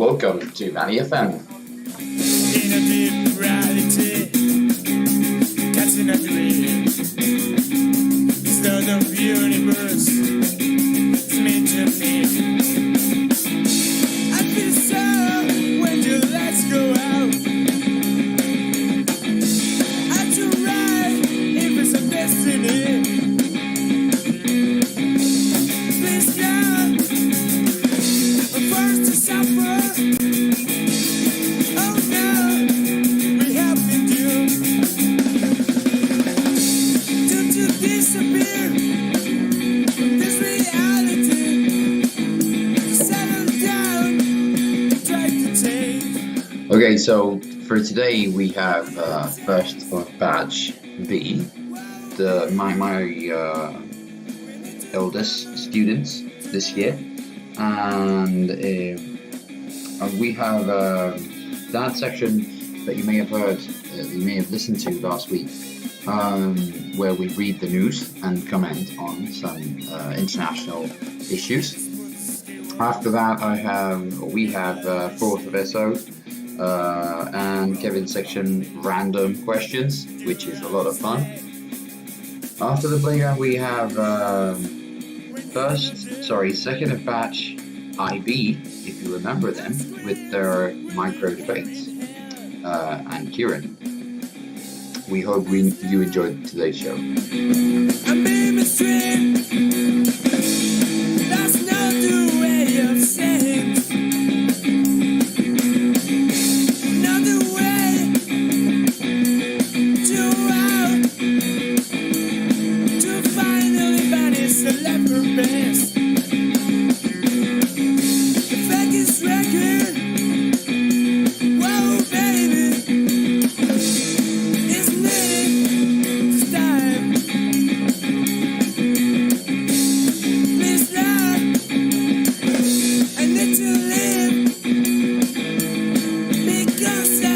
welcome to Valley FM. In a deep reality, catching a dream. Start of universe, it's meant to me. I feel so when your lights go out. I to ride if it's a destiny. Please now, I'm forced to suffer. Oh no, we have been doomed to disappear from this reality. To settle down, try to take. Okay, so for today we have first of batch B, my eldest students this year, and we have that section that you may have heard, that you may have listened to last week, where we read the news and comment on some international issues. After that, we have fourth of SO and Kevin's section, random questions, which is a lot of fun. After the playground, we have second of batch IB, if you remember them, with their micro debates, and Kieran. We hope you enjoyed today's show. I'm in the stream. That's not the way of saying. Not the way to out. To finally banish the leper best. The fakest record. Whoa, baby. Isn't it time? Please, Lord, I need to live because I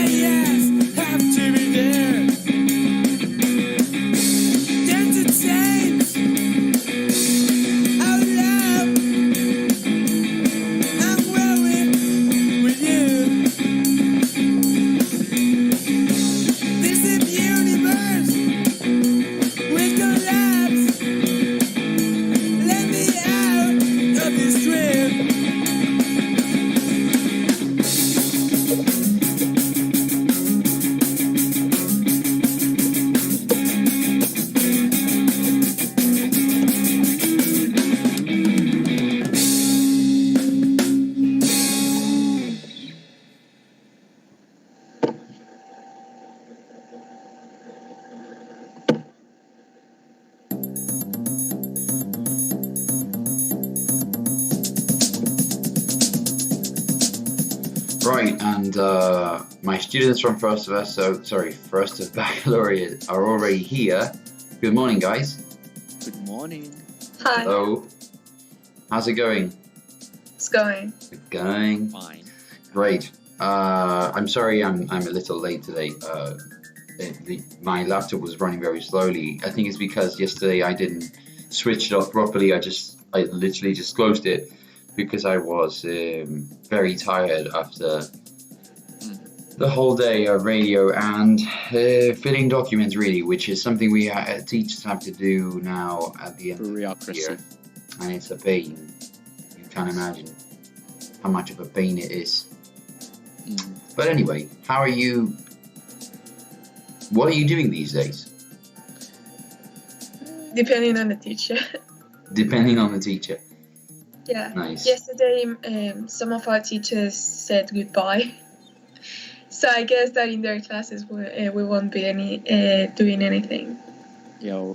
have to be there. Entertain out loud. I'm worried with you. This universe will collapse. Let me out of this dream. Right, and my students from first of baccalaureate are already here. Good morning, guys. Good morning. Hi, Hello. How's it going? it's going. Going. Fine. Great. I'm sorry I'm a little late today. My laptop was running very slowly. I think it's because yesterday I didn't switch it off properly. I literally just closed it because I was very tired after the whole day of radio and filling documents, really, which is something we teachers have to do now at the end of the Bureaucracy. year. And it's a pain. You can't imagine how much of a pain it is. But anyway, how are you? What are you doing these days? Depending on the teacher. Depending on the teacher. Yeah. Nice. Yesterday, some of our teachers said goodbye. So I guess that in their classes we won't be doing anything.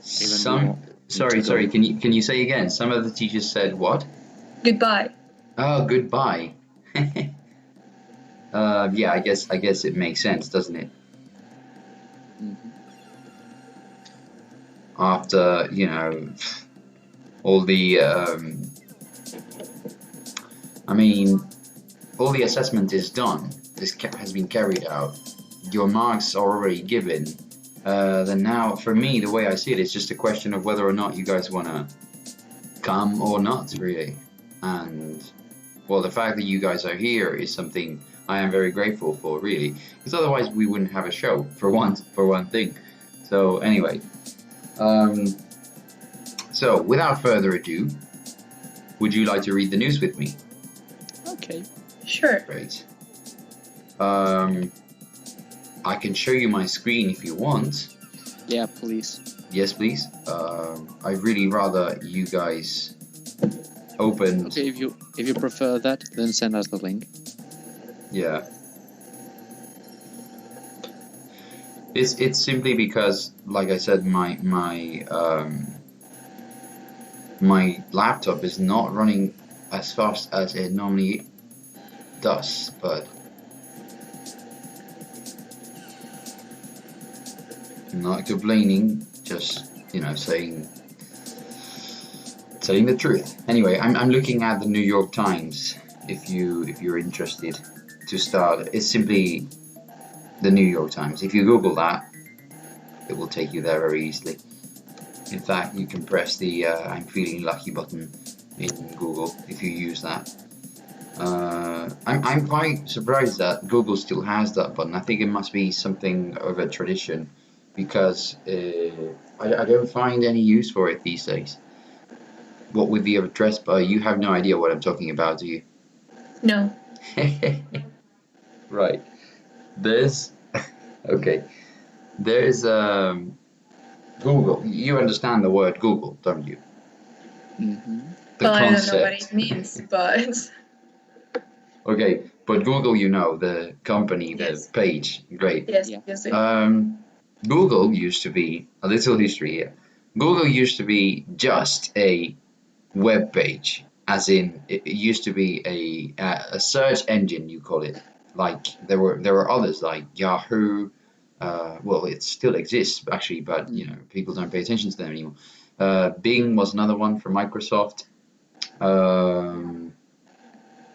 Sorry. Can you say again? Some of the teachers said what? Goodbye. Oh, goodbye. Yeah, I guess it makes sense, doesn't it? After, all the all the assessment is done. This has been carried out. Your marks are already given. Then now, for me, the way I see it, it's just a question of whether or not you guys want to come or not, really. And well, the fact that you guys are here is something I am very grateful for, really, because otherwise we wouldn't have a show for one thing. So anyway, so without further ado, would you like to read the news with me? Okay. Sure. Great. I can show you my screen if you want. Yeah, please. Yes, please. I'd really rather you guys open. Okay, if you prefer that, then send us the link. Yeah. It's simply because, like I said, my laptop is not running as fast as it normally does, but I'm not complaining, just saying the truth. Anyway, I'm looking at the New York Times. If you're interested to start, it's simply the New York Times. If you Google that, it will take you there very easily. In fact, you can press the I'm feeling lucky button in Google if you use that. I'm quite surprised that Google still has that button. I think it must be something of a tradition, because I don't find any use for it these days. What with the address bar, you have no idea what I'm talking about, do you? No. Right. There's okay. There's Google. You understand the word Google, don't you? Mm-hmm. The Well, I don't know what concept. it means, but Okay, but Google, the company, the Yes. page. Great. yes, Yeah. yes. Google used to be, a little history here. Google used to be just a web page, as in it used to be a search engine, you call it. Like there were others like Yahoo. Well, it still exists actually, but people don't pay attention to them anymore. Bing was another one from Microsoft.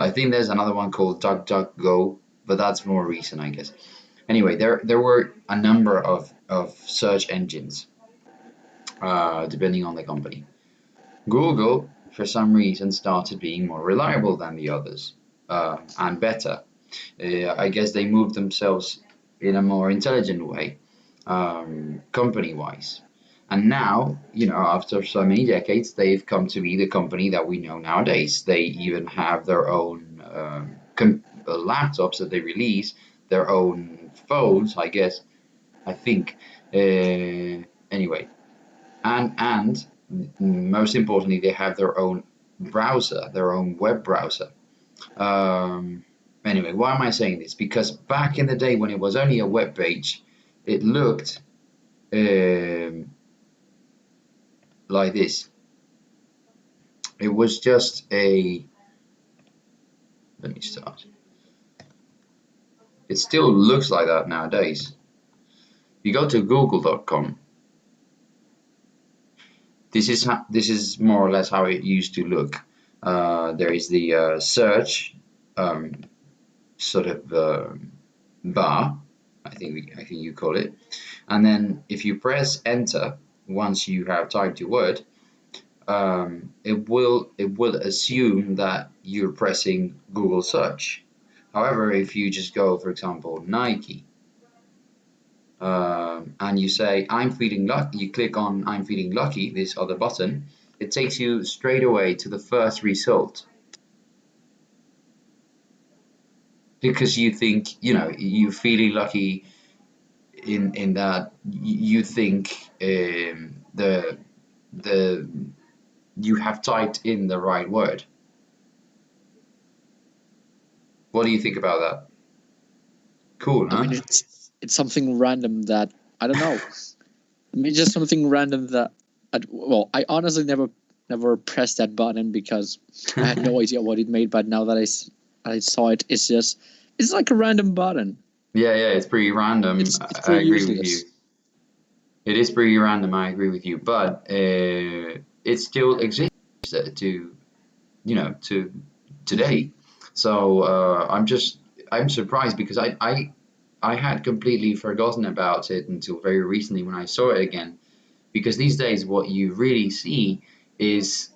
I think there's another one called DuckDuckGo, but that's more recent, I guess. Anyway, there were a number of search engines, depending on the company. Google, for some reason, started being more reliable than the others, and better. I guess they moved themselves in a more intelligent way, company-wise. And now, after so many decades, they've come to be the company that we know nowadays. They even have their own laptops that they release, their own phones, I guess. I think. Anyway, and most importantly, they have their own browser, their own web browser. Anyway, why am I saying this? Because back in the day when it was only a web page, it looked like this. It was just a. Let me start. It still looks like that nowadays. You go to google.com. This is more or less how it used to look. There is the search sort of bar, I think you call it, and then if you press enter once you have typed your word, it will assume that you're pressing Google search. However, if you just go, for example, Nike, and you say I'm feeling lucky, you click on I'm feeling lucky, this other button, it takes you straight away to the first result. Because you think, you're feeling lucky in that you think the you have typed in the right word. What do you think about that? Cool, huh? I mean, it's something random that I don't know. I mean, just something random that I honestly never pressed that button because I had no idea what it made. But now that I saw it, it's like a random button. Yeah, it's pretty random. It's I pretty agree useless. with you. It is pretty random. I agree with you, but it still exists to today. So I'm surprised because I had completely forgotten about it until very recently when I saw it again. Because these days, what you really see is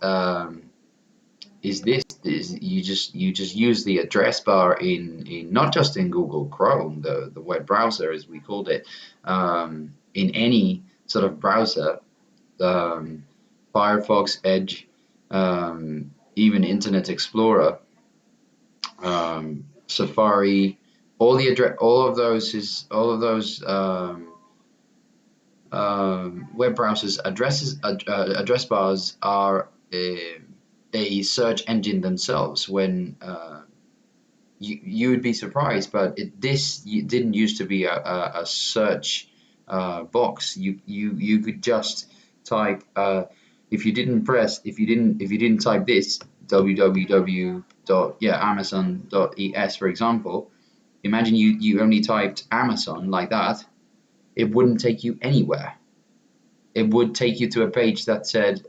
this is you just use the address bar in not just in Google Chrome, the web browser as we called it, in any sort of browser, Firefox, Edge, even Internet Explorer, Safari, all of those web browsers address bars are a search engine themselves. When you would be surprised, but this didn't used to be a search box. You could just type if you didn't type this www.amazon.es, for example. Imagine you only typed Amazon like that, it wouldn't take you anywhere. It would take you to a page that said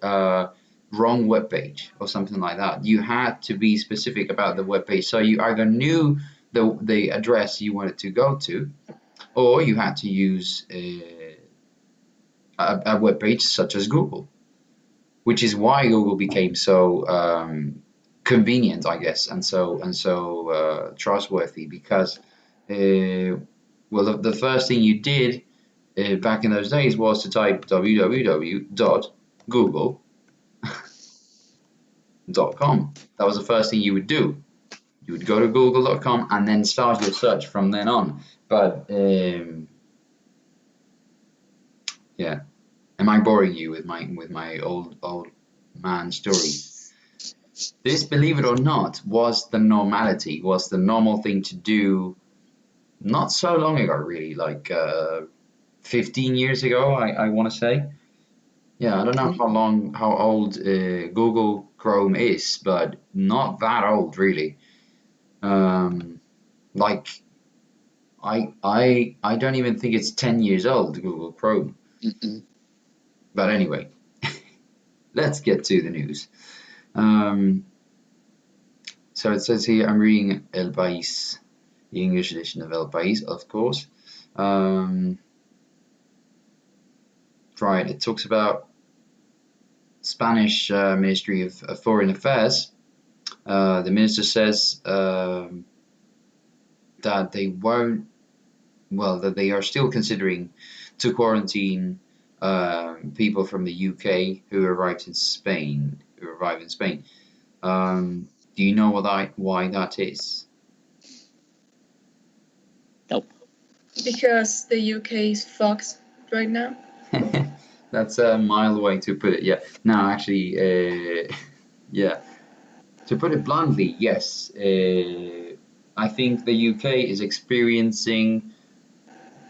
wrong web page or something like that. You had to be specific about the web page, so you either knew the address you wanted to go to, or you had to use a web page such as Google, which is why Google became so convenient, I guess, and so trustworthy, because the first thing you did back in those days was to type www.google.com. That was the first thing you would do. You would go to google.com and then start your search from then on. But yeah, am I boring you with my old man story? This, believe it or not, was the normality, was the normal thing to do not so long ago, really, like 15 years ago, I want to say. Yeah, I don't know how old Google Chrome is, but not that old, really. Like, I don't even think it's 10 years old, Google Chrome. But anyway, let's get to the news. So it says here, I'm reading El País, the English edition of El País, of course. Right, it talks about Spanish Ministry of Foreign Affairs. The minister says that that they are still considering to quarantine people from the UK who arrived in Spain. Do you know why that is? Nope. Because the UK is fucked right now. That's a mild way to put it. Yeah. No, actually, yeah. To put it bluntly, yes. I think the UK is experiencing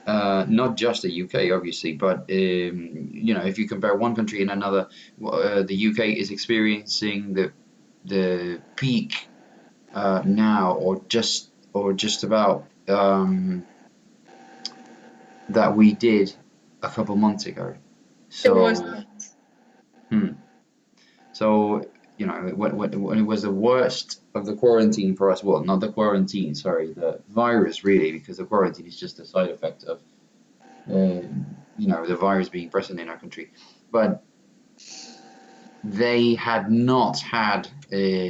not just the UK, obviously, but if you compare one country and another, the UK is experiencing the peak now, or just about that we did a couple months ago. So, so when it was the worst of the quarantine for us, well, not the quarantine, sorry, the virus, really, because the quarantine is just a side effect of the virus being present in our country, but they had not had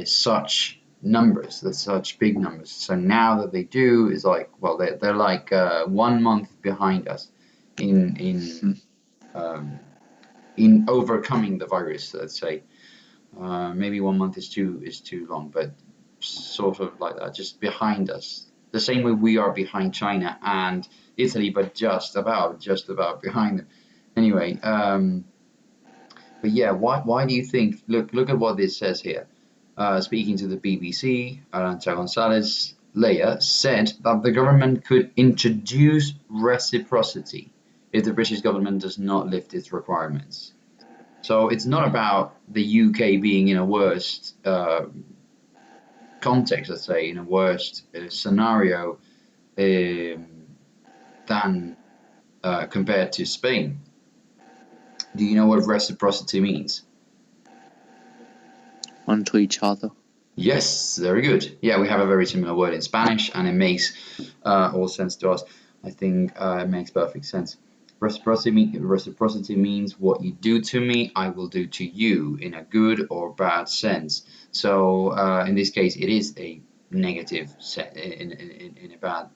such numbers, such big numbers. So now that they do, is like, well, they're like 1 month behind us in overcoming the virus, let's say. Maybe 1 month is too long, but sort of like that, just behind us. The same way we are behind China and Italy, but just about behind them. Anyway, but yeah, why do you think? Look at what this says here. Speaking to the BBC, Arantxa González Leia said that the government could introduce reciprocity if the British government does not lift its requirements. So it's not about the UK being in a worst context, let's say, in a worst scenario than compared to Spain. Do you know what reciprocity means? Onto each other. Yes, very good. Yeah, we have a very similar word in Spanish, and it makes all sense to us. I think it makes perfect sense. Reciprocity means what you do to me, I will do to you in a good or bad sense. So in this case, it is a negative in a bad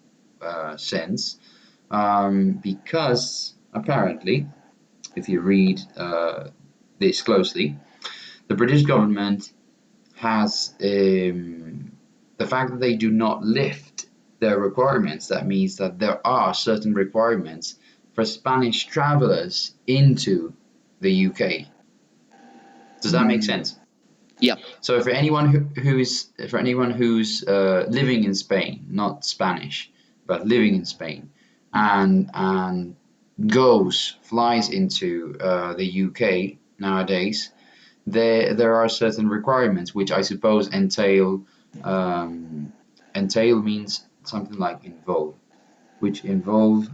sense, because apparently, if you read this closely, the British government has the fact that they do not lift their requirements. That means that there are certain requirements for Spanish travelers into the UK. Does that make sense? Yeah. So for anyone who's living in Spain, not Spanish, but living in Spain, and flies into the UK nowadays, there are certain requirements which I suppose entail means something like involve, which involve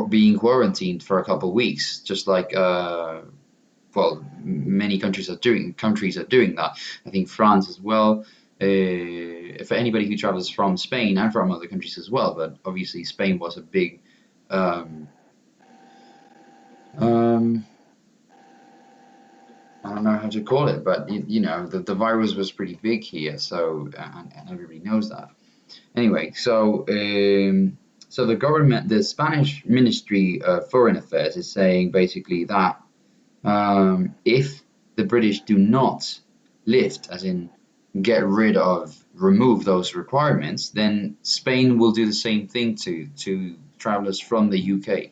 being quarantined for a couple of weeks, just like many countries are doing that. I think France as well. For anybody who travels from Spain and from other countries as well, but obviously Spain was a big I don't know how to call it, but the virus was pretty big here, so and everybody knows that. Anyway, so the government, the Spanish Ministry of Foreign Affairs, is saying basically that if the British do not lift, as in remove those requirements, then Spain will do the same thing to travelers from the UK.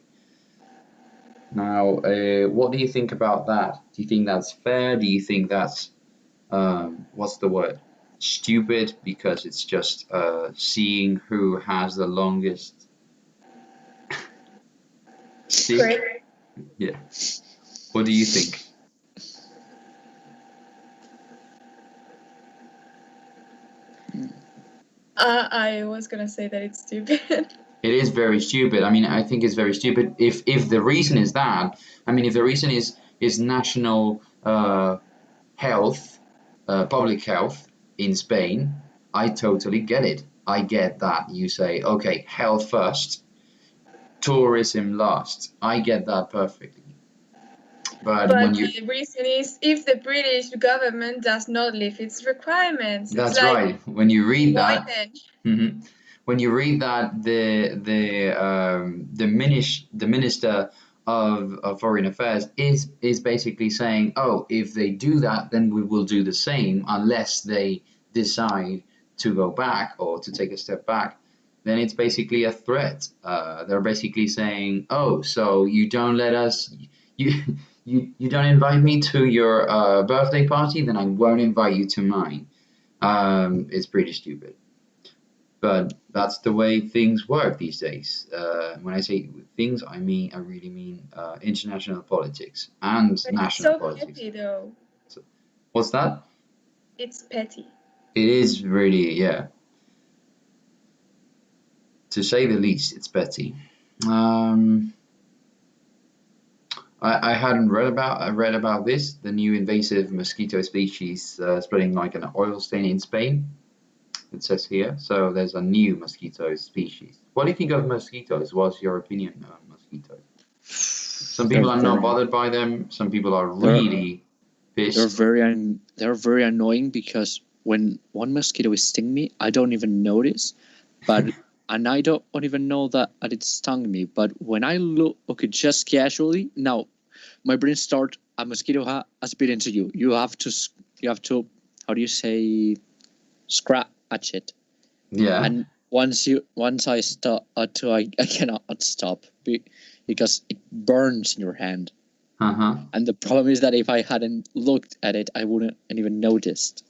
Now, what do you think about that? Do you think that's fair? Do you think that's what's the word? Stupid, because it's just seeing who has the longest stick? Great. Yeah. What do you think? I was gonna say that it's stupid. It is very stupid. I mean, I think it's very stupid. If the reason is that, I mean, if the reason is national health, public health in Spain, I totally get it. I get that. You say, okay, health first, tourism last. I get that perfectly. But when you, the reason is if the British government does not lift its requirements. that's it's like, right. When you read why that, then? mhm. When you read that, the minister of foreign affairs is basically saying, oh, if they do that, then we will do the same, unless they decide to go back or to take a step back. Then it's basically a threat. They're basically saying, oh, so you don't let us, you you don't invite me to your birthday party, then I won't invite you to mine. It's pretty stupid. But that's the way things work these days. When I say things, I really mean international politics and But it's national so politics. petty though. So, what's that? It's petty. It is really, yeah. To say the least, it's petty. I hadn't read about this, the new invasive mosquito species spreading like an oil stain in Spain. It says here. So there's a new mosquito species. What do you think of mosquitoes? What's your opinion on mosquitoes? Some people are not bothered by them. Some people are really pissed. They're very annoying because when one mosquito is stinging me, I don't even notice, but and I don't even know that it stung me. But when I look just casually, now my brain start a mosquito has bit into you. You have to how do you say, scratch it. Yeah. And once I stop, I cannot stop because it burns in your hand. And the problem is that if I hadn't looked at it, I wouldn't even noticed.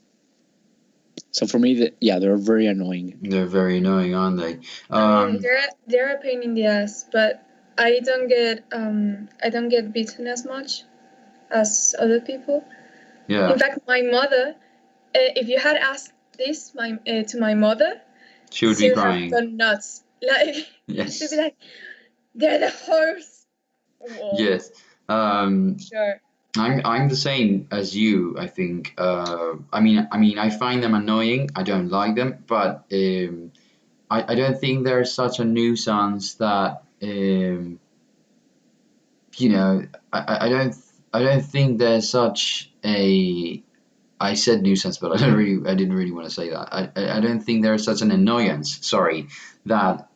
So for me, they're very annoying. They're very annoying, aren't they? I mean, they're a pain in the ass, but I don't get bitten as much as other people. Yeah. In fact, my mother, if you had asked this to my mother, She would be crying. have gone nuts. Like, Yes. she'd be like, "They're the horse." Whoa. Yes. Sure. I'm the same as you, I think. I mean, I find them annoying. I don't like them, but I don't think they're such a nuisance that you know, I don't think there's such a. I said nuisance, but I didn't really want to say that. I don't think there's such an annoyance. Sorry, that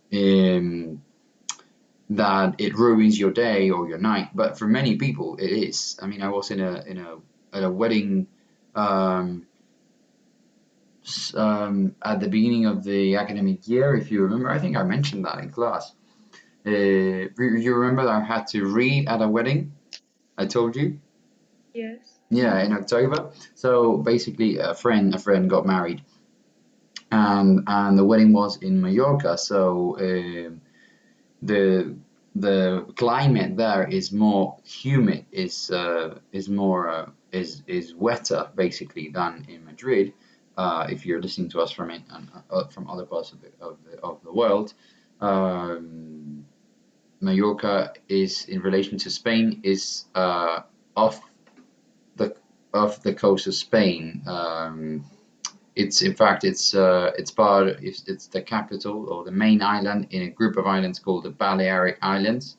that it ruins your day or your night. But for many people, it is. I mean, I was at a wedding at the beginning of the academic year, if you remember. I think I mentioned that in class. You remember that I had to read at a wedding? I told you. Yes. Yeah, in October. So basically, a friend got married, and the wedding was in Mallorca. So the climate there is more humid, is wetter basically than in Madrid. If you're listening to us from it from other parts of the world, Mallorca is in relation to Spain is off the coast of Spain. It's in fact it's the capital or the main island in a group of islands called the Balearic Islands,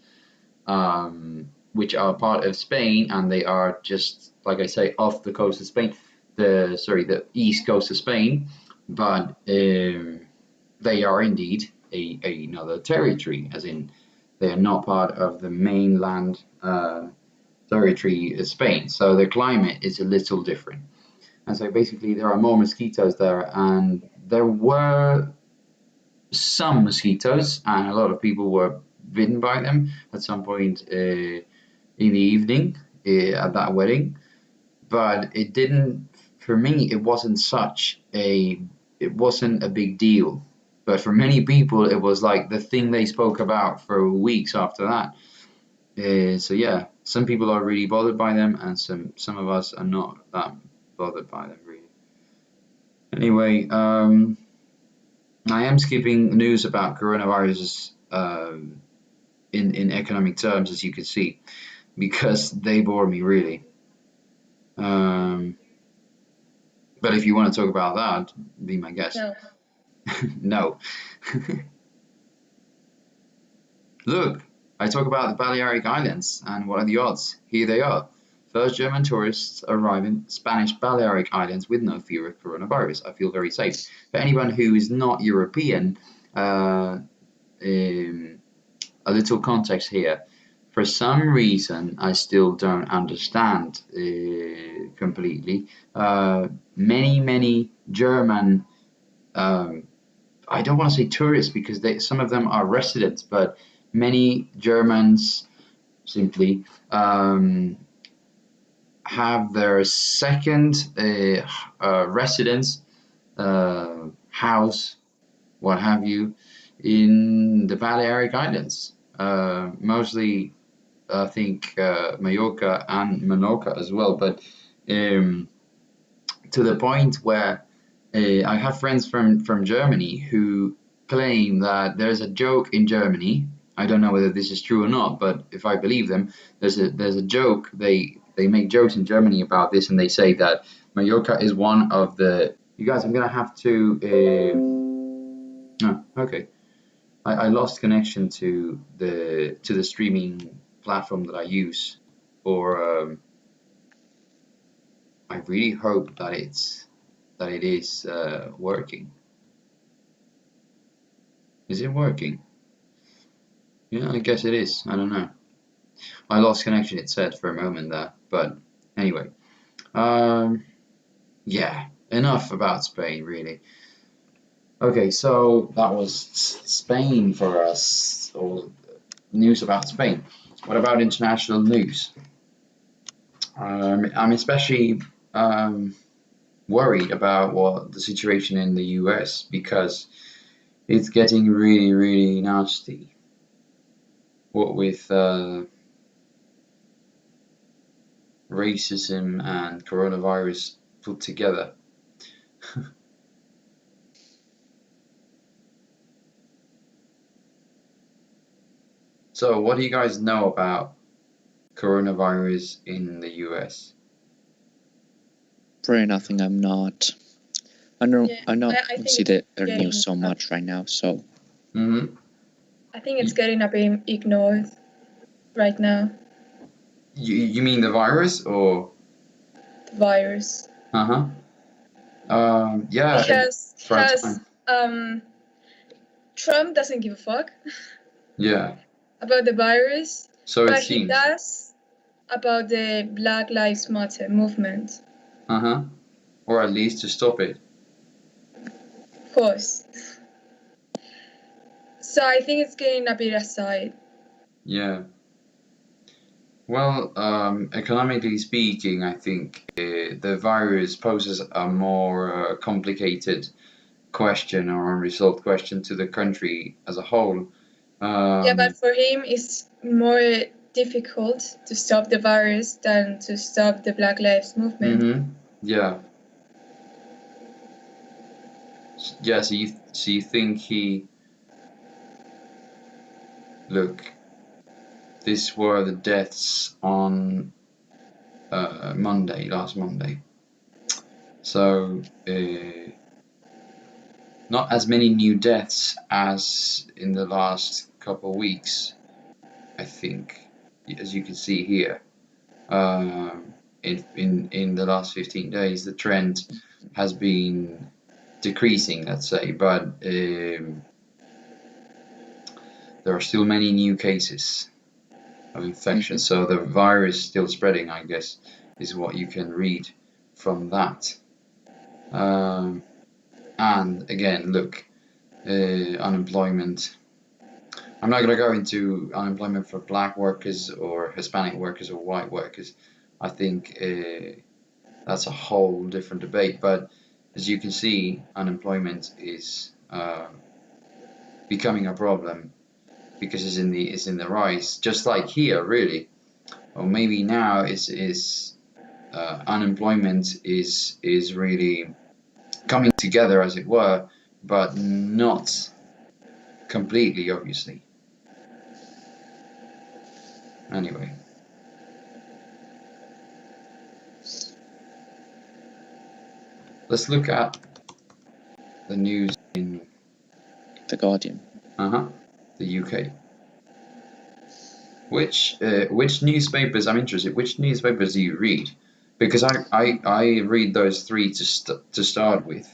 which are part of Spain, and they are just like I say off the coast of Spain, the east coast of Spain, but they are indeed another territory, as in they are not part of the mainland territory of Spain. So the climate is a little different. And so basically there are more mosquitoes there, and there were some mosquitoes, and a lot of people were bitten by them at some point in the evening at that wedding. But it didn't, for me, it wasn't a big deal. But for many people, it was like the thing they spoke about for weeks after that. So yeah, some people are really bothered by them, and some of us are not that bothered by them really. Anyway, I am skipping news about coronavirus in economic terms, as you can see, because they bore me really. But if you want to talk about that, be my guest. No. No. Look, I talk about the Balearic Islands, and what are the odds? Here they are. First German tourists arrive in Spanish Balearic Islands with no fear of coronavirus. I feel very safe. For anyone who is not European, a little context here. For some reason, I still don't understand completely. Many German, I don't want to say tourists because some of them are residents, but many Germans simply have their second residence, house, what have you, in the Balearic Islands. Mostly, I think Mallorca and Menorca as well, but to the point where I have friends from Germany who claim that there's a joke in Germany. I don't know whether this is true or not, but if I believe them, there's a joke. They make jokes in Germany about this, and they say that Mallorca is one of the. You guys, I'm gonna have to. Oh, okay. I lost connection to the streaming platform that I use, or I really hope that it is working. Is it working? Yeah, I guess it is. I don't know. I lost connection, it said for a moment there, but anyway. Yeah, enough about Spain, really. Okay, so that was Spain for us, or news about Spain. What about international news? I'm especially worried about what the situation in the US, because it's getting really nasty. What with racism and coronavirus put together. So, what do you guys know about coronavirus in the US? Very nothing. I'm not. I know. Yeah, I know. I I think see it's the getting news so much right now. So Mm-hmm. I think it's getting a bit ignored right now. You mean the virus or? The virus. Yeah. Because Trump doesn't give a fuck Yeah. about the virus, So it but he seems. does about the Black Lives Matter movement. Or at least to stop it. Of course. So I think it's getting a bit aside. Yeah. Well, economically speaking, I think the virus poses a more complicated question or unresolved question to the country as a whole. Yeah, but for him, it's more difficult to stop the virus than to stop the Black Lives movement. Yeah. Yeah. So you think he? Look, these were the deaths on last Monday. So not as many new deaths as in the last couple of weeks, I think, as you can see here. In the last 15 days, the trend has been decreasing, let's say, but there are still many new cases of infection. So the virus is still spreading, I guess, is what you can read from that. And again, look, unemployment. I'm not going to go into unemployment for black workers or Hispanic workers or white workers. I think that's a whole different debate. But as you can see, unemployment is becoming a problem because it's in the rise, just like here, really. Or maybe now unemployment is really coming together, as it were, but not completely, obviously. Anyway. Let's look at the news in The Guardian. The UK. Which newspapers? I'm interested. Which newspapers do you read? Because I read those three to start with,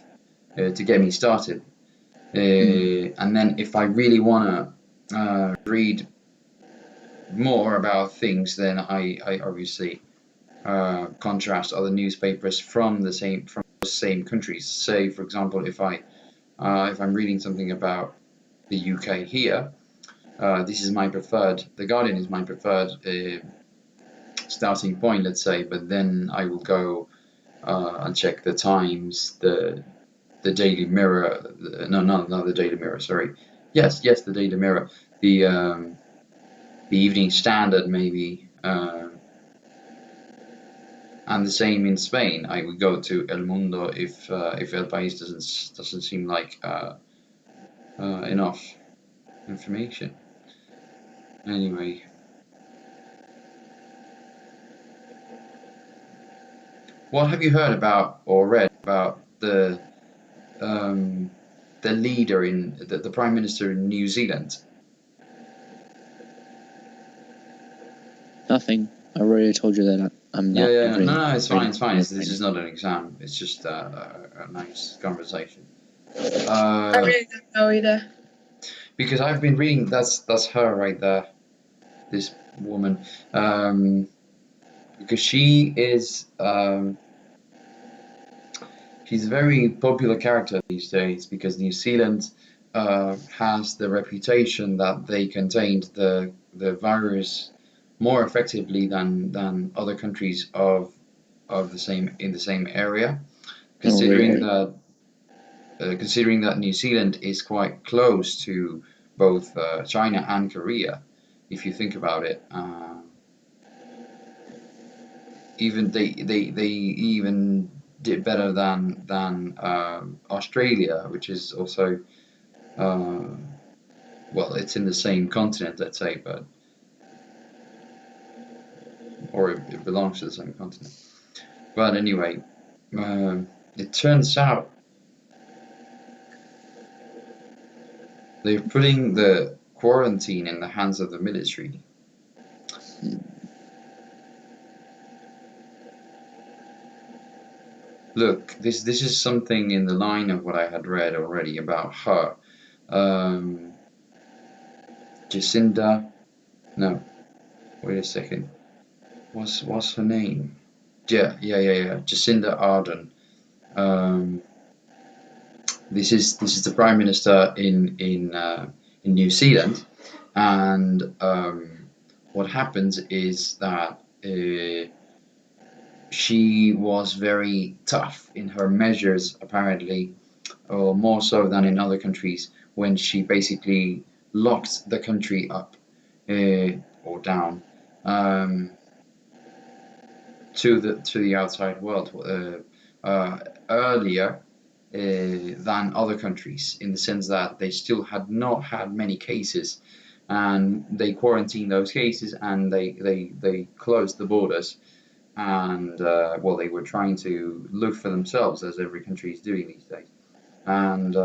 to get me started, and then if I really wanna read more about things, then I obviously contrast other newspapers from the same countries. Say, for example, if I'm reading something about the UK here, this is my preferred. The Guardian is my preferred starting point, let's say. But then I will go and check the Times, the Daily Mirror. Not the Daily Mirror. Sorry. Yes, the Daily Mirror. The Evening Standard, maybe. And the same in Spain. I would go to El Mundo if El País doesn't seem like enough information. Anyway, what have you heard about or read about the leader in the Prime Minister in New Zealand? Nothing. I already told you that I'm not. Yeah. Really No, it's fine. This ready. is not an exam. It's just a nice conversation. I really don't know either. Because I've been reading. That's her right there. This woman. Because she is. She's a very popular character these days because New Zealand has the reputation that they contained the virus more effectively than other countries of the same area, considering that New Zealand is quite close to both China and Korea, if you think about it. Even they even did better than Australia, which is also well, it's in the same continent, let's say, but or it belongs to the same continent. But anyway, it turns out they're putting the quarantine in the hands of the military. Look, this is something in the line of what I had read already about her. Jacinda. No, wait a second. What's her name? Yeah. Jacinda Ardern. This is the Prime Minister in New Zealand, and what happens is that she was very tough in her measures, apparently, or more so than in other countries, when she basically locked the country up or down to the outside world earlier than other countries, in the sense that they still had not had many cases, and they quarantined those cases, and they closed the borders, and well, they were trying to look for themselves, as every country is doing these days. And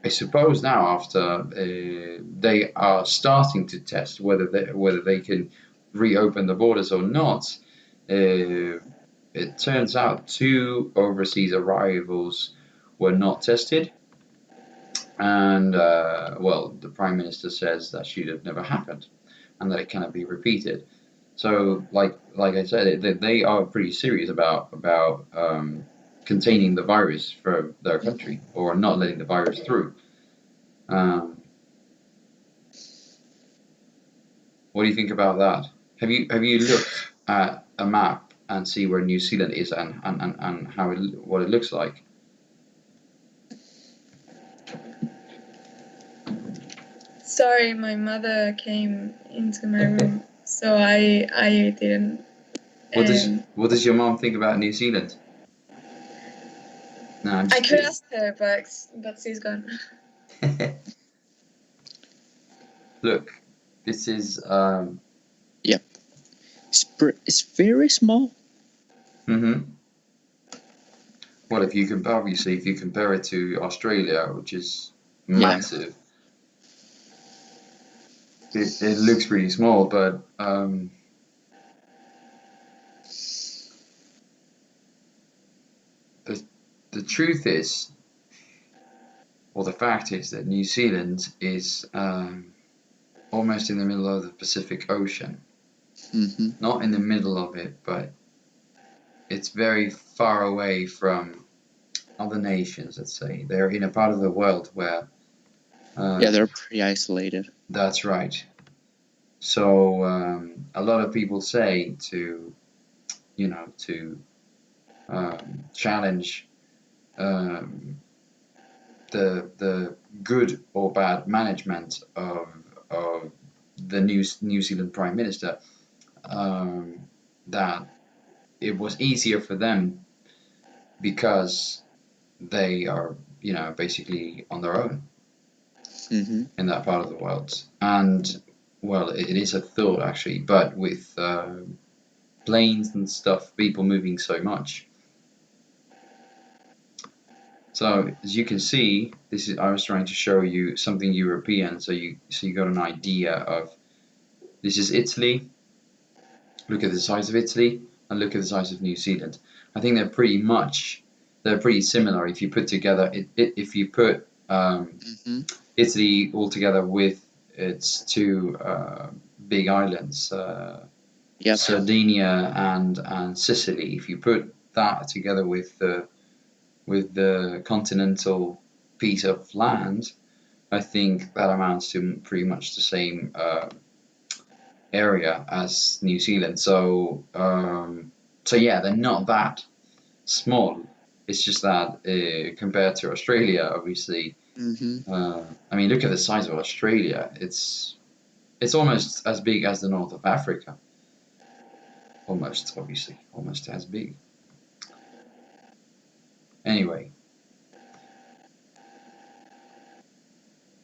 I suppose now, after they are starting to test whether they can reopen the borders or not, it turns out 2 overseas arrivals were not tested, and well, the Prime Minister says that should have never happened, and that it cannot be repeated. So, like I said, they are pretty serious about containing the virus for their country, or not letting the virus through. What do you think about that? Have you looked at a map and see where New Zealand is, and how what it looks like? Sorry, my mother came into my room, so I didn't. What does your mom think about New Zealand? No, I'm just I could kidding. ask her, but she's gone. Look, this is Yep. It's very small. Well, if you compare it to Australia, which is massive, it looks pretty small, but the truth is, or the fact is, that New Zealand is almost in the middle of the Pacific Ocean. Not in the middle of it, but it's very far away from other nations, let's say. They're in a part of the world where they're pretty isolated. That's right. So a lot of people say to challenge the good or bad management of the New Zealand Prime Minister, that it was easier for them because they are basically on their own in that part of the world. And well, it is a thought, actually, but with planes and stuff, people moving so much. So as you can see, I was trying to show you something European, so you got an idea of, this is Italy. Look at the size of Italy and look at the size of New Zealand. I think they're pretty similar if you put together if you put Italy all together with its 2 big islands, Sardinia and Sicily. If you put that together with the continental piece of land, I think that amounts to pretty much the same area as New Zealand. So yeah, they're not that small. It's just that compared to Australia, obviously. I mean, look at the size of Australia. It's almost as big as the north of Africa. Almost as big. Anyway,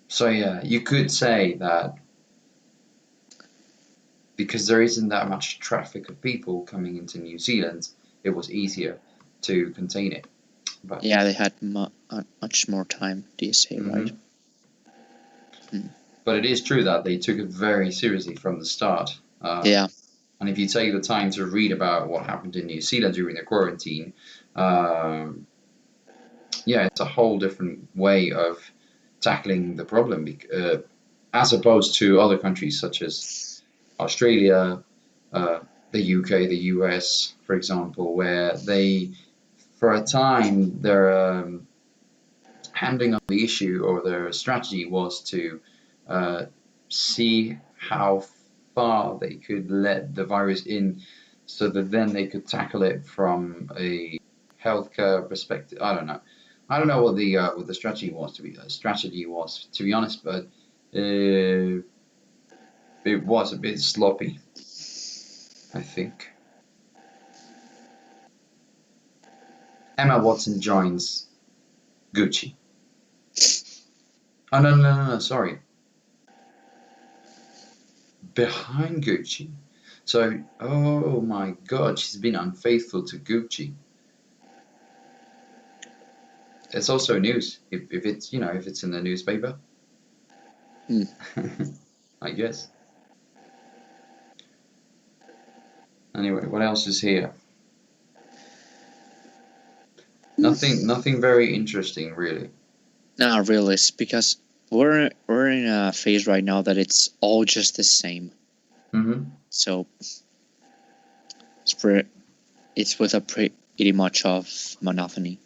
so yeah, you could say that because there isn't that much traffic of people coming into New Zealand, it was easier to contain it. But yeah, they had much more time, do you say, right? But it is true that they took it very seriously from the start. Yeah. And if you take the time to read about what happened in New Zealand during the quarantine, it's a whole different way of tackling the problem, as opposed to other countries such as Australia, the UK, the US, for example, where they, for a time, their handling of the issue or their strategy was to see how far they could let the virus in, so that then they could tackle it from a healthcare perspective. I don't know. I don't know what the strategy was to be honest, but it was a bit sloppy, I think. Emma Watson joins Gucci. Oh no, sorry. Behind Gucci. So, oh my God, she's been unfaithful to Gucci. It's also news if it's if it's in the newspaper. I guess. Anyway, what else is here? Nothing very interesting, really. Not really, it's because we're in a phase right now that it's all just the same. So it's with a pretty much of monotony.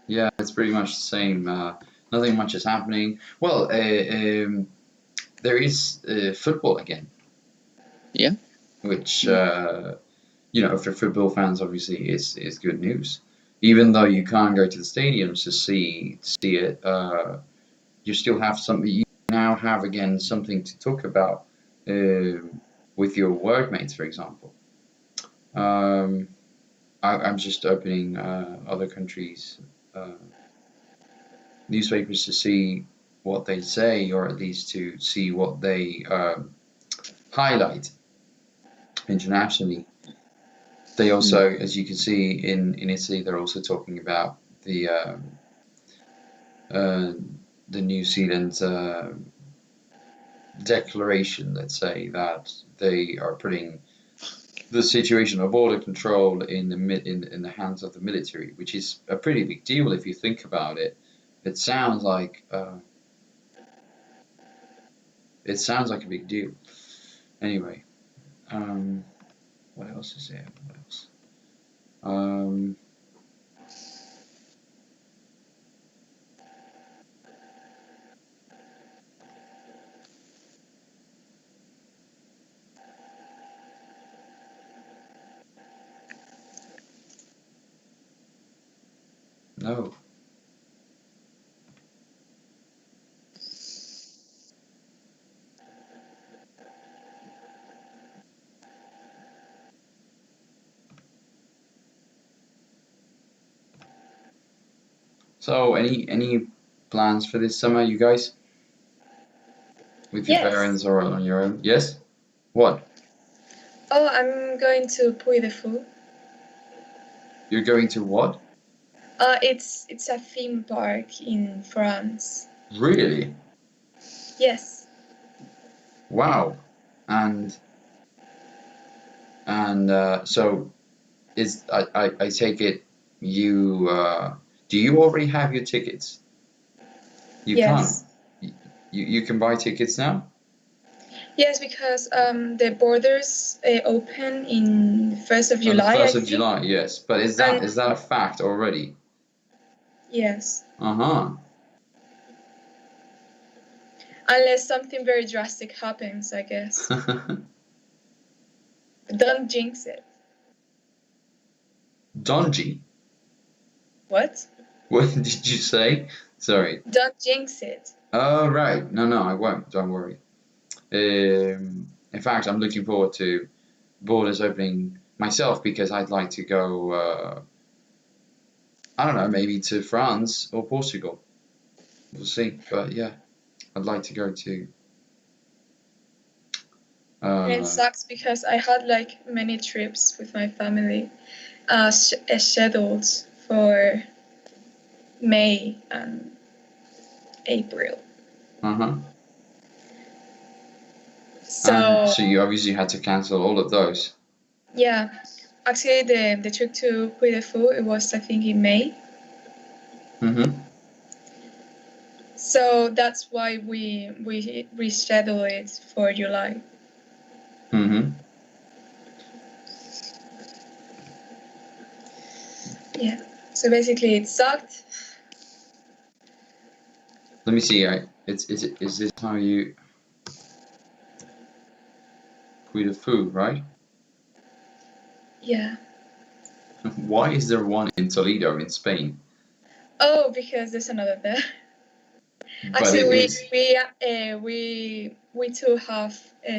Yeah, it's pretty much the same. Nothing much is happening. Well, there is football again. Yeah. Which for football fans, obviously, is good news. Even though you can't go to the stadiums to see it, you still have something. You now have again something to talk about with your workmates, for example. I'm just opening other countries' newspapers to see what they say, or at least to see what they highlight internationally. They also, as you can see in Italy, they're also talking about the New Zealand declaration, let's say, that they are putting the situation of border control in the hands of the military, which is a pretty big deal if you think about it. It sounds like a big deal. Anyway, what else is there? What else? No. So, any plans for this summer, you guys? With your parents or on your own? Yes? What? Oh, I'm going to Puy de Fou. You're going to what? It's a theme park in France. Really? Yes. Wow. And so I take it you do you already have your tickets? You Yes. can't. You can buy tickets now? Yes, because the borders open in 1st of On July. the 1st I of think. July, yes. But is that a fact already? Yes. Uh-huh. Unless something very drastic happens, I guess. Don't jinx it. Donji? What? What did you say? Sorry. Don't jinx it. Oh, right. No, I won't. Don't worry. In fact, I'm looking forward to borders opening myself, because I'd like to go, I don't know, maybe to France or Portugal. We'll see. But yeah, I'd like to go to. And it sucks because I had like many trips with my family scheduled for May and April. Uh-huh. So So you obviously had to cancel all of those. yeah, actually the trip to Puy de Fou, it was I think in May. Mm-hmm. So that's why we rescheduled it for July. Mm-hmm. Yeah. So basically it sucked. Let me see. Is this how you Puy de Fou, right? Yeah. Why is there one in Toledo in Spain? Oh, because there's another there. But Actually, it is we too have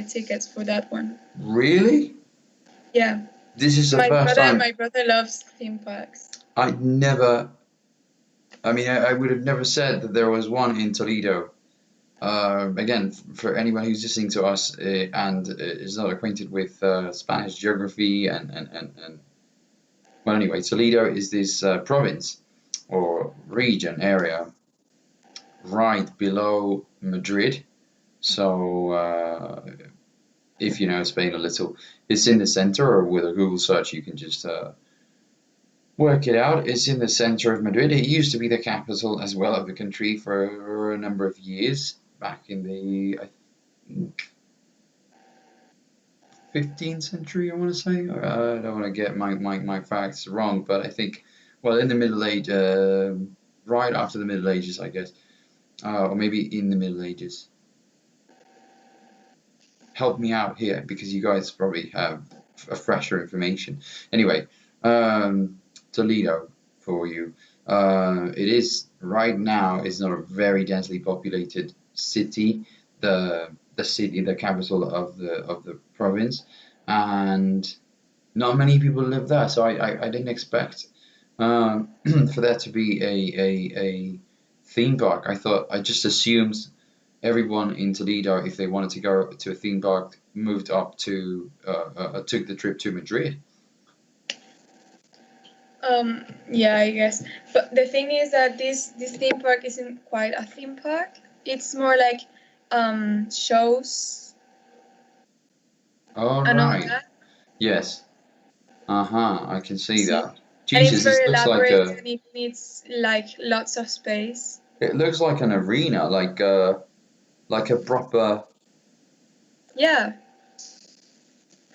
tickets for that one. really. Yeah. This is the first time. My brother loves theme parks. I never. I mean, I would have never said that there was one in Toledo. Again, for anyone who's listening to us and is not acquainted with Spanish geography and well, anyway, Toledo is this province or region area right below Madrid. So if you know Spain a little, it's in the center, or with a Google search, you can just work it out. It's in the center of Madrid. It used to be the capital as well of the country for a number of years, back in the, I think, 15th century, I want to say. I don't want to get my facts wrong, but I think, well, in the Middle Age, right after the Middle Ages, I guess, or maybe in the Middle Ages. Help me out here, because you guys probably have a fresher information. Anyway, Toledo for you. It is right now. It's not a very densely populated city. The city, the capital of the province, and not many people live there. So I didn't expect for there to be a theme park. I just assumed everyone in Toledo, if they wanted to go to a theme park, moved up to took the trip to Madrid. Yeah, I guess. But the thing is that this theme park isn't quite a theme park. It's more like shows All and all right. that. Yes. Uh-huh. I can see See? that. And it's Jesus, this very looks like elaborate and it needs like lots of space. it looks like an arena, like a proper Yeah.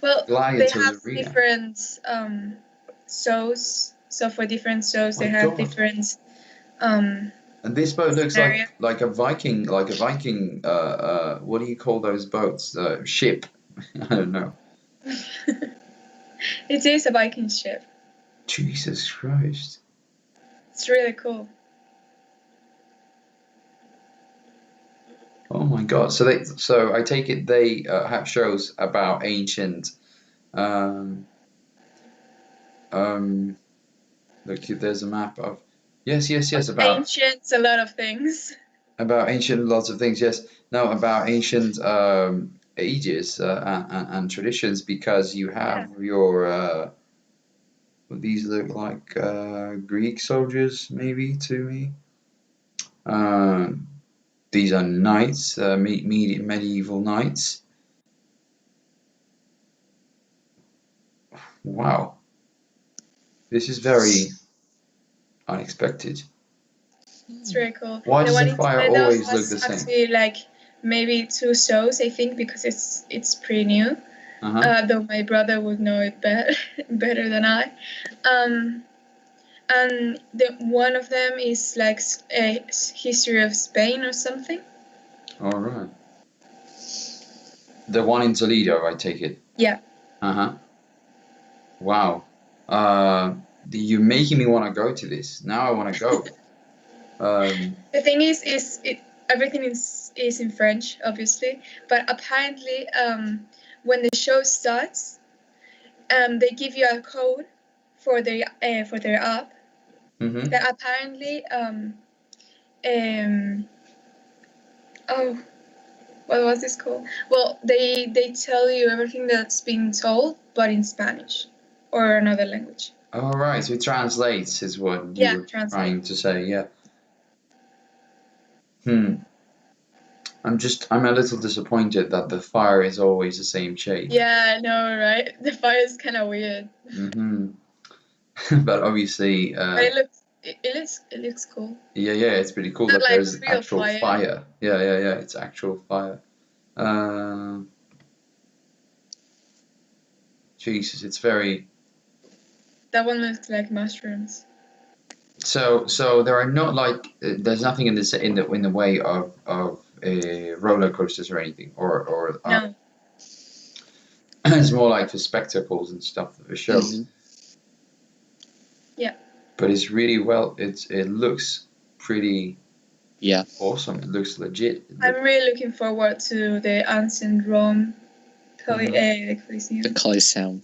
Well, they gladiators have arena. different shows. So for different shows, My they have God. different um And this boat looks scenario. like a Viking, what do you call those boats? Ship. I don't know. It is a Viking ship. Jesus Christ. It's really cool. Oh my God. So I take it they have shows about ancient um look, there's a map of yes Ancient, a lot of things. about ancient lots of things, yes. No, about ancient ages and traditions, because you have your these look like Greek soldiers maybe to me. Um these are knights, medieval knights. Wow. This is very unexpected. It's really cool. Why The does one the in fire Toledo always look has the same? actually like maybe 2 shows, I think, because it's pretty new. Uh-huh. Though my brother would know it better than I. And one of them is like a history of Spain or something. All right. The one in Toledo, I take it. Yeah. Uh-huh. Wow. You're making me want to go to this. Now I want to go. The thing is everything is in French, obviously, but apparently, when the show starts, they give you a code for their app Mm-hmm. that apparently, oh, what was this called? Well, they tell you everything that's being told, but in Spanish or another language. All right. So it translates, is what you Yeah, were translate. trying to say. Yeah. Hmm. I'm a little disappointed that the fire is always the same shade. Yeah, I know, right? The fire is kind of weird. But obviously, But it looks cool. yeah, it's pretty cool Not that like there's real actual fire. fire. Yeah, it's actual fire. Jesus, it's very. That one looks like mushrooms. So there are not like there's nothing in the way of roller coasters or anything or No. it's more like for spectacles and stuff for shows. Yeah. But it's really it looks pretty awesome. It looks legit. I'm really looking forward to the ancient Rome Coliseum. The Coliseum.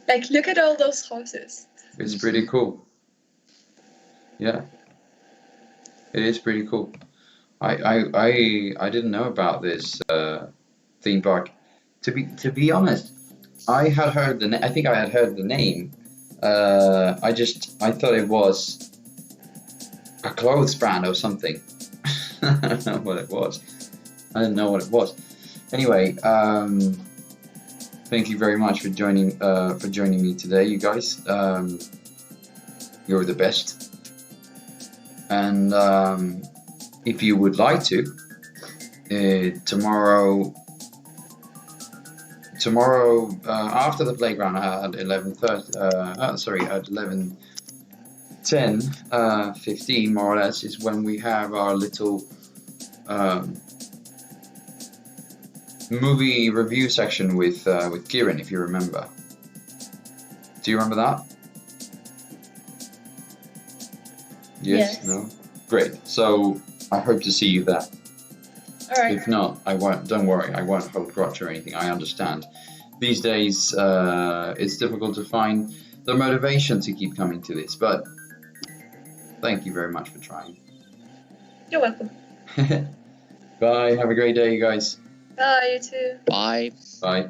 Like, look at all those houses. It's pretty cool. Yeah. It is pretty cool. I didn't know about this theme park. To be honest, I had heard I think I had heard the name. I thought it was a clothes brand or something. I don't know what it was. I didn't know what it was. Anyway, thank you very much for joining me today, you guys. You're the best. And if you would like to, tomorrow after the playground at 11:10, more or less, is when we have our little movie review section with Kieran, if you remember. Do you remember that? Yes. No? Great. So I hope to see you there. All right. If not, I won't. Don't worry, I won't hold grudge or anything. I understand. These days, it's difficult to find the motivation to keep coming to this, but thank you very much for trying. You're welcome. Bye. Have a great day, you guys. Bye, you too. Bye. Bye.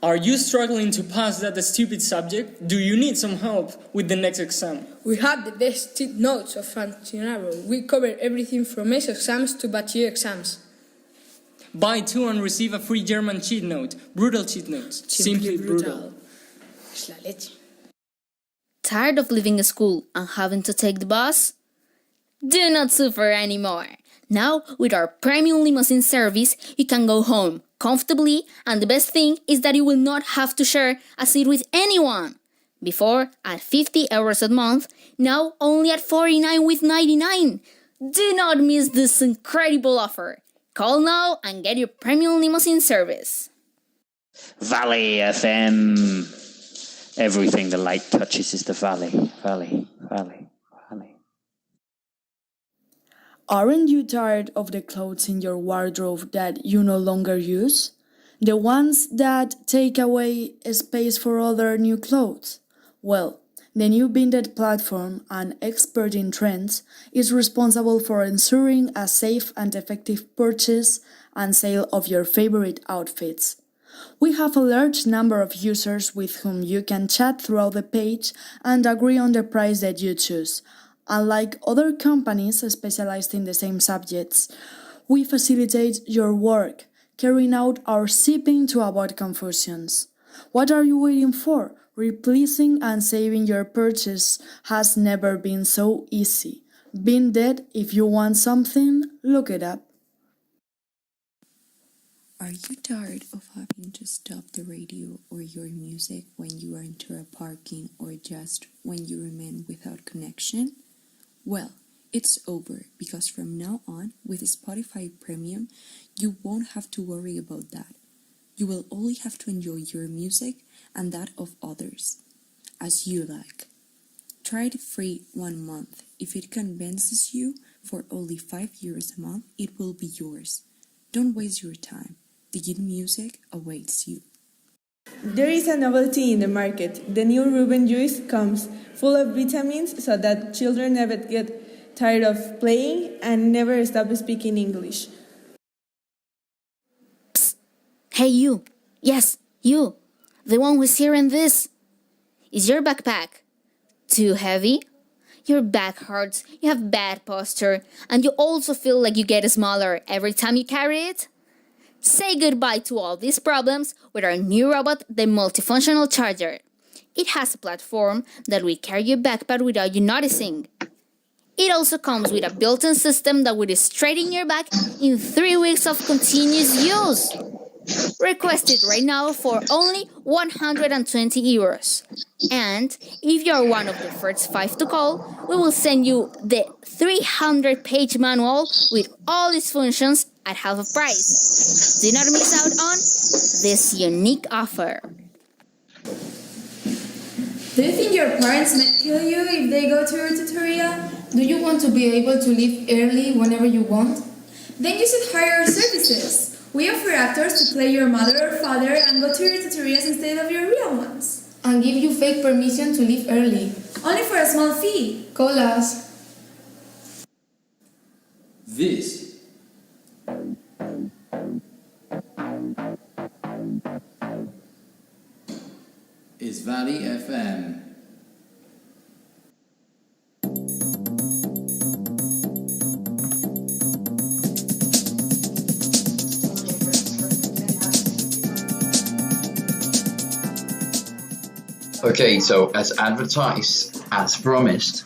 Are you struggling to pass that stupid subject? Do you need some help with the next exam? We have the best cheat notes of Fantinaro. We cover everything from ACE exams to BACH B exams. Buy two and receive a free German cheat note. Brutal cheat notes. Simply brutal. Es la leche. Tired of leaving school and having to take the bus? Do not suffer anymore. Now, with our premium limousine service, you can go home comfortably, and the best thing is that you will not have to share a seat with anyone. Before, at 50 euros a month, now only at 49,99. Do not miss this incredible offer. Call now and get your premium limousine service. Valley FM. Everything the light touches is the valley. Aren't you tired of the clothes in your wardrobe that you no longer use? The ones that take away space for other new clothes? Well, the new Vinted platform, an expert in trends, is responsible for ensuring a safe and effective purchase and sale of your favorite outfits. We have a large number of users with whom you can chat throughout the page and agree on the price that you choose. Unlike other companies specialized in the same subjects, we facilitate your work, carrying out our shipping to avoid confusions. What are you waiting for? Replacing and saving your purchase has never been so easy. Vinted, if you want something, look it up. Are you tired of having to stop the radio or your music when you enter a parking or just when you remain without connection? Well, it's over because from now on, with Spotify Premium, you won't have to worry about that. You will only have to enjoy your music and that of others, as you like. Try it free 1 month. If it convinces you, for only €5 a month, it will be yours. Don't waste your time. The good music awaits you. There is a novelty in the market. The new Reuben juice comes full of vitamins so that children never get tired of playing and never stop speaking English. Psst. Hey you. Yes, you. The one who's hearing this. Is your backpack too heavy? Your back hurts, you have bad posture, and you also feel like you get smaller every time you carry it? Say goodbye to all these problems with our new robot, the multifunctional charger. It has a platform that will carry your backpack without you noticing. It also comes with a built-in system that will straighten your back in 3 weeks of continuous use. Request it right now for only €120. And if you're one of the first 5 to call, we will send you the 300-page manual with all its functions at half a price. Do not miss out on this unique offer. Do you think your parents might kill you if they go to your tutorial? Do you want to be able to leave early whenever you want? Then you should hire our services. We offer actors to play your mother or father and go to your tutorials instead of your real ones. And give you fake permission to leave early. Only for a small fee. Call us. This is Valley FM. Okay, so as advertised, as promised,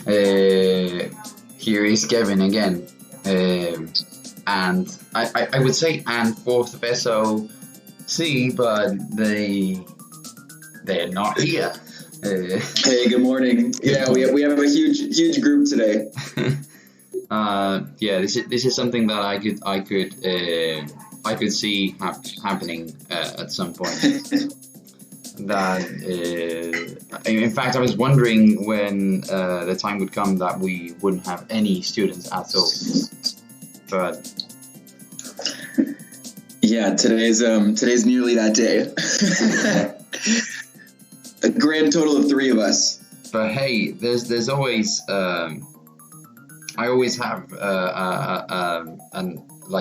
here is Kevin again. And I would say and fourth peso C, but they're not here. Hey, good morning. Yeah, we have a huge group today. Yeah, this is something that I could see happening at some point. That in fact, I was wondering when the time would come that we wouldn't have any students at all. But yeah, today's nearly that day. A grand total of 3 of us. But hey, there's always I always have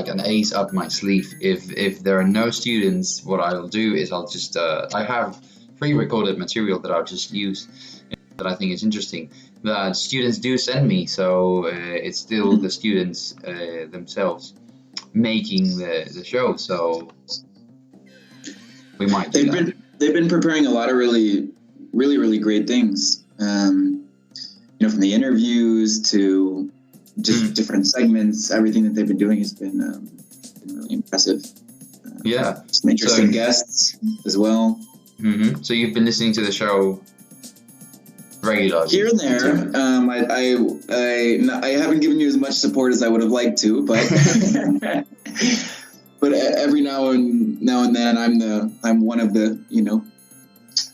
an ace up my sleeve. If there are no students, what I'll do is I'll just I have pre-recorded material that I'll just use that I think is interesting that students do send me. So it's still the students themselves making the show. So we might. They've been preparing a lot of really great things. From the interviews to just different segments, everything that they've been doing has been really impressive. Yeah, some interesting guests as well. Mm-hmm. So you've been listening to the show regularly? Here and there. I haven't given you as much support as I would have liked to, but but every now and now and then I'm one of the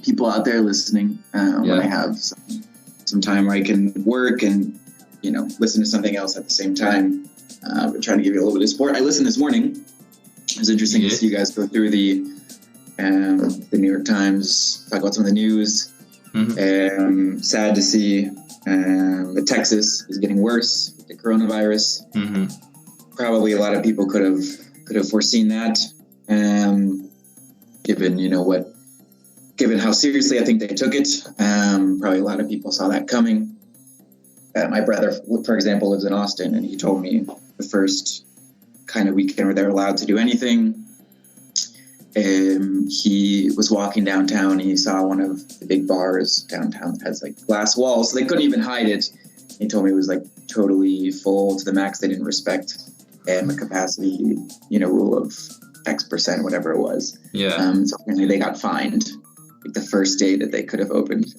people out there listening when I have some time where I can work and listen to something else at the same time. Trying to give you a little bit of support. I listened this morning. It was interesting to see you guys go through the New York Times, talk about some of the news. Sad to see that Texas is getting worse with the coronavirus. Probably a lot of people could have foreseen that, given how seriously I think they took it. Probably a lot of people saw that coming. My brother, for example, lives in Austin, and he told me the first kind of weekend where they're allowed to do anything, he was walking downtown and he saw one of the big bars downtown that has like glass walls, so they couldn't even hide it. He told me it was like totally full to the max. They didn't respect the capacity, rule of X%, whatever it was. So apparently they got fined like the first day that they could have opened.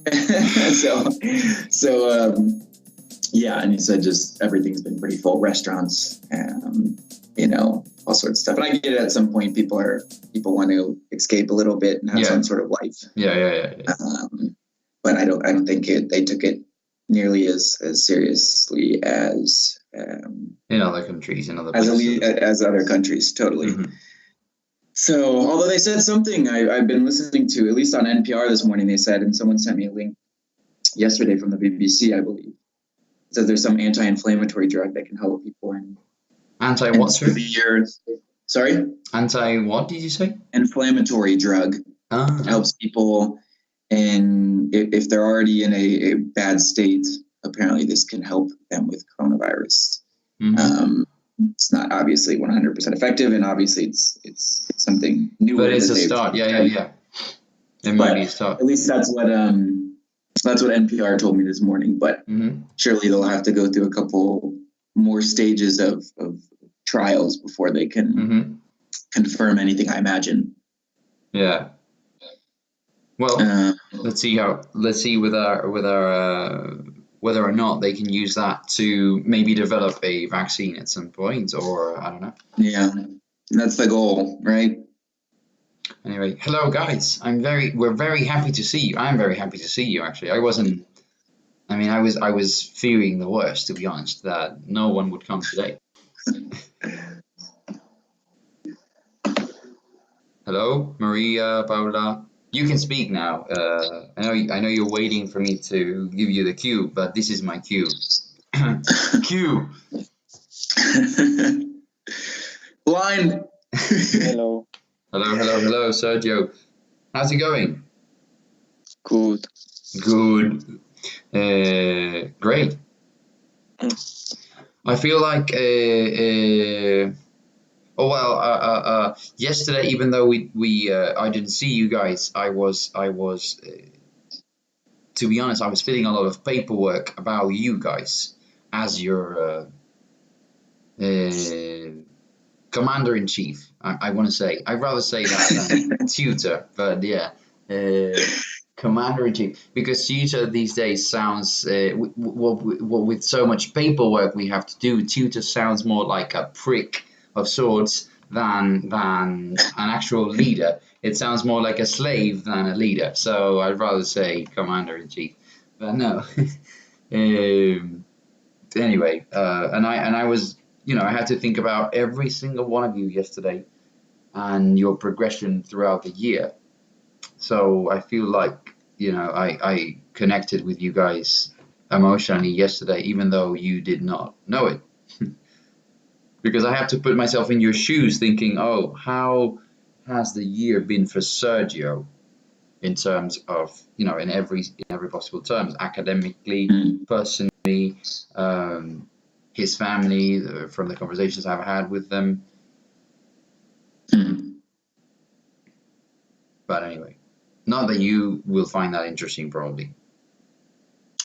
And he said just everything's been pretty full, restaurants, all sorts of stuff. And I get it, at some point people want to escape a little bit and have some sort of life. But I don't think they took it nearly as seriously as in other countries, in other places. as other countries, totally. So, although they said something, I've been listening to, at least on NPR this morning, they said, and someone sent me a link yesterday from the BBC, I believe, it says there's some anti-inflammatory drug that can help people in anti-what, sir? Sorry? Anti-what did you say? Inflammatory drug. It helps people, and if they're already in a bad state, apparently this can help them with coronavirus. It's not obviously 100% effective, and obviously it's something new. But it's a start. It might be a start. At least that's what NPR told me this morning. But surely they'll have to go through a couple more stages of trials before they can confirm anything, I imagine. Yeah. Well, let's see with our whether or not they can use that to maybe develop a vaccine at some point, or I don't know. Yeah, that's the goal, right? Anyway, hello guys. We're very happy to see you. I'm very happy to see you. Actually, I was fearing the worst, to be honest, that no one would come today. Hello, Maria, Paula. You can speak now. I know you're waiting for me to give you the cue, but this is my cue. Cue. Blind. Hello. Hello, Sergio. How's it going? Good. Great. I feel like yesterday, even though I didn't see you guys, I was to be honest, I was filling a lot of paperwork about you guys as your commander-in-chief. I want to say, I'd rather say that than tutor, but yeah, commander-in-chief, because tutor these days sounds with so much paperwork we have to do, tutor sounds more like a prick of sorts than an actual leader. It sounds more like a slave than a leader. So I'd rather say commander-in-chief. But no. Anyway, and I was, I had to think about every single one of you yesterday and your progression throughout the year. So I feel like, I connected with you guys emotionally yesterday, even though you did not know it. Because I have to put myself in your shoes thinking, how has the year been for Sergio in terms of, in every possible terms, academically, personally, his family, from the conversations I've had with them. But anyway, not that you will find that interesting, probably.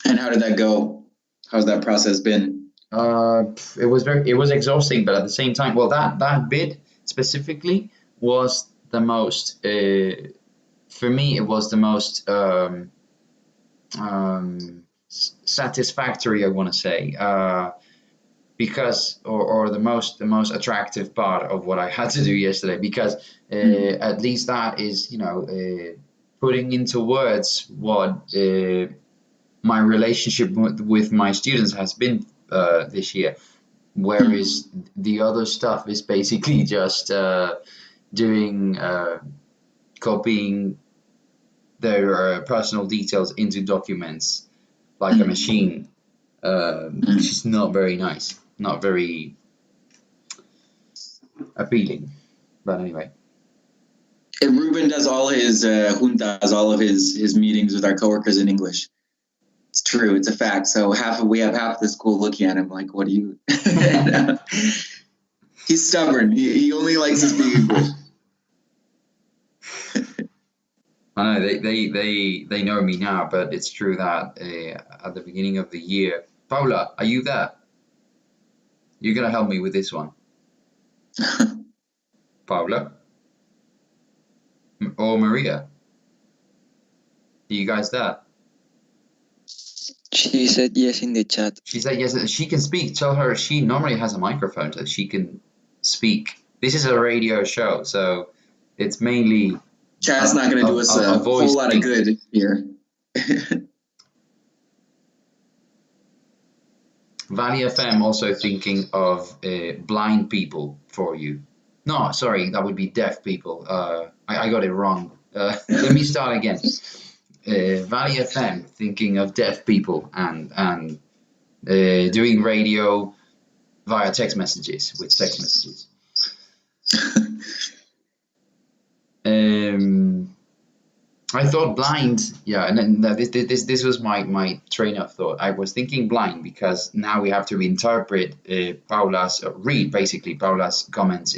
And how did that go? How's that process been? It was exhausting, but at the same time, that bit specifically was the most, for me, it was the most satisfactory, I want to say, because or the most attractive part of what I had to do yesterday, because at least that is, putting into words what my relationship with my students has been this year, whereas the other stuff is basically just doing copying their personal details into documents like a machine, which is not very nice, not very appealing. But anyway. And Ruben does all his juntas, all of his meetings with our coworkers in English. It's true. It's a fact. So we have half the school looking at him like, what do you... He's stubborn. He only likes to speak English. I know they know me now, but it's true that at the beginning of the year... Paula, are you there? You're going to help me with this one. Paula? Or Maria? Are you guys there? She said yes in the chat. She said yes. She can speak. Tell her she normally has a microphone so she can speak. This is a radio show, so it's mainly... Chat's not going to do us a whole lot of good here. Valley FM also thinking of blind people for you. No, sorry, that would be deaf people. I got it wrong. Let me start again. Valley FM thinking of deaf people and doing radio via text messages, with text messages. I thought blind, and then this was my train of thought. I was thinking blind because now we have to interpret Paula's comments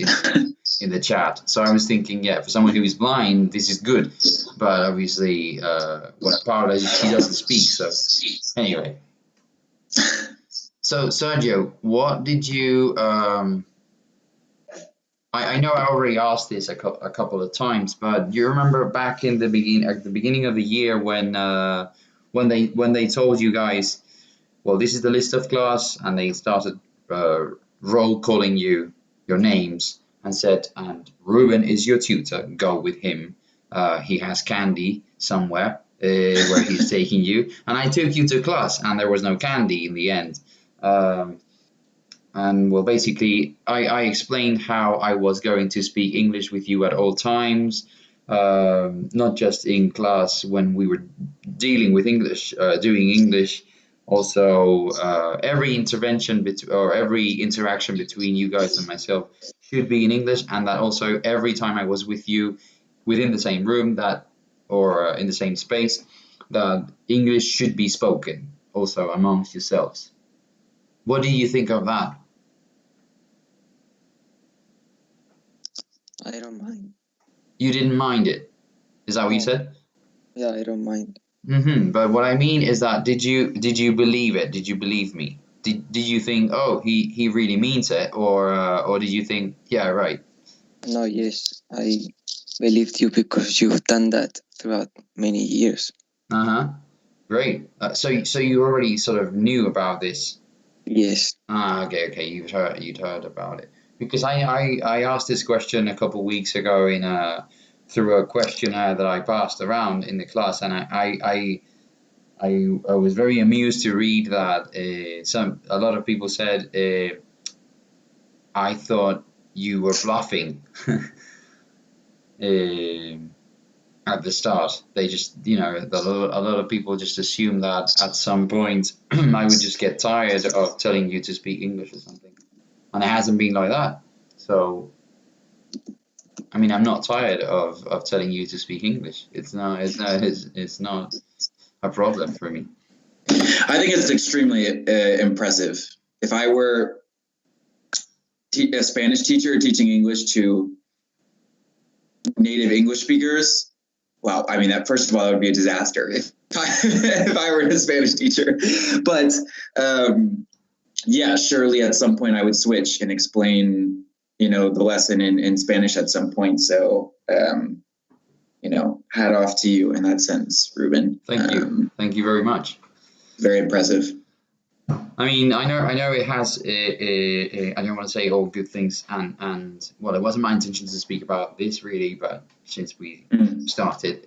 in the chat. So I was thinking, for someone who is blind, this is good. But obviously, Paula, she doesn't speak. So anyway, so Sergio, what did you? I know I already asked this a couple of times, but you remember back in at the beginning of the year when they told you guys, well, this is the list of class, and they started roll calling you your names and said, and Ruben is your tutor, go with him. He has candy somewhere where he's taking you, and I took you to class, and there was no candy in the end. And well, basically, I explained how I was going to speak English with you at all times, not just in class when we were dealing with English, doing English. Also, every intervention or every interaction between you guys and myself should be in English, and that also every time I was with you within the same room or in the same space, that English should be spoken also amongst yourselves. What do you think of that? I don't mind. You didn't mind it? Is that what you said? Yeah, I don't mind. But what I mean is that did you believe it? Did you believe me? Did you think, oh, he really means it, or did you think, yeah, right? No, yes, I believed you because you've done that throughout many years. Great. So you already sort of knew about this. Yes. Okay. You'd heard about it, because I asked this question a couple of weeks ago through a questionnaire that I passed around in the class, and I was very amused to read that a lot of people said I thought you were bluffing at the start. They just, a lot of people just assume that at some point I would just get tired of telling you to speak English or something, and it hasn't been like that. So, I mean, I'm not tired of telling you to speak English. It's not a problem for me. I think it's extremely impressive. If I were a Spanish teacher teaching English to native English speakers, well, I mean, that first of all, that would be a disaster if I were a Spanish teacher. But surely at some point I would switch and explain, the lesson in Spanish at some point. So, hat off to you in that sense, Ruben. Thank you. Thank you very much. Very impressive. I mean, I know it has. I don't want to say all good things, and well, it wasn't my intention to speak about this really, but since we started,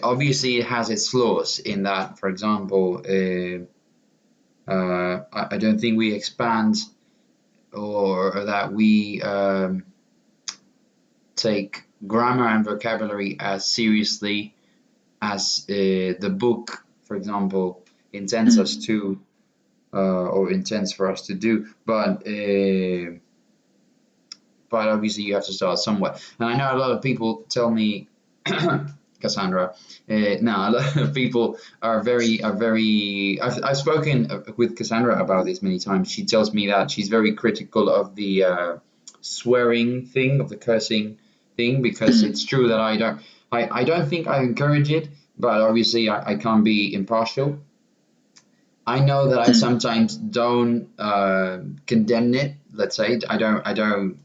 obviously it has its flaws in that, for example, I don't think we expand or that we take grammar and vocabulary as seriously as the book, for example, intends us to, or intends for us to do. But obviously you have to start somewhere. And I know a lot of people tell me, Cassandra, no, a lot of people are very. I've spoken with Cassandra about this many times. She tells me that she's very critical of the swearing thing, of the cursing thing, because it's true that I don't think I encourage it, but obviously I can't be impartial. I know that I sometimes don't condemn it. Let's say I don't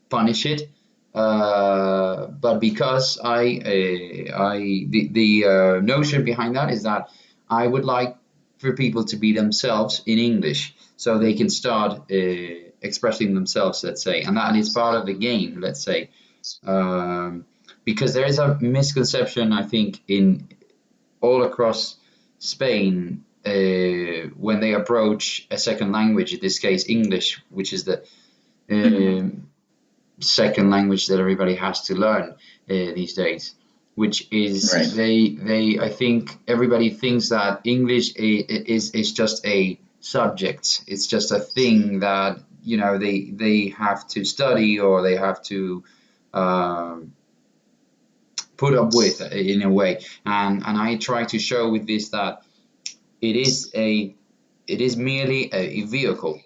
punish it, but because the notion behind that is that I would like for people to be themselves in English, so they can start expressing themselves. Let's say, and that is part of the game. Let's say, because there is a misconception, I think, in all across Spain when they approach a second language, in this case English, which is the second language that everybody has to learn these days, which is I think everybody thinks that English is just a subject. It's just a thing that, you know, they have to study or they have to put up with in a way, and I try to show with this that it is merely a vehicle.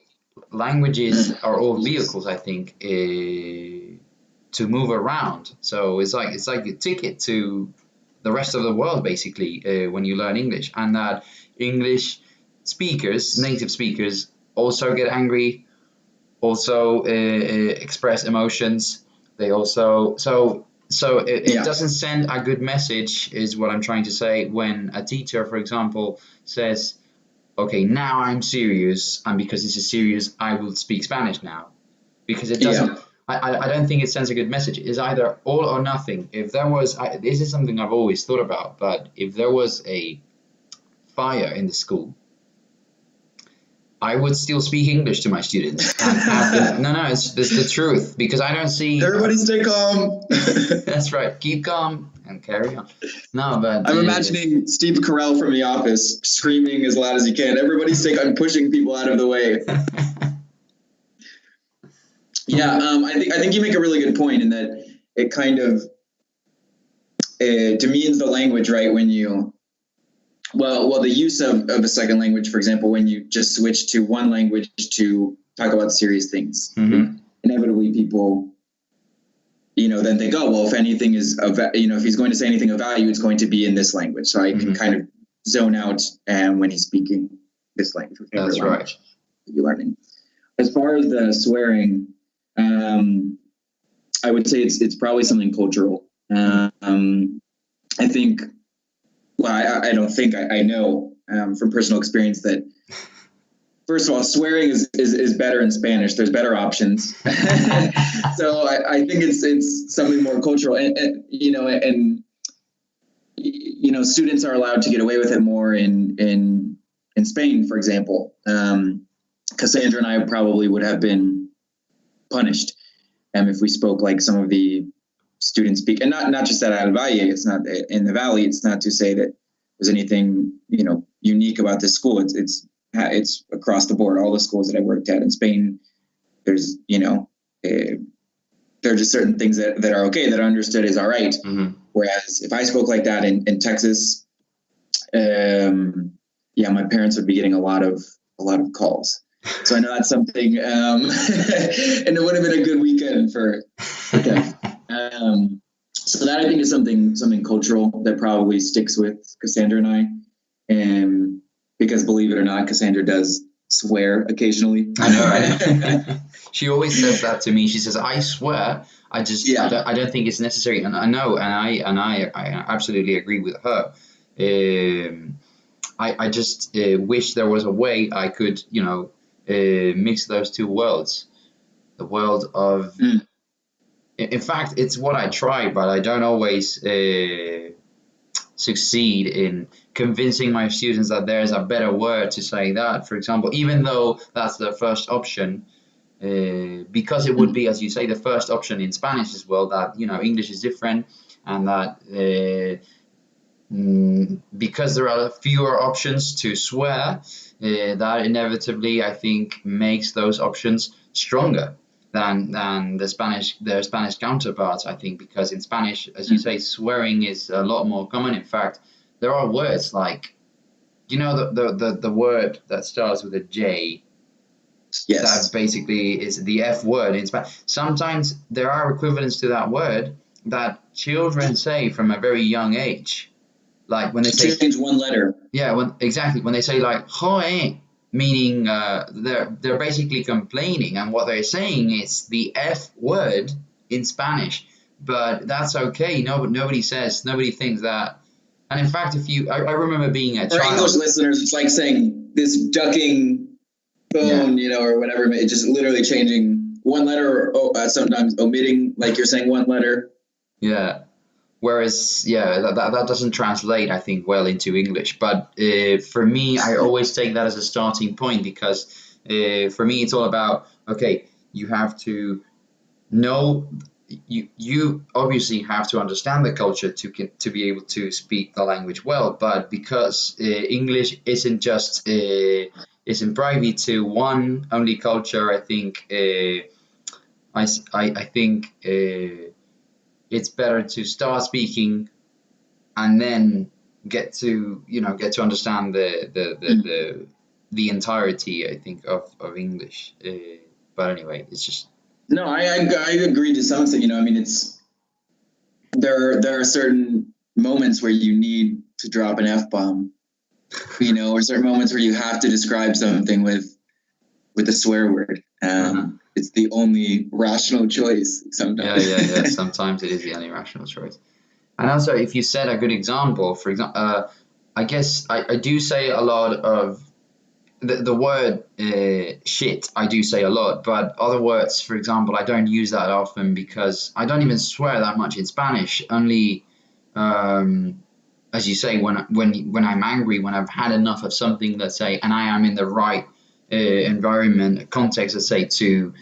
Languages are all vehicles, I think, to move around. So it's like a ticket to the rest of the world, basically, when you learn English, and that English speakers, native speakers, also get angry, also express emotions. They also it doesn't send a good message, is what I'm trying to say, when a teacher, for example, says, okay, now I'm serious, and because this is serious, I will speak Spanish now. Because it doesn't, I don't think it sends a good message. It's either all or nothing. If there was, this is something I've always thought about, but if there was a fire in the school, I would still speak English to my students. And have them, it's the truth, because I don't see... Everybody stay calm. That's right. Keep calm and carry on. No, but... I'm imagining Steve Carell from The Office screaming as loud as he can. Everybody stay... I'm pushing people out of the way. I think you make a really good point in that it kind of demeans the language, right? When you... Well, the use of a second language, for example, when you just switch to one language to talk about serious things, inevitably people, then think, oh, well, if anything is, if he's going to say anything of value, it's going to be in this language. So I can kind of zone out when he's speaking this language. That's right. You're learning. As far as the swearing, I would say it's probably something cultural. I think. Well, I don't think I know from personal experience that, first of all, swearing is better in Spanish. There's better options. So I think it's something more cultural, and students are allowed to get away with it more in Spain, for example. Cassandra and I probably would have been punished if we spoke like some of the students speak, and not just at Al Valle. It's not in the Valley. It's not to say that there's anything unique about this school. It's across the board. All the schools that I worked at in Spain, there's there are just certain things that are okay, that are understood as all right. Whereas if I spoke like that in Texas, my parents would be getting a lot of calls. So I know that's something, and it would have been a good weekend for them. So that I think is something cultural that probably sticks with Cassandra and I, because believe it or not, Cassandra does swear occasionally. I know, right? She always says that to me. She says, "I swear." I don't think it's necessary, and I know, and I absolutely agree with her. I just wish there was a way I could, mix those two worlds. The world of, in fact, it's what I try, but I don't always succeed in convincing my students that there's a better word to say that. For example, even though that's the first option, because it would be, as you say, the first option in Spanish as well, that, English is different, and that because there are fewer options to swear, that inevitably, I think, makes those options stronger than their Spanish counterparts, I think, because in Spanish, as you say, swearing is a lot more common. In fact, there are words like, the word that starts with a J. Yes. That basically is the F word in Spanish. Sometimes there are equivalents to that word that children say from a very young age. Like when they say change one letter. Yeah, when they say like "joe," meaning they're basically complaining, and what they're saying is the F word in Spanish. But that's okay. Nobody thinks that. And in fact, I remember being a For child. English listeners, it's like saying this ducking phone, or whatever. It's just literally changing one letter, or sometimes omitting, like you're saying, one letter. Yeah. Whereas, that doesn't translate, I think, well into English. But for me, I always take that as a starting point, because for me, it's all about, okay, you have to know, you obviously have to understand the culture to be able to speak the language well. But because English isn't private to one only culture, I think I think it's better to start speaking and then get to understand the entirety, I think, of English. But anyway, it's just. No, I agree to some extent. It's there are certain moments where you need to drop an F-bomb, or certain moments where you have to describe something with a swear word. It's the only rational choice sometimes. Yeah. Sometimes it is the only rational choice. And also, if you set a good example, for example, I guess I do say a lot of the word shit. I do say a lot, but other words, for example, I don't use that often because I don't even swear that much in Spanish. Only, as you say, when I'm angry, when I've had enough of something, let's say, and I am in the right environment, context, let's say, to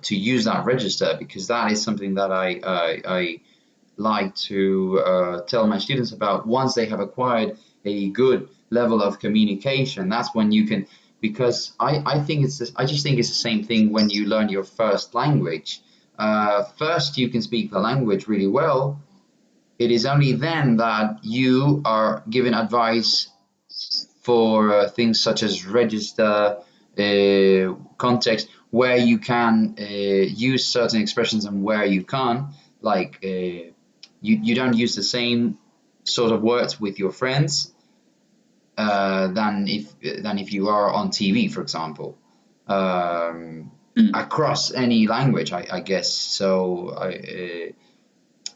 use that register, because that is something that I like to tell my students about. Once they have acquired a good level of communication, that's when you can, because I just think it's the same thing when you learn your first language. First, you can speak the language really well. It is only then that you are given advice for things such as register, context, where you can use certain expressions and where you can't. Like you don't use the same sort of words with your friends than if you are on TV, for example, across any language, I guess. So,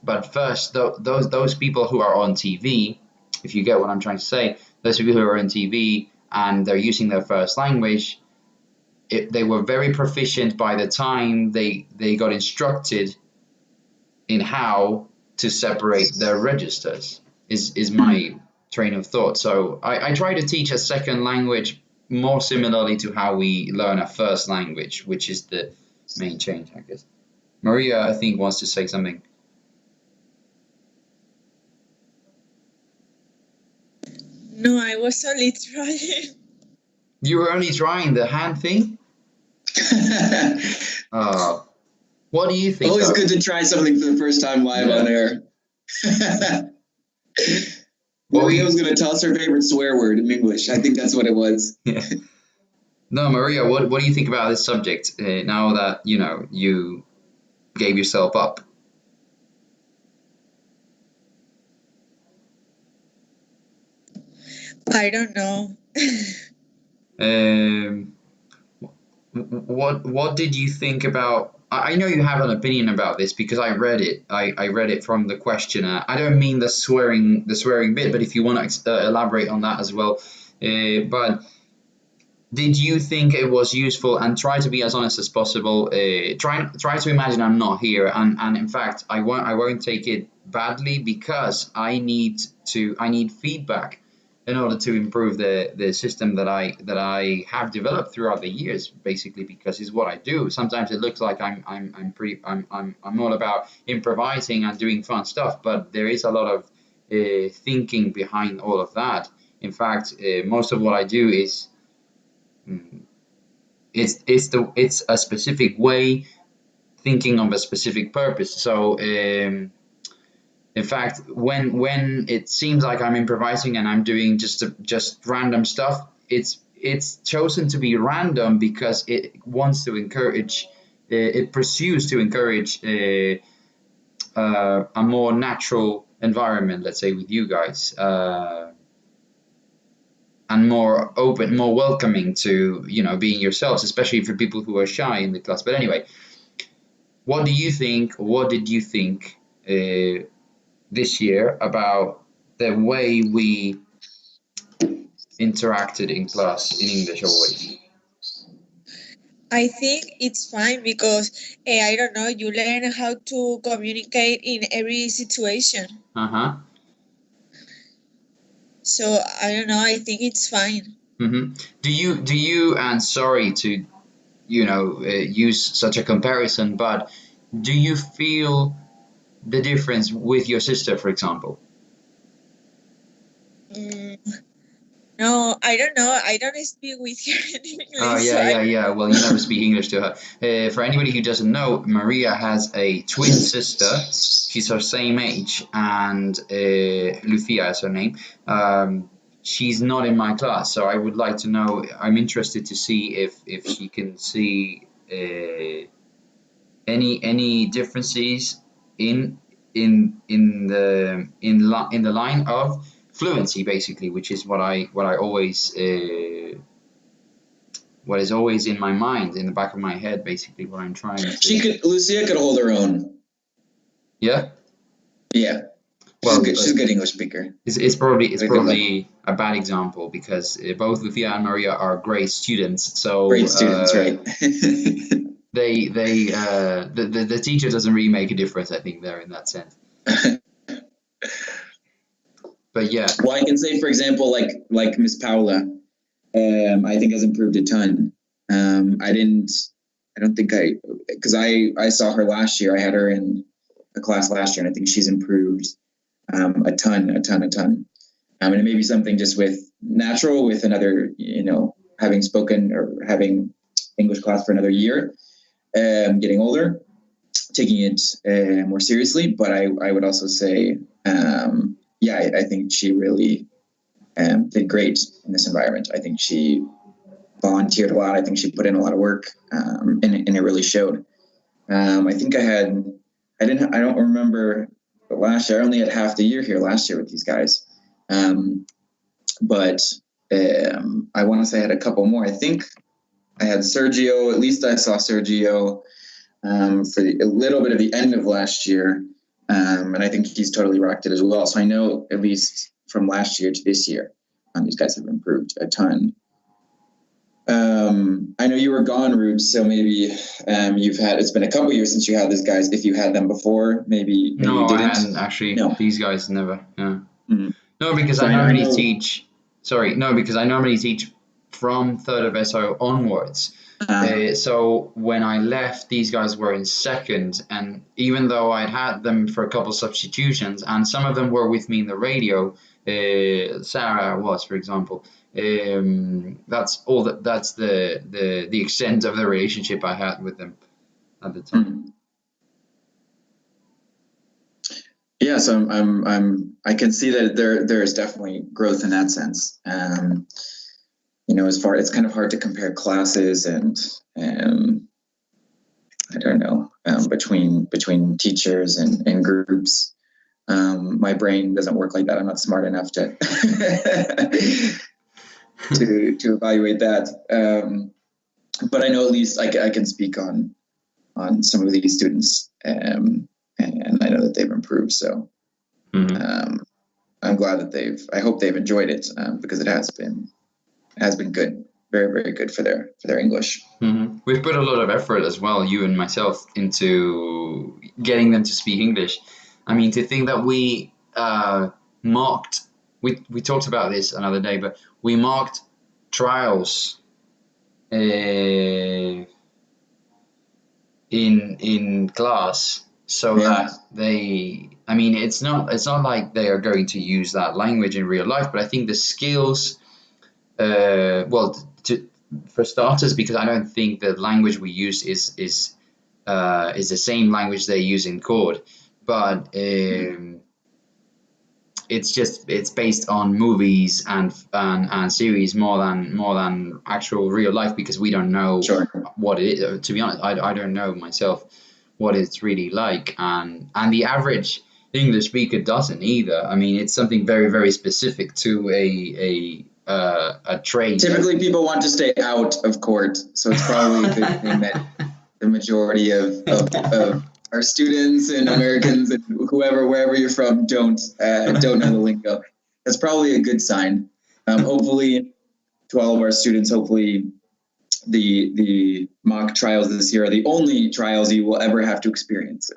but first, those people who are on TV, if you get what I'm trying to say, those people who are on TV and they're using their first language, they were very proficient by the time they got instructed in how to separate their registers, is my train of thought. So I try to teach a second language more similarly to how we learn a first language, which is the main change, I guess. Maria, I think, wants to say something. No, I was only trying. You were only trying the hand thing? What do you think? Always good to try something for the first time live on air. Maria was going to tell us her favorite swear word in English. I think that's what it was. Yeah. No, Maria, what do you think about this subject now that, you gave yourself up? I don't know. What did you think about I know you have an opinion about this because I read it. I read it from the questionnaire. I don't mean the swearing bit, but if you want to elaborate on that as well. But did you think it was useful? And try to be as honest as possible. Try to imagine I'm not here, and in fact I won't take it badly because I need feedback in order to improve the system that I have developed throughout the years, basically, because it's what I do. Sometimes it looks like I'm all about improvising and doing fun stuff, but there is a lot of thinking behind all of that. In fact, most of what I do is it's a specific way, thinking of a specific purpose. So in fact, when it seems like I'm improvising and I'm doing just random stuff, it's chosen to be random because it wants to encourage, it pursues to encourage a more natural environment, let's say, with you guys, and more open, more welcoming to, being yourselves, especially for people who are shy in the class. But anyway, what did you think this year about the way we interacted in class in English always? I think it's fine because, I don't know, you learn how to communicate in every situation. Uh-huh. So, I don't know, I think it's fine. Mm-hmm. Do you, and sorry to, use such a comparison, but do you feel the difference with your sister, for example? No, I don't know. I don't speak with her in English. Oh, yeah. Well, you never speak English to her. For anybody who doesn't know, Maria has a twin sister. She's her same age, and Lucia is her name. She's not in my class, so I would like to know. I'm interested to see if she can see any differences in the line of fluency, basically, which is what I always what is always in my mind, in the back of my head, basically, what I'm trying to. Lucia could hold her own. Yeah. Yeah. Well, she's a good English speaker. It's probably a bad example because both Lucia and Maria are great students. So great students, right? The teacher doesn't really make a difference, I think, there in that sense. But yeah. Well, I can say, for example, like Miss Paula, I think has improved a ton. Because I saw her last year. I had her in a class last year, and I think she's improved a ton. And it may be something just with another, having spoken or having English class for another year, getting older, taking it more seriously. But I would also say, I think she really did great in this environment. I think she volunteered a lot. I think she put in a lot of work, and it really showed. I think I don't remember, but last year I only had half the year here last year with these guys. But I want to say I had a couple more. I think I had Sergio. At least I saw Sergio for a little bit of the end of last year. And I think he's totally rocked it as well. So I know, at least from last year to this year, these guys have improved a ton. I know you were gone, Rubes, so maybe it's been a couple years since you had these guys. If you had them before, maybe no, you didn't. I hadn't actually. No. These guys never. Yeah. Mm-hmm. No, because I normally teach. Sorry, no, because I normally teach from third of SO onwards. So when I left, these guys were in second, and even though I'd had them for a couple substitutions, and some of them were with me in the radio, Sarah was, for example. That's all. That's the extent of the relationship I had with them at the time. Yeah, so I can see that there is definitely growth in that sense. It's kind of hard to compare classes and I don't know, between teachers and groups. My brain doesn't work like that. I'm not smart enough to to evaluate that. But I know at least I can speak on some of these students, and I know that they've improved. So I'm glad that I hope they've enjoyed it, because it has been good, very, very good for their English. We've put a lot of effort as well, you and myself, into getting them to speak English. I mean, to think that we marked, we talked about this another day, but we marked trials in class so that they, I mean, it's not like they are going to use that language in real life, but I think the skills, for starters, because I don't think the language we use is the same language they use in Chord, but it's based on movies and series more than actual real life, because we don't know what it is. To be honest, I don't know myself what it's really like, and the average English speaker doesn't either. I mean, it's something very, very specific to a trade. Typically, people want to stay out of court, so it's probably a good thing that the majority of our students and Americans and wherever you're from, don't know the lingo. That's probably a good sign. Hopefully, to all of our students, hopefully the mock trials this year are the only trials you will ever have to experience.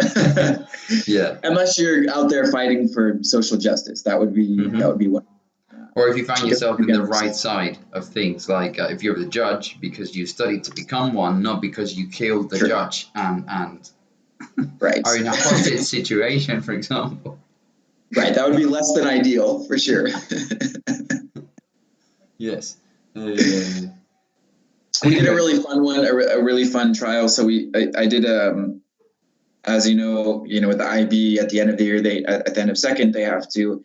Yeah. Unless you're out there fighting for social justice, that would be one. Or if you find yourself in the right side of things, like if you're the judge because you studied to become one, not because you killed the judge and are in a hostage situation, for example. Right, that would be less than ideal, for sure. Yes. We did a really fun one, a really fun trial. So I did, as you know, with the IB at the end of the year, at the end of second, they have to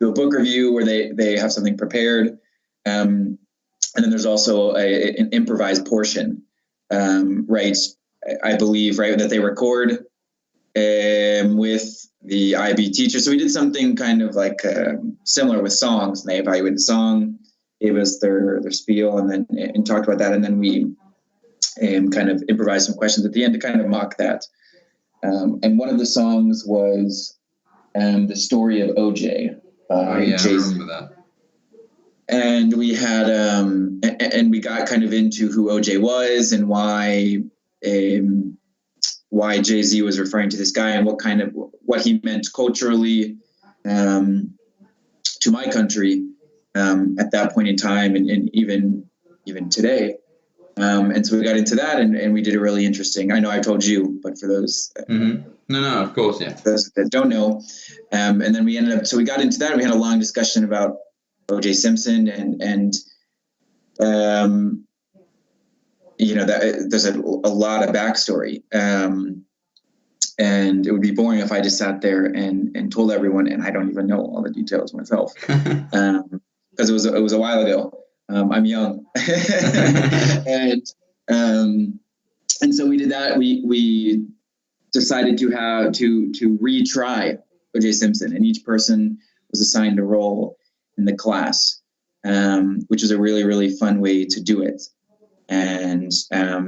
do a book review where they have something prepared. And then there's also an improvised portion, right? I believe, right, that they record with the IB teacher. So we did something kind of like similar with songs. And they evaluated the song, gave us their spiel, and talked about that. And then we kind of improvised some questions at the end to kind of mock that. And one of the songs was The Story of OJ by I Jay-Z. remember that. And we had, and we got kind of into who OJ was and why Jay-Z was referring to this guy and what he meant culturally to my country at that point in time, and even today. And so we got into that, and we did a really interesting. I know I told you, but for those no, of course, yeah, those that don't know, and then we ended up. So we got into that. And we had a long discussion about O.J. Simpson, and that there's a lot of backstory, and it would be boring if I just sat there and told everyone, and I don't even know all the details myself, because it was a while ago. I'm young, and so we did that. We decided to retry O.J. Simpson, and each person was assigned a role in the class, which is a really, really fun way to do it. And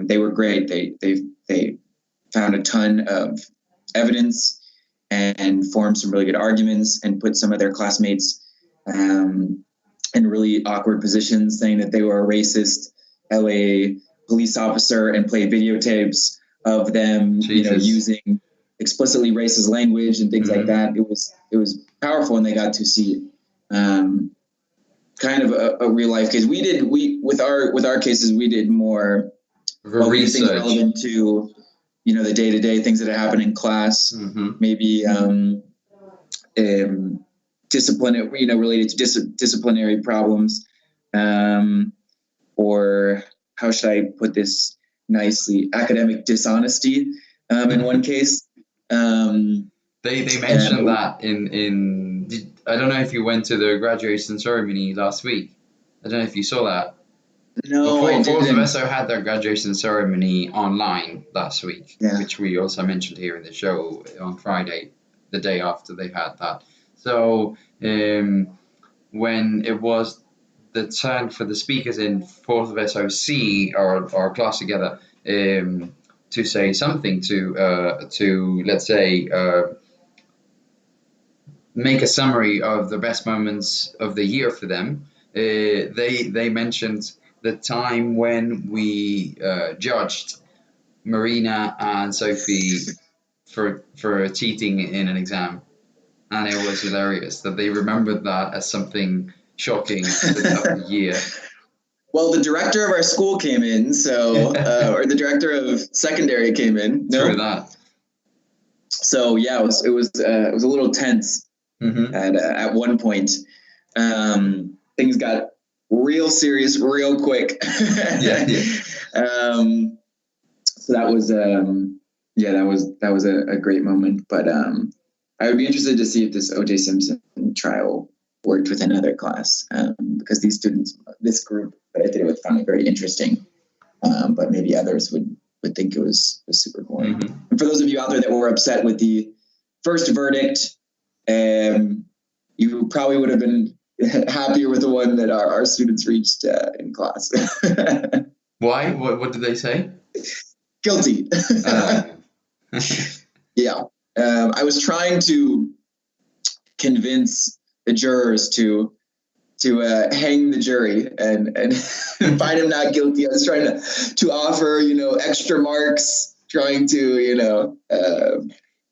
they were great. They found a ton of evidence and formed some really good arguments and put some of their classmates in really awkward positions, saying that they were a racist LA police officer and played videotapes of them, using explicitly racist language and things like that. It was powerful, and they got to see kind of a real life case. With our cases, we did more research relevant to the day-to-day things that happen in class, maybe disciplinary, related to disciplinary problems, or how should I put this nicely, academic dishonesty in one case. They mentioned that in I don't know if you went to the graduation ceremony last week. I don't know if you saw that. No, Fourth of SO had their graduation ceremony online last week, which we also mentioned here in the show on Friday, the day after they had that. So when it was the turn for the speakers in fourth of SOC, our class together, to say something, to let's say make a summary of the best moments of the year for them, they mentioned the time when we judged Marina and Sophie for cheating in an exam, and it was hilarious that they remembered that as something shocking of the year. Well, the director of our school came in, so or the director of secondary came in. No? True that. So yeah, it was a little tense at one point. Things got real serious real quick. Yeah. So that was that was a great moment. But I would be interested to see if this O.J. Simpson trial worked with another class, because these students, this group that I did it with, found it very interesting. But maybe others would think it was super boring. And for those of you out there that were upset with the first verdict, you probably would have been happier with the one that our students reached in class. Why? What did they say? Guilty. Yeah. I was trying to convince the jurors to hang the jury and find him not guilty. I was trying to offer, extra marks, trying to, even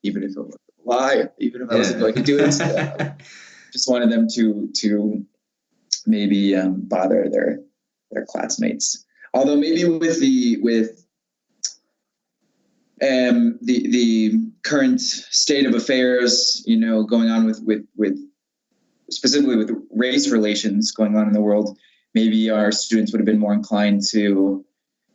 if it was a lie, even if I wasn't going to do it, just wanted them to maybe bother their classmates. Although maybe with the current state of affairs, going on with specifically with race relations going on in the world, maybe our students would have been more inclined to,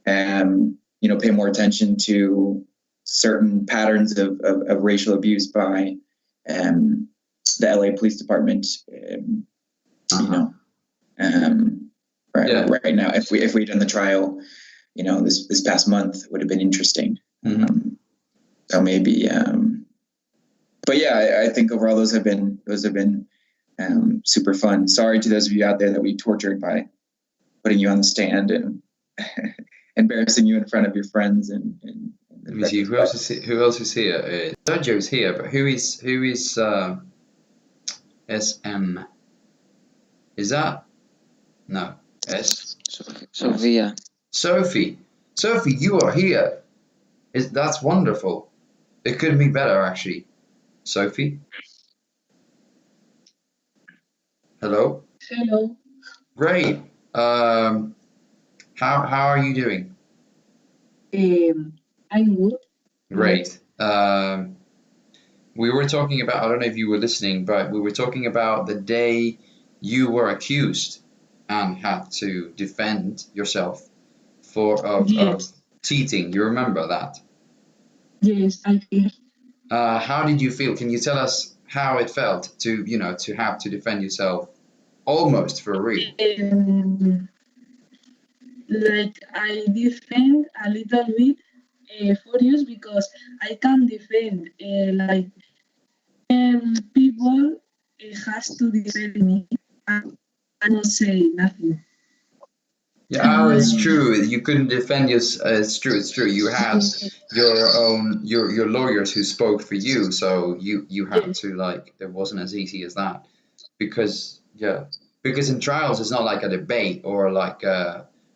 pay more attention to certain patterns of racial abuse by the LA Police Department. Right now, if we'd done the trial, this past month would have been interesting. So maybe, but yeah, I think overall those have been super fun. Sorry to those of you out there that we tortured by putting you on the stand and embarrassing you in front of your friends. And let me see, who else is here? Sergio's here, but who is SM? Is that no S? Sophia. Sophie, you are here. That's wonderful. It couldn't be better, actually. Sophie. Hello. Hello. Great. How are you doing? I'm good. Great. We were talking about, I don't know if you were listening, but we were talking about the day you were accused and had to defend yourself of cheating. You remember that? Yes, I feel. How did you feel? Can you tell us how it felt to have to defend yourself almost for real? Like I defend a little bit furious because I can't defend people has to defend me and I not say nothing. Yeah, it's true. You couldn't defend yourself. It's true. You had your lawyers who spoke for you, so you had to it wasn't as easy as that, because in trials it's not like a debate or and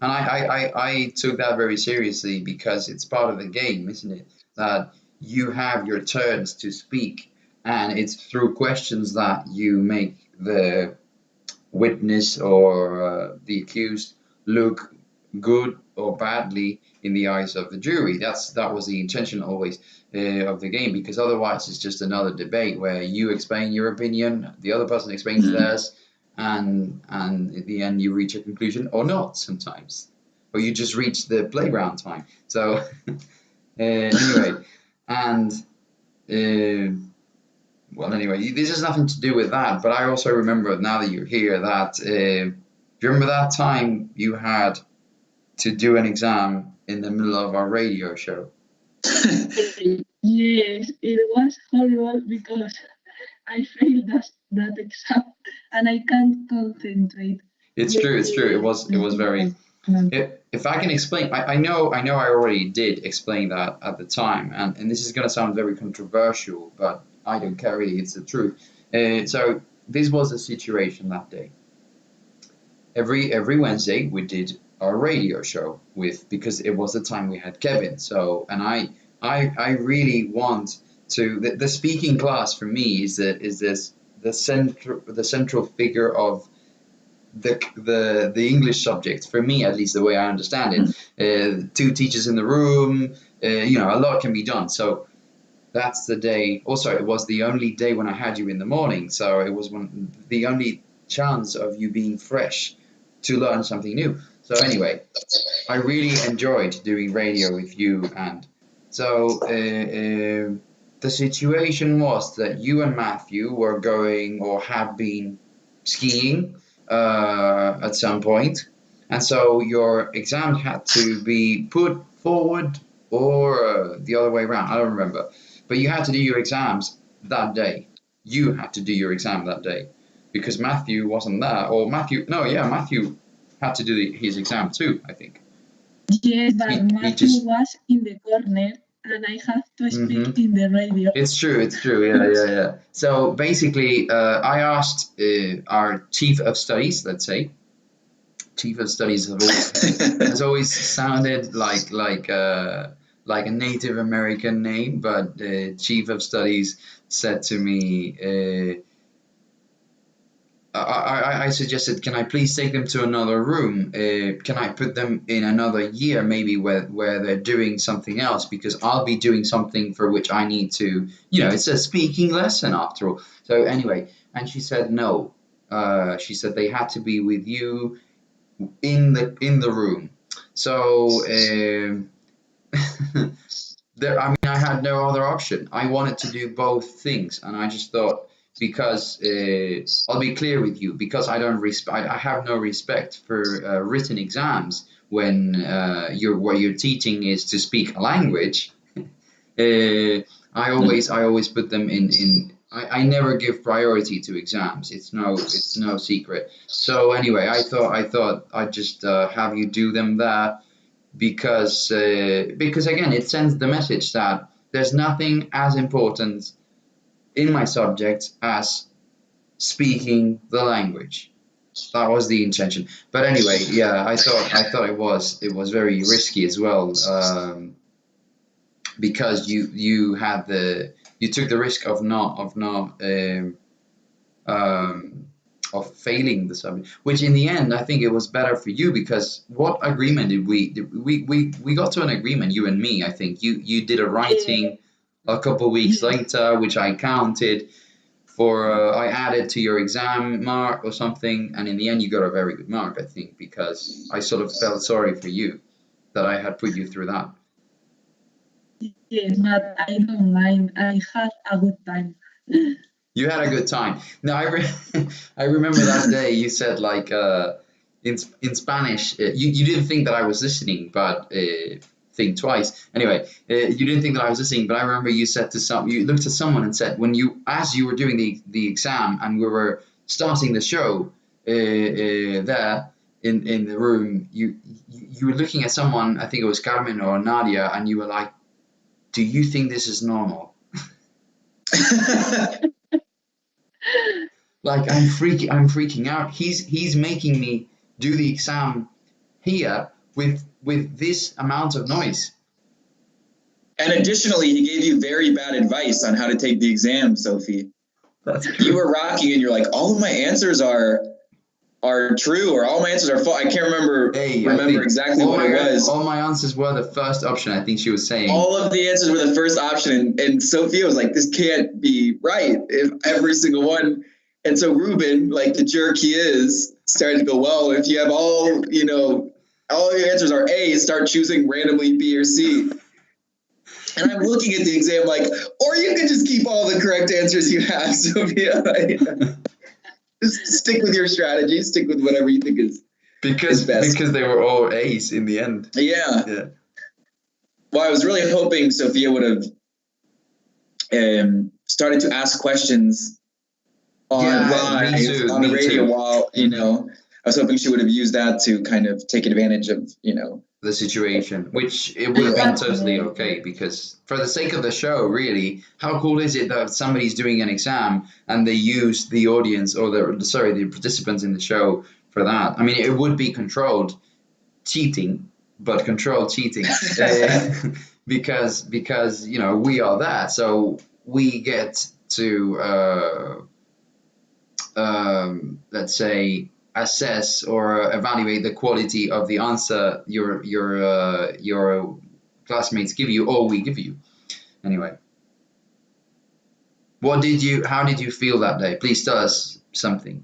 I took that very seriously because it's part of the game, isn't it? That you have your turns to speak, and it's through questions that you make the witness or the accused look good or badly in the eyes of the jury. That was the intention always of the game, because otherwise it's just another debate where you explain your opinion, the other person explains theirs, and at the end you reach a conclusion or not sometimes, or you just reach the playground time. So anyway, and well, anyway, this has nothing to do with that, but I also remember, now that you're here, that do you remember that time you had to do an exam in the middle of our radio show? Yes, it was horrible because I failed that exam and I can't concentrate. It's true. It was very. If I can explain, I know I already did explain that at the time, and this is going to sound very controversial, but I don't care really, it's the truth. So this was a situation that day. Every Wednesday we did our radio show because it was the time we had Kevin. So, and I really want to, the speaking class for me is the central figure of the English subject, for me at least, the way I understand it. Two teachers in the room, a lot can be done. So that's the day. Also, it was the only day when I had you in the morning, so it was the only chance of you being fresh to learn something new. So anyway, I really enjoyed doing radio with you, and so the situation was that you and Matthew were going or had been skiing at some point, and so your exam had to be put forward or the other way around. I don't remember, but you had to do your exams that day. You had to do your exam that day because Matthew wasn't there, or Matthew had to do his exam too, I think. Yes, but Matthew was in the corner and I have to speak in the radio. It's true. Yeah. So basically, I asked our chief of studies, let's say. Chief of studies has always sounded like a Native American name, but chief of studies said to me, I suggested, can I please take them to another room? Can I put them in another year, maybe where they're doing something else? Because I'll be doing something for which I need to, it's a speaking lesson after all. So anyway, and she said no. She said they had to be with you in the room. So I had no other option. I wanted to do both things, and I just thought, because I'll be clear with you, because I have no respect for written exams when what you're teaching is to speak a language. I always put them in. I never give priority to exams. It's no secret. So anyway, I thought I'd just have you do them there because again, it sends the message that there's nothing as important in my subject as speaking the language. That was the intention. But anyway, yeah, I thought it was very risky as well, because you took the risk of failing the subject, which in the end I think it was better for you, because what agreement did we got to an agreement, you and me. I think you did a writing a couple of weeks later, which I counted for, I added to your exam mark or something, and in the end you got a very good mark, I think, because I sort of felt sorry for you that I had put you through that. Yes, but I don't mind. I had a good time. You had a good time. No, I remember that day you said, like, in Spanish, you didn't think that I was listening, but think twice. Anyway, you didn't think that I was listening, but I remember you said you looked at someone and said, as you were doing the exam and we were starting the show there in the room, you were looking at someone, I think it was Carmen or Nadia, and you were like, do you think this is normal? Like, I'm freaking out. He's making me do the exam here with this amount of noise. And additionally, he gave you very bad advice on how to take the exam, Sophie. That's true. You were rocking and you're like, all of my answers are true, or all my answers are false. I can't remember exactly what it was. All my answers were the first option, I think she was saying. All of the answers were the first option, and Sophia was like, this can't be right if every single one. And so Ruben, like the jerk he is, started to go, well, if you have all your answers are A, start choosing randomly B or C. And I'm looking at the exam like, or you can just keep all the correct answers you have, Sophia. Just stick with your strategy, stick with whatever you think is best. Because they were all A's in the end. Yeah. Well, I was really hoping Sophia would have started to ask questions on the radio while, was hoping she would have used that to kind of take advantage of, the situation, which it would have been totally okay, because for the sake of the show, really, how cool is it that somebody's doing an exam and they use the audience or the participants in the show for that? I mean, it would be controlled cheating, but controlled cheating, because we are there, so we get to let's say assess or evaluate the quality of the answer your classmates give you or we give you. Anyway, how did you feel that day? Please tell us something.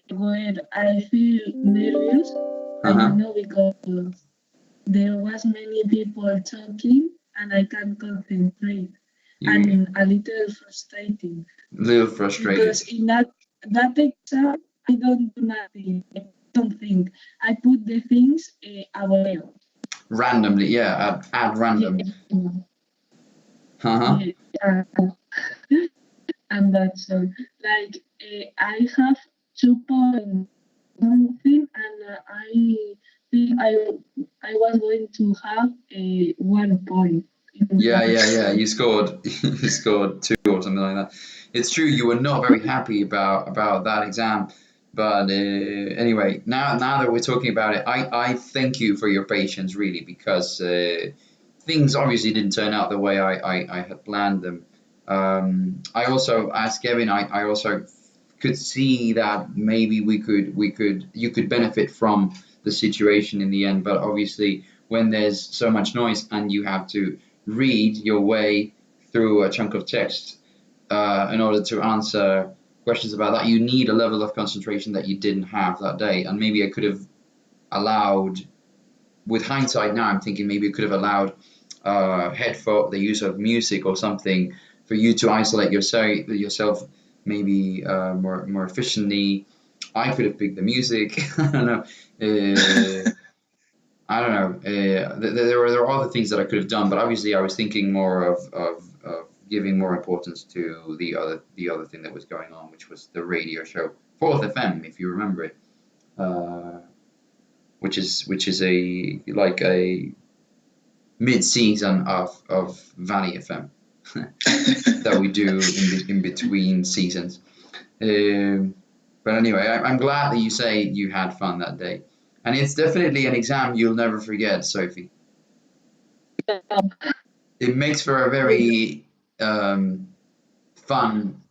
Well, I feel nervous, because there was many people talking and I can't concentrate. And a little frustrating. Because in that exam, I don't do nothing. I don't think. I put the things away. Randomly, yeah, at random. Yeah. And that's all. Like, I have 2 points something, and I think I was going to have 1 point. Yeah. You scored 2 or something like that. It's true, you were not very happy about that exam, but anyway, now that we're talking about it, I thank you for your patience, really, because things obviously didn't turn out the way I had planned them. I also, as Kevin, I also could see that maybe you could benefit from the situation in the end, but obviously when there's so much noise and you have to read your way through a chunk of text in order to answer questions about that, you need a level of concentration that you didn't have that day. And maybe I could have allowed, with hindsight now, I'm thinking maybe I could have allowed the use of music or something for you to isolate yourself maybe more efficiently. I could have picked the music. I don't know. I don't know. There are other things that I could have done, but obviously I was thinking more of giving more importance to the other thing that was going on, which was the radio show 4th FM, if you remember it, which is a mid-season of Valley FM that we do in between seasons. But anyway, I'm glad that you say you had fun that day. And it's definitely an exam you'll never forget, Sophie. It makes for a very fun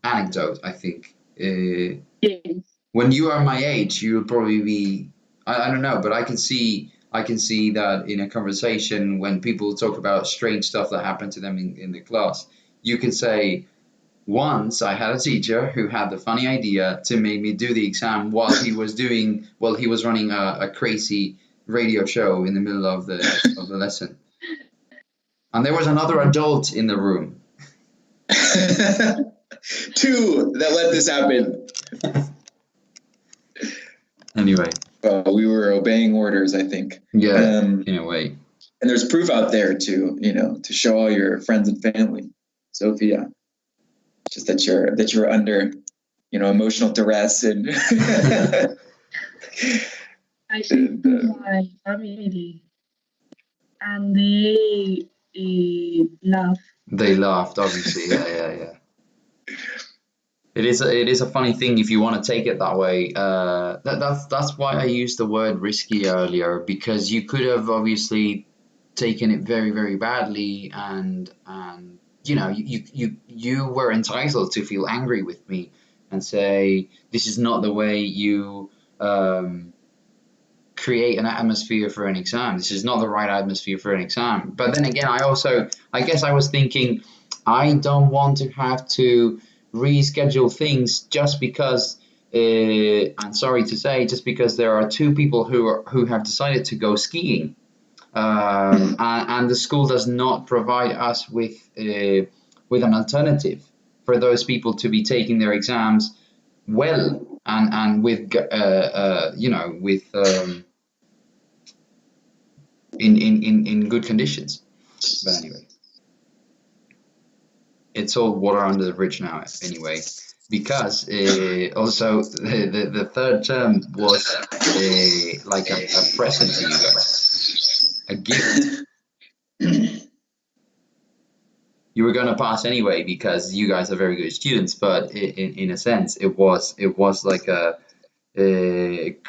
anecdote, I think. When you are my age, you'll probably be, I don't know, but I can see that in a conversation when people talk about strange stuff that happened to them in the class, you can say, once I had a teacher who had the funny idea to make me do the exam while he was running a crazy radio show in the middle of the lesson. And there was another adult in the room. 2 that let this happen. Anyway. We were obeying orders, I think. Yeah, in a way. And there's proof out there to show all your friends and family. Sophia, just that you're under, emotional duress and. I think my family, and they laughed. They laughed, obviously. Yeah. It is a funny thing if you want to take it that way. That's why I used the word risky earlier, because you could have obviously taken it very, very badly, and you were entitled to feel angry with me and say this is not the way you create an atmosphere for an exam. This is not the right atmosphere for an exam. But then again, I guess I was thinking I don't want to have to reschedule things just because I'm sorry to say, just because there are 2 people who have decided to go skiing, and the school does not provide us with an alternative for those people to be taking their exams well and with in good conditions. But anyway, it's all water under the bridge now. Anyway, because also the third term was like a present to you guys, a gift. You were gonna pass anyway because you guys are very good students, but in a sense, it was like a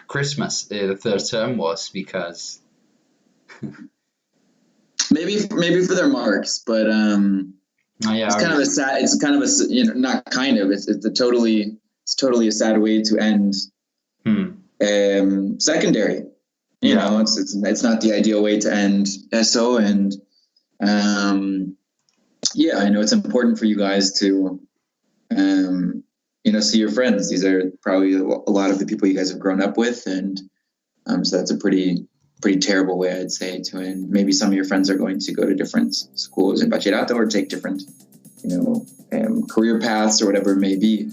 Christmas. The third term was because maybe for their marks, but yeah, it's kind of a sad. It's kind of a not kind of. It's totally a sad way to end secondary. You know, it's not the ideal way to end SO, and yeah, I know it's important for you guys to see your friends. These are probably a lot of the people you guys have grown up with, and so that's a pretty terrible way, I'd say, to end. Maybe some of your friends are going to go to different schools in bachillerato or take different career paths or whatever it may be.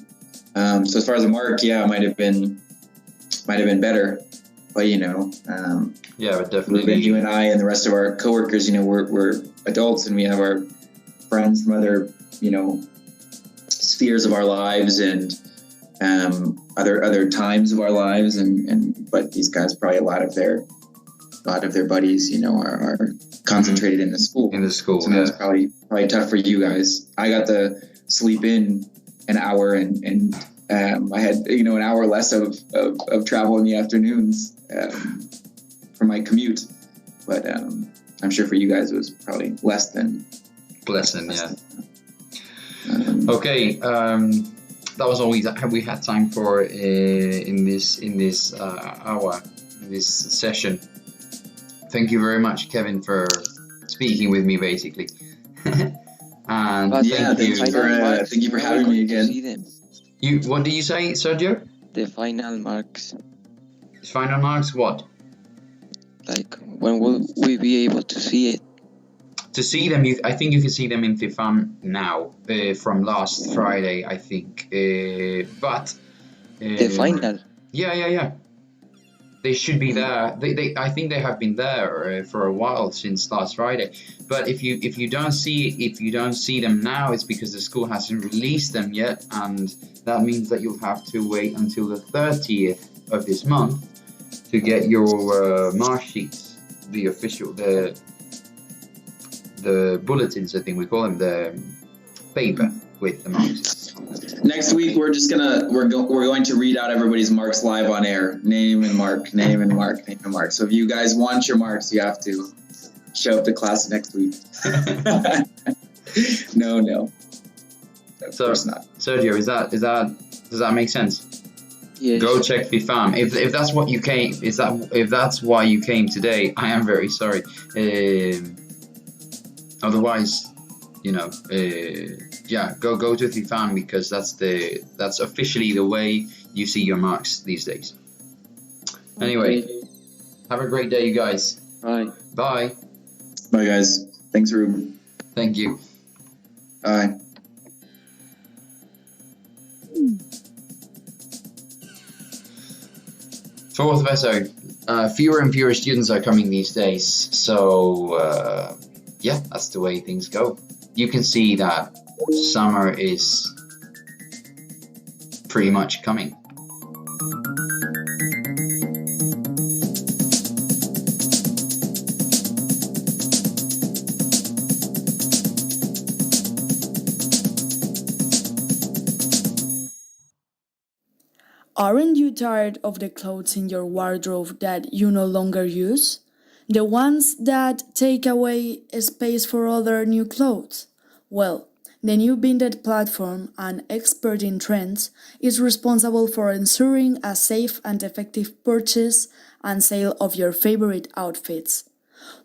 So as far as a mark, yeah, it might have been better, but yeah, but definitely Ruben, you and I and the rest of our coworkers, we're adults and we have our friends from other spheres of our lives and other times of our lives, but these guys, probably a lot of their buddies are concentrated in the school. So yeah. it's probably tough for you guys. I got to sleep in an hour and I had an hour less of travel in the afternoons for my commute, but I'm sure for you guys it was probably less than yeah. Okay, that was all we had time for in this hour, this session. Thank you very much, Kevin, for speaking with me, basically. And thank you for having me again. What did you say, Sergio? The final marks. Final marks, what? Like, when will we be able to see it? To see them, I think you can see them in FIFAM now, from last Friday, I think. But the final. Yeah. They should be there. I think they have been there for a while, since last Friday. But if you don't see them now, it's because the school hasn't released them yet, and that means that you'll have to wait until the 30th of this month to get your mark sheets, the official, the bulletins, I think we call them, the paper with the marks. Next week we're going to read out everybody's marks live on air. Name and mark. So if you guys want your marks, you have to show up to class next week. No. Of course not. Sergio, does that make sense? Yes. Go check FIFAM. If that's what you came, if that's why you came today, I am very sorry. Otherwise, go to FIFAM, because that's officially the way you see your marks these days. Anyway, have a great day, you guys. Bye. Bye, guys. Thanks, Ruben. Thank you. Bye. Fourth of SO. Fewer and fewer students are coming these days, so that's the way things go. You can see that summer is pretty much coming. Aren't you tired of the clothes in your wardrobe that you no longer use? The ones that take away space for other new clothes? Well, the new Vinted platform, an expert in trends, is responsible for ensuring a safe and effective purchase and sale of your favorite outfits.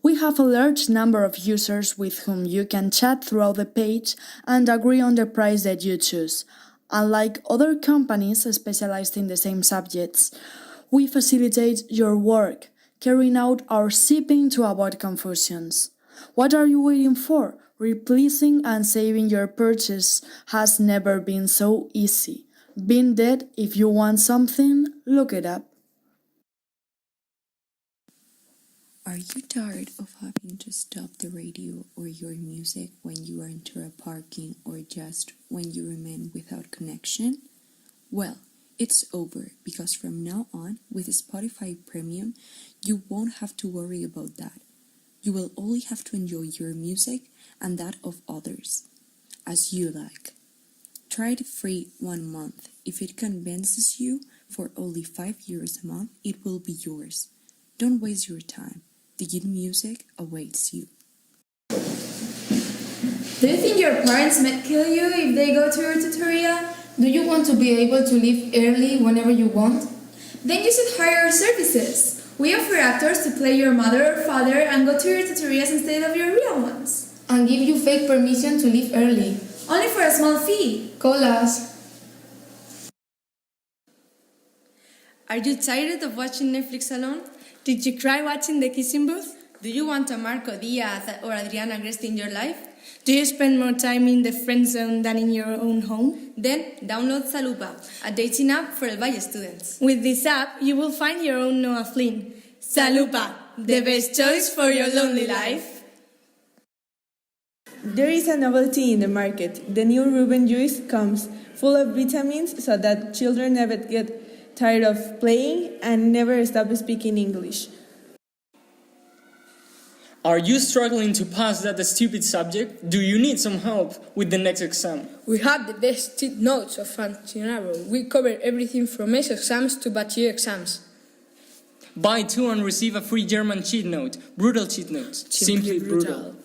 We have a large number of users with whom you can chat throughout the page and agree on the price that you choose. Unlike other companies specialized in the same subjects, we facilitate your work, carrying out our shipping to avoid confusions. What are you waiting for? Replacing and saving your purchase has never been so easy. Vinted, if you want something, look it up. Are you tired of having to stop the radio or your music when you enter a parking or just when you remain without connection? Well, it's over because from now on, with Spotify Premium, you won't have to worry about that. You will only have to enjoy your music and that of others, as you like. Try it free 1 month. If it convinces you, for only €5 a month, it will be yours. Don't waste your time. The good music awaits you. Do you think your parents might kill you if they go to your tutoria? Do you want to be able to leave early whenever you want? Then you should hire our services. We offer actors to play your mother or father and go to your tutorials instead of your real ones. And give you fake permission to leave early. Only for a small fee. Call us. Are you tired of watching Netflix alone? Did you cry watching The Kissing Booth? Do you want a Marco Diaz or Adriana Agreste in your life? Do you spend more time in the friend zone than in your own home? Then download Salupa, a dating app for El Valle students. With this app, you will find your own Noah Flynn. Salupa, the best choice for your lonely life. There is a novelty in the market. The new Reuben juice comes full of vitamins so that children never get tired of playing and never stop speaking English. Are you struggling to pass that stupid subject? Do you need some help with the next exam? We have the best cheat notes of Francinaro. We cover everything from MES exams to BACH B exams. Buy 2 and receive a free German cheat note. Brutal cheat notes. Simply brutal.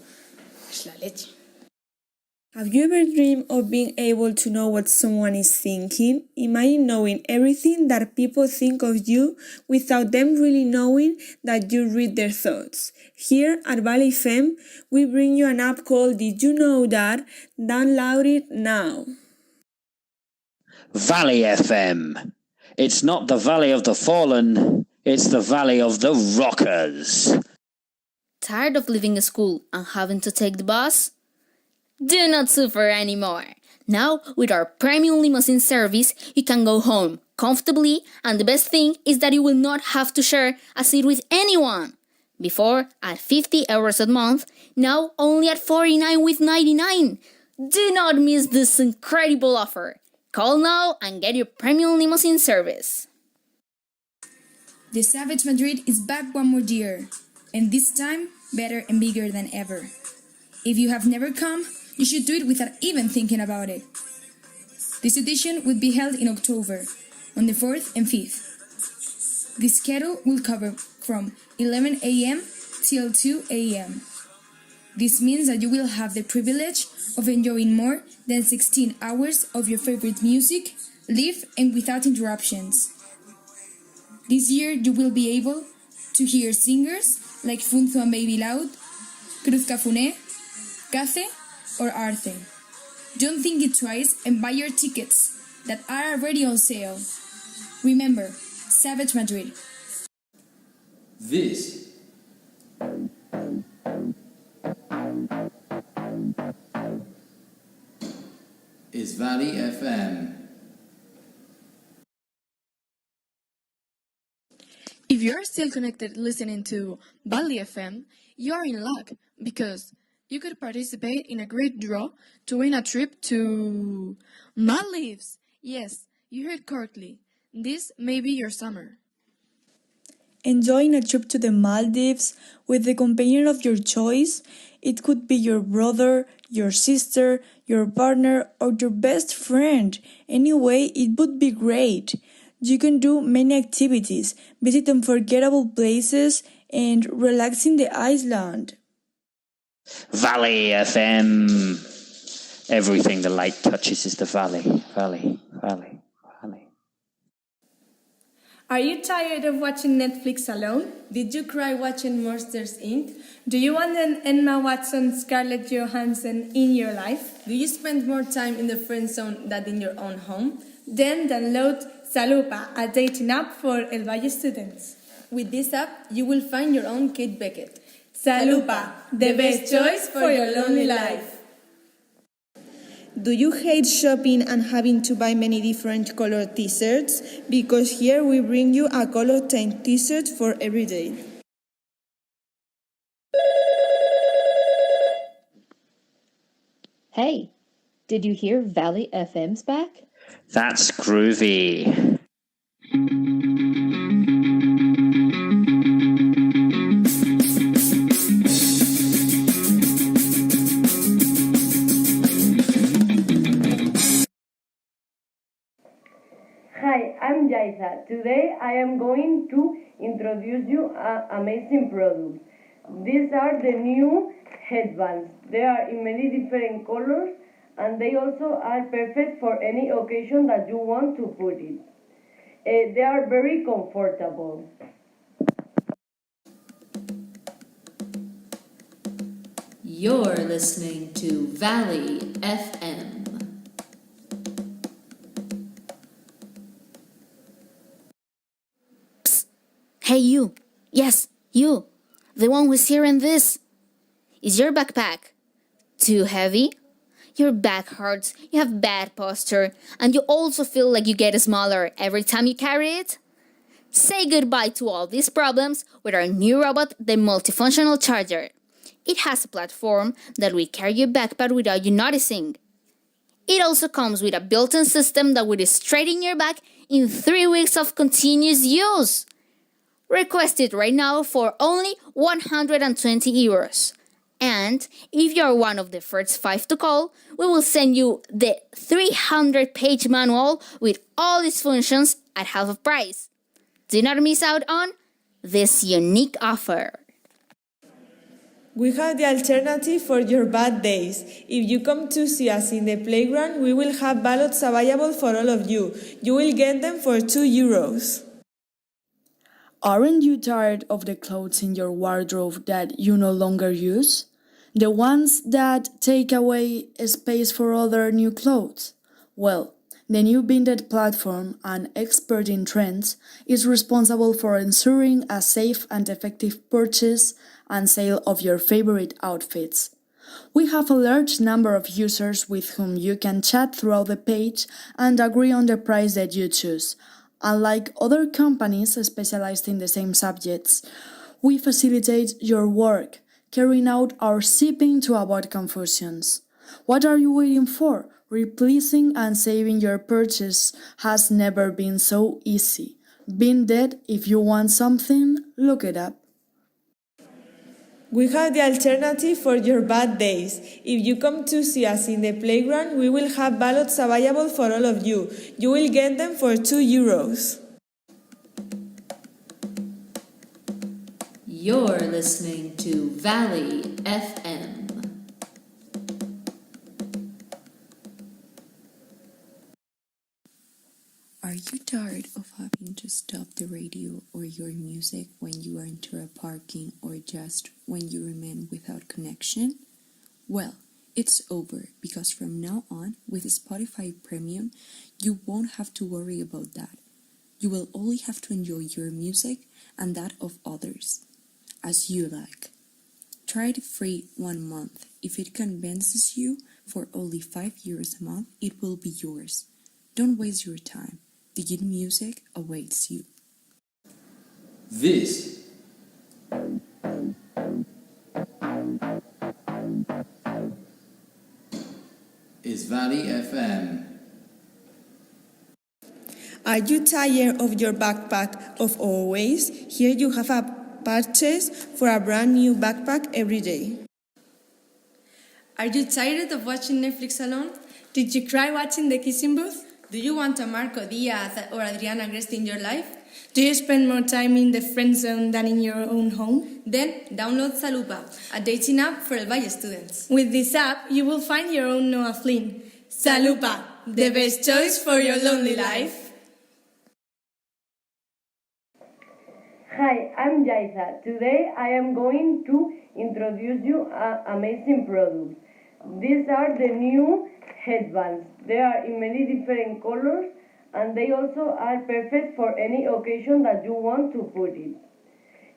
Es la leche. Have you ever dreamed of being able to know what someone is thinking? Imagine knowing everything that people think of you without them really knowing that you read their thoughts. Here at Valley FM, we bring you an app called Did You Know That? Download it now. Valley FM. It's not the Valley of the Fallen, it's the Valley of the Rockers. Tired of leaving school and having to take the bus? Do not suffer anymore. Now, with our premium limousine service, you can go home comfortably, and the best thing is that you will not have to share a seat with anyone. Before, at €50 a month, now only at $49.99. Do not miss this incredible offer. Call now and get your premium limousine service. The Savage Madrid is back one more year, and this time better and bigger than ever. If you have never come, you should do it without even thinking about it. This edition will be held in October, on the 4th and 5th. The schedule will cover from 11 a.m. till 2 a.m. This means that you will have the privilege of enjoying more than 16 hours of your favorite music, live and without interruptions. This year you will be able to hear singers like Funzo and Baby Loud, Cruz Cafuné, Cace, or Arce. Don't think it twice and buy your tickets that are already on sale. Remember, Savage Madrid. This is Valley FM. If you're still connected listening to Valley FM, you're in luck because you could participate in a great draw to win a trip to Maldives. Yes, you heard correctly. This may be your summer. Enjoying a trip to the Maldives with the companion of your choice? It could be your brother, your sister, your partner, or your best friend. Anyway, it would be great. You can do many activities, visit unforgettable places, and relax in the island. Valley FM. Everything the light touches is the valley. Valley, valley, valley. Are you tired of watching Netflix alone? Did you cry watching Monsters Inc? Do you want an Emma Watson, Scarlett Johansson in your life? Do you spend more time in the friend zone than in your own home? Then download Salupa, a dating app for El Valle students. With this app, you will find your own Kate Beckett. Salupa, the best choice for your lonely life. Do you hate shopping and having to buy many different colored t-shirts? Because here we bring you a color tint t-shirt for every day. Hey, did you hear Valley FM's back? That's groovy. Hi, I'm Jaisa. Today I am going to introduce you an amazing product. These are the new headbands. They are in many different colors and they also are perfect for any occasion that you want to put it. They are very comfortable. You're listening to Valley FM. Hey, you. Yes, you. The one who's hearing this. Is your backpack too heavy? Your back hurts, you have bad posture, and you also feel like you get smaller every time you carry it? Say goodbye to all these problems with our new robot, the multifunctional charger. It has a platform that will carry your backpack without you noticing. It also comes with a built-in system that will straighten your back in 3 weeks of continuous use. Request it right now for only 120 euros. And if you're one of the first 5 to call, we will send you the 300-page manual with all its functions at half of price. Do not miss out on this unique offer. We have the alternative for your bad days. If you come to see us in the playground, we will have ballots available for all of you. You will get them for 2 euros. Aren't you tired of the clothes in your wardrobe that you no longer use? The ones that take away space for other new clothes? Well, the new Vinted platform, an expert in trends, is responsible for ensuring a safe and effective purchase and sale of your favorite outfits. We have a large number of users with whom you can chat throughout the page and agree on the price that you choose. Unlike other companies specialized in the same subjects, we facilitate your work, carrying out our shipping to avoid confusions. What are you waiting for? Replacing and saving your purchase has never been so easy. Vinted, if you want something, look it up. We have the alternative for your bad days. If you come to see us in the playground, we will have ballots available for all of you. You will get them for 2 euros. You're listening to Valley FM. Are you tired of having to stop the radio or your music when you enter a parking or just when you remain without connection? Well, it's over because from now on, with Spotify Premium, you won't have to worry about that. You will only have to enjoy your music and that of others, as you like. Try it free 1 month. If it convinces you, for only 5 euros a month, it will be yours. Don't waste your time. The good music awaits you. This is Valley FM. Are you tired of your backpack of always? Here you have a purchase for a brand new backpack every day. Are you tired of watching Netflix alone? Did you cry watching The Kissing Booth? Do you want a Marco Diaz or Adriana Greste in your life? Do you spend more time in the friend zone than in your own home? Then download Salupa, a dating app for El Valle students. With this app, you will find your own Noah Flynn. Salupa, the best choice for your lonely life. Hi, I'm Jaisa. Today I am going to introduce you an amazing product. These are the new headbands. They are in many different colors and they also are perfect for any occasion that you want to put it.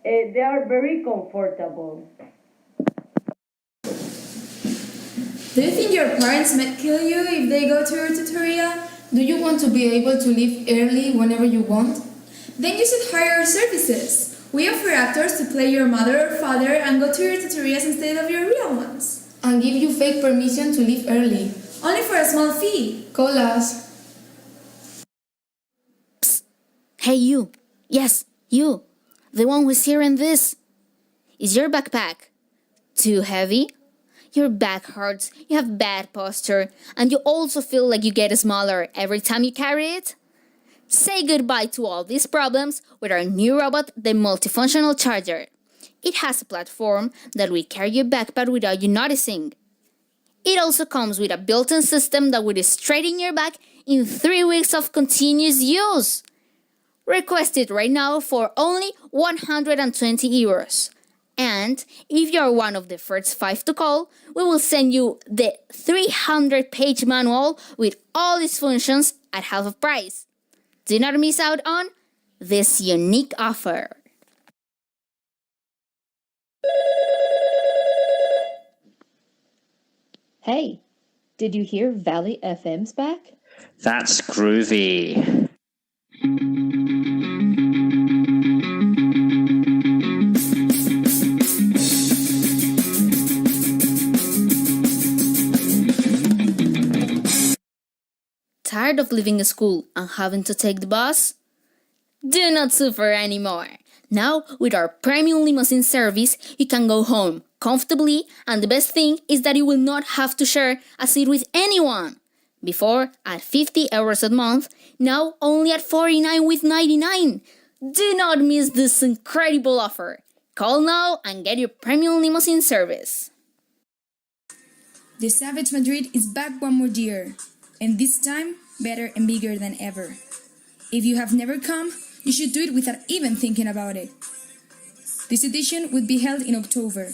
They are very comfortable. Do you think your parents might kill you if they go to your tutoria? Do you want to be able to leave early whenever you want? Then you should hire our services. We offer actors to play your mother or father and go to your tutorials instead of your real ones. And give you fake permission to leave early. Only for a small fee. Call us. Hey, you. Yes, you. The one who's hearing this. Is your backpack too heavy? Your back hurts, you have bad posture, and you also feel like you get smaller every time you carry it? Say goodbye to all these problems with our new robot, the multifunctional charger. It has a platform that will carry your backpack without you noticing. It also comes with a built-in system that will straighten your back in 3 weeks of continuous use. Request it right now for only 120 euros. And if you are one of the first 5 to call, we will send you the 300-page manual with all its functions at half of price. Do not miss out on this unique offer. Hey, did you hear Valley FM's back? That's groovy. Tired of leaving school and having to take the bus? Do not suffer anymore. Now, with our premium limousine service, you can go home comfortably, and the best thing is that you will not have to share a seat with anyone. Before, at 50 euros a month, now only at 49,99. Do not miss this incredible offer. Call now and get your premium limousine service. The Savage Madrid is back one more year, and this time better and bigger than ever. If you have never come, you should do it without even thinking about it. This edition will be held in October,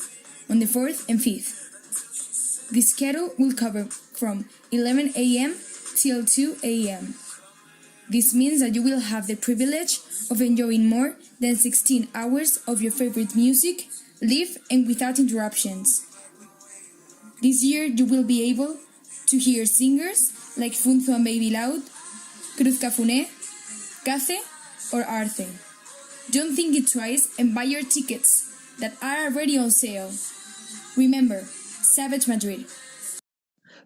on the 4th and 5th. The schedule will cover from 11 a.m. till 2 a.m. This means that you will have the privilege of enjoying more than 16 hours of your favorite music, live and without interruptions. This year you will be able to hear singers like Funzo and Baby Loud, Cruz Cafuné, Cace, or Arce. Don't think it twice and buy your tickets that are already on sale. Remember, Savage Madrid.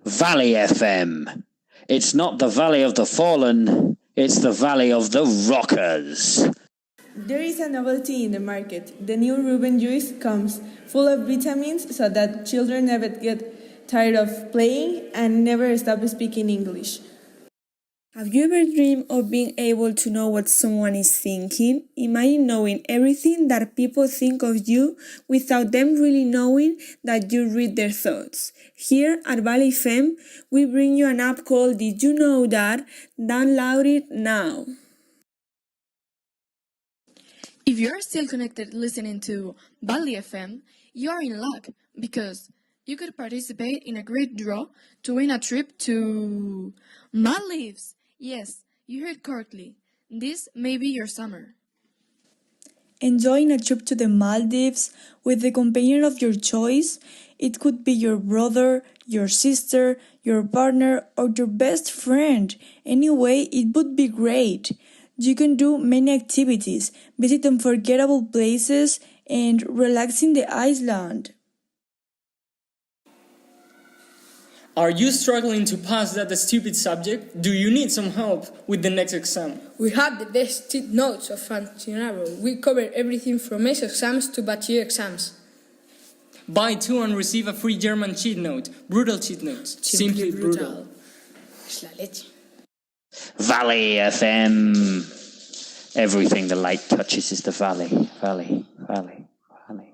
Valley FM. It's not the Valley of the Fallen, it's the Valley of the Rockers. There is a novelty in the market. The new Reuben juice comes full of vitamins so that children never get tired of playing and never stop speaking English. Have you ever dreamed of being able to know what someone is thinking? Imagine knowing everything that people think of you without them really knowing that you read their thoughts. Here at Valley FM, we bring you an app called Did You Know That? Download it now. If you're still connected listening to Valley FM, you're in luck because you could participate in a great draw to win a trip to Maldives. Yes, you heard correctly. This may be your summer. Enjoying a trip to the Maldives with the companion of your choice. It could be your brother, your sister, your partner, or your best friend. Anyway, it would be great. You can do many activities, visit unforgettable places, and relax in the island. Are you struggling to pass that stupid subject? Do you need some help with the next exam? We have the best cheat notes of Functionable. We cover everything from MES exams to BACH B exams. Buy 2 and receive a free German cheat note. Brutal cheat notes. Simply brutal. Es la leche. Valley FM. Everything the light touches is the valley. Valley, valley, valley.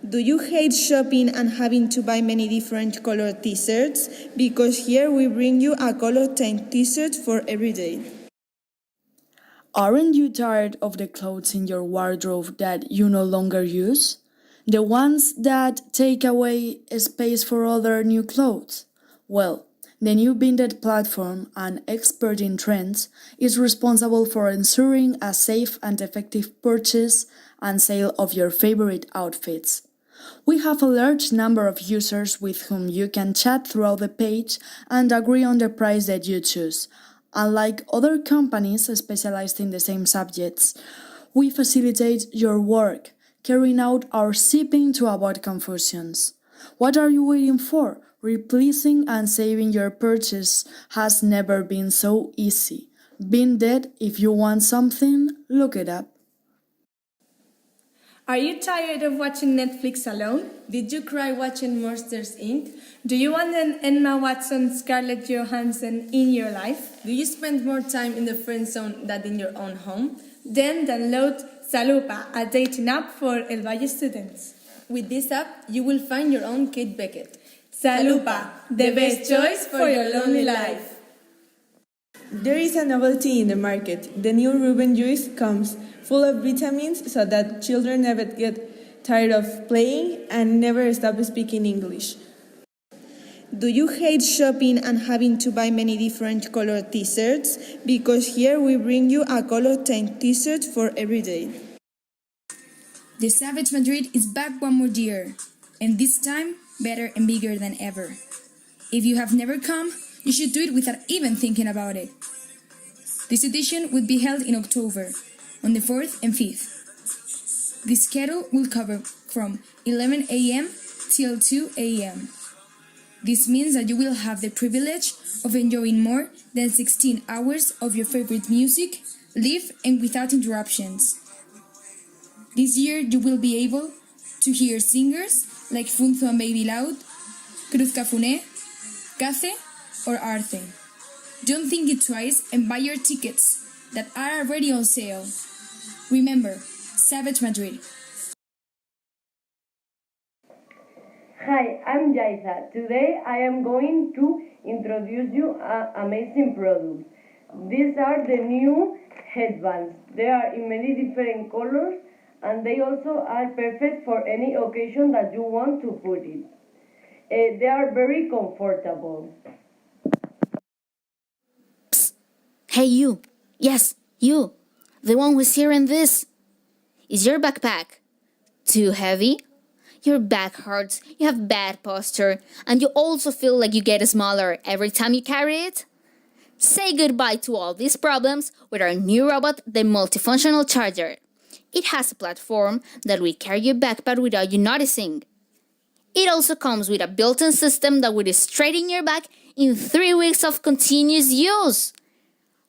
Do you hate shopping and having to buy many different colored t-shirts? Because here we bring you a color-themed t-shirt for every day. Aren't you tired of the clothes in your wardrobe that you no longer use? The ones that take away space for other new clothes? Well, the new Vinted platform, an expert in trends, is responsible for ensuring a safe and effective purchase and sale of your favorite outfits. We have a large number of users with whom you can chat throughout the page and agree on the price that you choose. Unlike other companies specialized in the same subjects, we facilitate your work, carrying out our shipping to avoid confusions. What are you waiting for? Replacing and saving your purchase has never been so easy. Been dead, if you want something, look it up. Are you tired of watching Netflix alone? Did you cry watching Monsters Inc? Do you want an Emma Watson, Scarlett Johansson in your life? Do you spend more time in the friend zone than in your own home? Then download Salupa, a dating app for El Valle students. With this app, you will find your own Kate Beckett. Salupa, the best choice for your lonely life. There is a novelty in the market. The new Reuben juice comes full of vitamins so that children never get tired of playing and never stop speaking English. Do you hate shopping and having to buy many different colored t-shirts? Because here we bring you a color tank t-shirt for every day. The Savage Madrid is back one more year, and this time better and bigger than ever. If you have never come, you should do it without even thinking about it. This edition will be held in October, on the 4th and 5th. The schedule will cover from 11 a.m. till 2 a.m. This means that you will have the privilege of enjoying more than 16 hours of your favorite music, live and without interruptions. This year you will be able to hear singers like Funzo and Baby Loud, Cruz Cafuné, Cace or Arce. Don't think it twice and buy your tickets that are already on sale. Remember, Savage Madrid. Hi, I'm Jaisa. Today I am going to introduce you amazing products. These are the new headbands. They are in many different colors and they also are perfect for any occasion that you want to put it. They are very comfortable. Psst. Hey you. Yes, you. The one who's hearing this. Is your backpack too heavy? Your back hurts, you have bad posture, and you also feel like you get smaller every time you carry it? Say goodbye to all these problems with our new robot, the multifunctional charger. It has a platform that will carry your backpack without you noticing. It also comes with a built-in system that will straighten your back in 3 weeks of continuous use.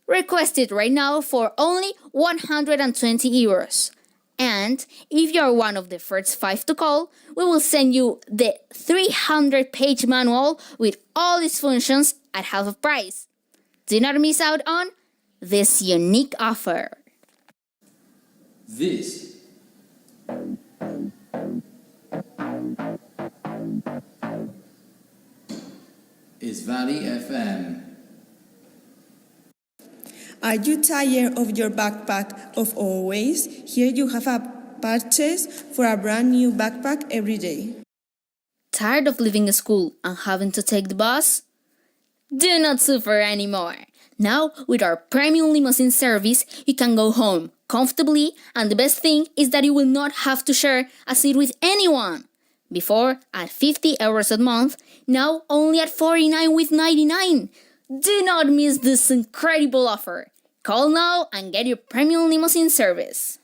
Request it right now for only 120 euros. And if you're one of the first 5 to call, we will send you the 300-page manual with all its functions at half of price. Do not miss out on this unique offer. This is Valley FM. Are you tired of your backpack of always? Here you have a purchase for a brand new backpack every day. Tired of leaving school and having to take the bus? Do not suffer anymore. Now, with our premium limousine service, you can go home comfortably, and the best thing is that you will not have to share a seat with anyone. Before, at 50 euros a month, now only at 49,99. Do not miss this incredible offer. Call now and get your premium limousine service.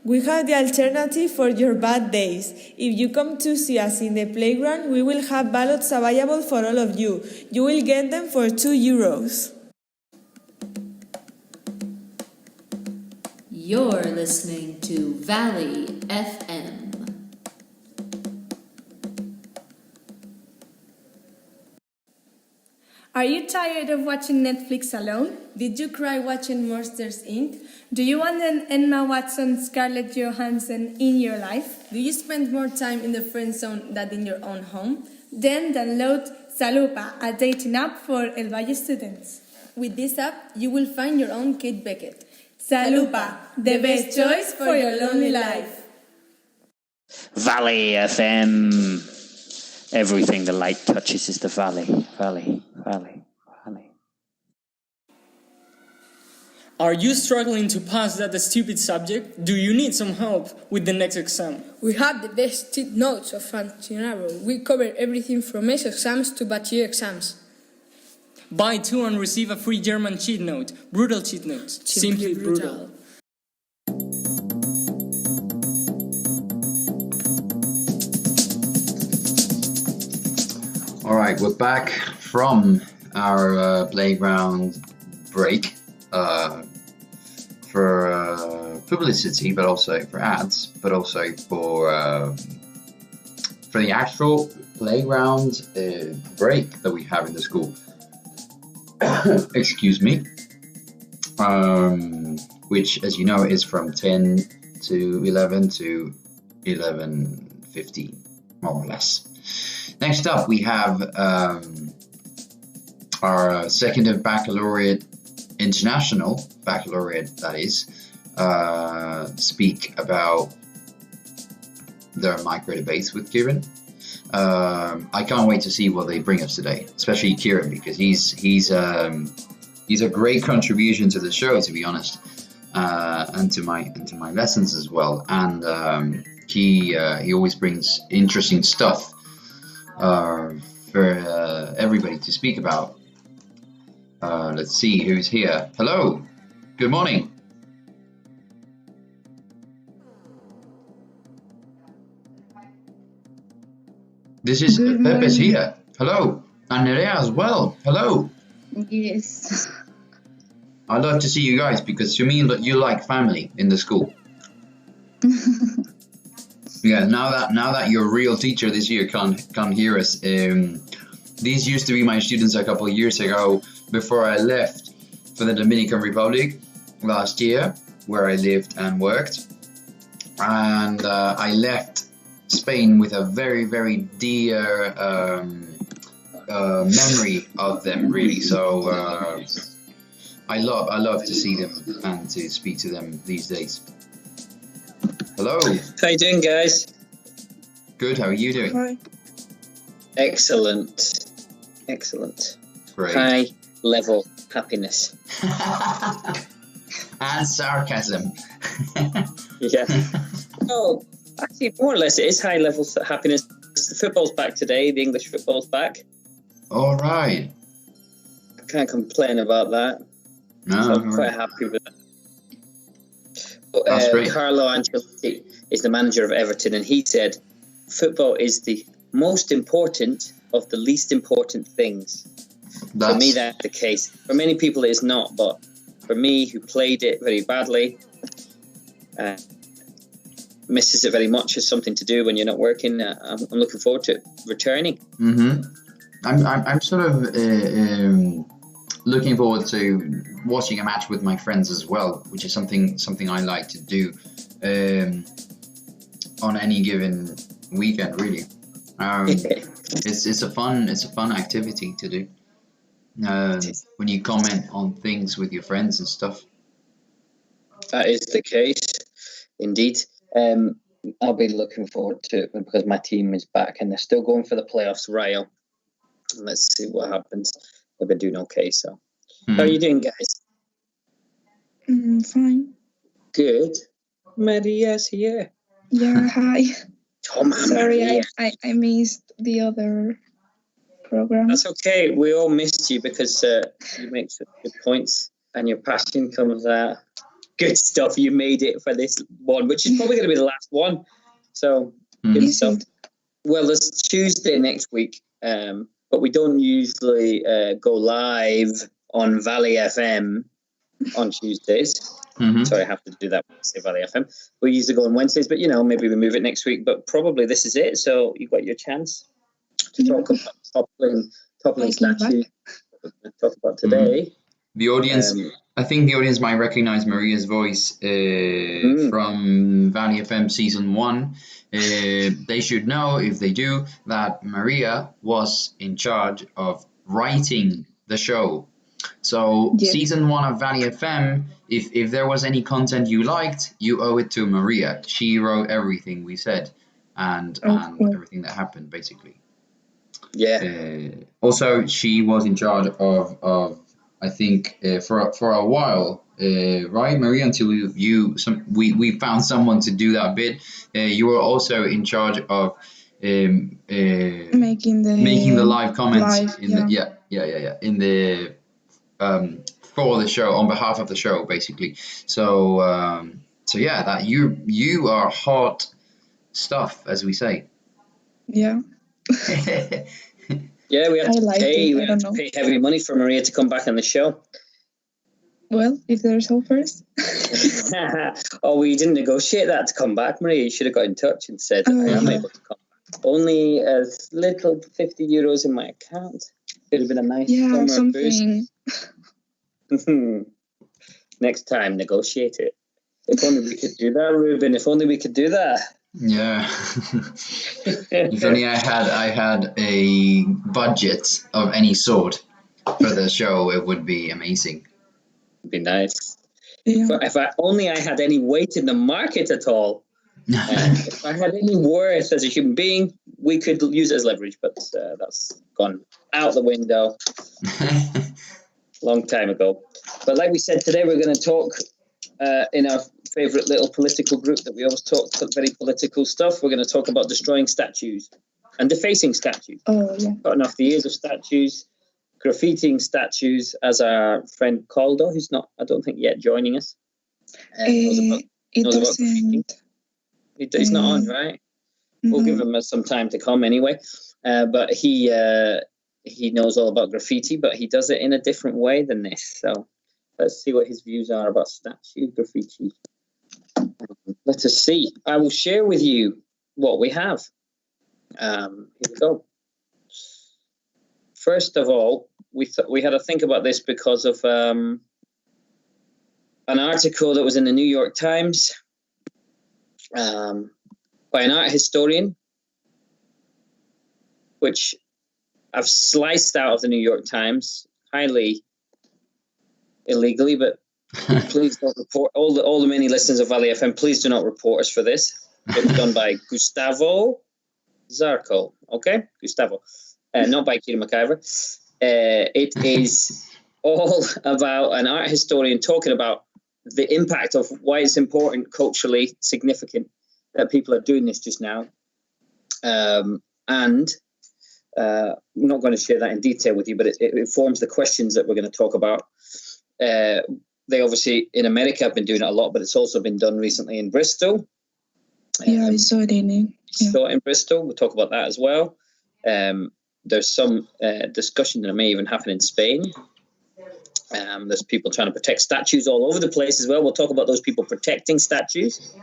We have the alternative for your bad days. If you come to see us in the playground, we will have ballots available for all of you. You will get them for 2 euros. You're listening to Valley FM. Are you tired of watching Netflix alone? Did you cry watching Monsters Inc? Do you want an Emma Watson, Scarlett Johansson in your life? Do you spend more time in the friend zone than in your own home? Then download Salupa, a dating app for El Valle students. With this app, you will find your own Kate Beckett. Salupa, the best choice for your lonely life. Valley FM. Everything the light touches is the valley, valley, valley, valley. Are you struggling to pass that stupid subject? Do you need some help with the next exam? We have the best cheat notes of FM. We cover everything from MES exams to BACH B exams. Buy 2 and receive a free German cheat note. Brutal cheat notes. Simply brutal. All right, we're back from our playground break for publicity, but also for ads, but also for the actual playground break that we have in the school. Excuse me. Which, as you know, is from 10 to 11 to 11:15, more or less. Next up, we have our second of baccalaureate, international baccalaureate, that is, speak about their micro debates with Kieran. I can't wait to see what they bring us today, especially Kieran, because he's a great contribution to the show, to be honest, and to my lessons as well. And he always brings interesting stuff for everybody to speak about. Let's see who's here. Hello, good morning. This is Pepe's here. Hello, and Nerea as well. Hello. Yes. I love to see you guys, because to me you like family in the school. Yeah, now that your real teacher this year can't hear us. These used to be my students a couple of years ago, before I left for the Dominican Republic last year, where I lived and worked. And I left Spain with a very, very dear memory of them, really. So I love to see them and to speak to them these days. Hello. How you doing, guys? Good. How are you doing? Hi. Excellent. Great. High level happiness. And sarcasm. Yeah. Oh, actually, more or less, it is high level happiness. The football's back today. The English football's back. All right. I can't complain about that. No, so I'm quite happy with that. That's great. Carlo Ancelotti is the manager of Everton, and he said, "Football is the most important of the least important things." For me, that's the case. For many people, it is not, but for me, who played it very badly, misses it very much as something to do when you're not working. I'm looking forward to it returning. Mm-hmm. I'm sort of looking forward to watching a match with my friends as well, which is something I like to do on any given weekend, really. It's a fun activity to do when you comment on things with your friends and stuff. That is the case, indeed. I'll be looking forward to it because my team is back and they're still going for the playoffs, Rayo. Let's see what happens. They've been doing okay, so. How are you doing, guys? Fine. Good. Maria's here. Yeah, hi. Oh, Sorry, Maria. I missed the other program. That's okay. We all missed you because you make such good points and your passion comes out. Good stuff. You made it for this one, which is probably going to be the last one. So, good stuff. Well, there's Tuesday next week, but we don't usually go live on Valley FM on Tuesdays. Mm-hmm. Sorry, I have to do that when I say Valley FM. We usually go on Wednesdays, but, maybe we move it next week. But probably this is it. So you've got your chance to talk about toppling statue. Talk about today. Mm-hmm. The audience, I think the audience might recognize Maria's voice from Valley FM Season 1. They should know, if they do, that Maria was in charge of writing the show. So Season 1 of Valley FM, if there was any content you liked, you owe it to Maria. She wrote everything we said and everything that happened, basically. Yeah. Also, she was in charge of I think for a while, right, Maria? Until we found someone to do that bit. You were also in charge of making the live comments in the for the show, on behalf of the show, basically. So yeah, that you are hot stuff, as we say. Yeah. Yeah, we had to pay heavy money for Maria to come back on the show. Well, if there's offers. Oh, we didn't negotiate that to come back, Maria. You should have got in touch and said, I am able to come back. Only as little 50 euros in my account. It would have been a nice summer something. boost. Next time, negotiate it. If only we could do that, Ruben. If only we could do that. Yeah. If only I had a budget of any sort for the show, it would be amazing. It'd be nice. Yeah. If I only I had any weight in the market at all. If I had any worth as a human being, we could use it as leverage, but that's gone out the window long time ago. But like we said, today we're going to talk in our favourite little political group that we always talk very political stuff. We're going to talk about destroying statues and defacing statues. Oh, yeah. Cutting off the ears of statues, graffitiing statues, as our friend Caldo, who's not, I don't think, yet joining us. He's not on, right? We'll give him some time to come anyway. But he knows all about graffiti, but he does it in a different way than this. So let's see what his views are about statue graffiti. Let us see. I will share with you what we have. Here we go. First of all, we had to think about this because of an article that was in the New York Times by an art historian, which I've sliced out of the New York Times highly illegally, but please don't report. All the many listeners of Valley FM, please do not report us for this. It was done by Gustavo Zarco. Okay, Gustavo, not by Kieran McIver. It is all about an art historian talking about the impact of why it's important, culturally significant, that people are doing this just now. And I'm not going to share that in detail with you, but it informs the questions that we're going to talk about. They obviously, in America, have been doing it a lot, but it's also been done recently in Bristol. I saw it in Bristol. We'll talk about that as well. There's some discussion that may even happen in Spain. There's people trying to protect statues all over the place as well. We'll talk about those people protecting statues.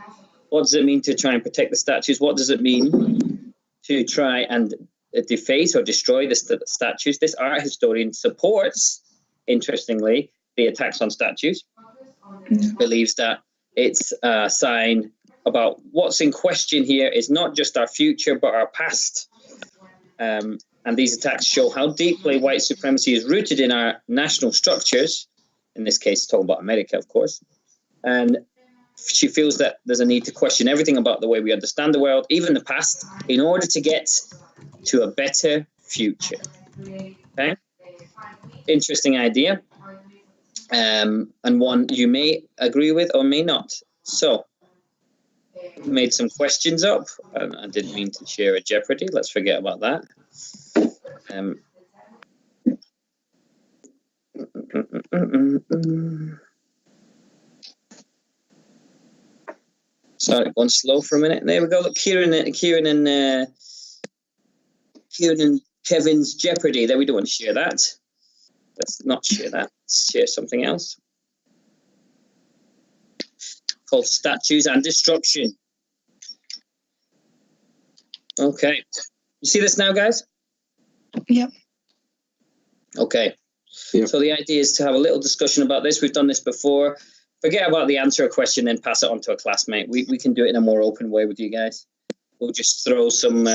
What does it mean to try and protect the statues? What does it mean to try and deface or destroy the statues? This art historian supports, interestingly, the attacks on statues. Believes that it's a sign about what's in question here is not just our future, but our past. And these attacks show how deeply white supremacy is rooted in our national structures. In this case, talking about America, of course. And she feels that there's a need to question everything about the way we understand the world, even the past, in order to get to a better future. Okay? Interesting idea. And one you may agree with or may not. So, made some questions up. I didn't mean to share a Jeopardy. Let's forget about that. Sorry, going slow for a minute. There we go. Look, Kieran and Kevin's Jeopardy. There, we don't want to share that. Let's not share that. Let's share something else called Statues and Destruction. Okay. You see this now, guys? Yep. Okay. Yep. So the idea is to have a little discussion about this. We've done this before. Forget about the answer a question, then pass it on to a classmate. We can do it in a more open way with you guys. We'll just throw some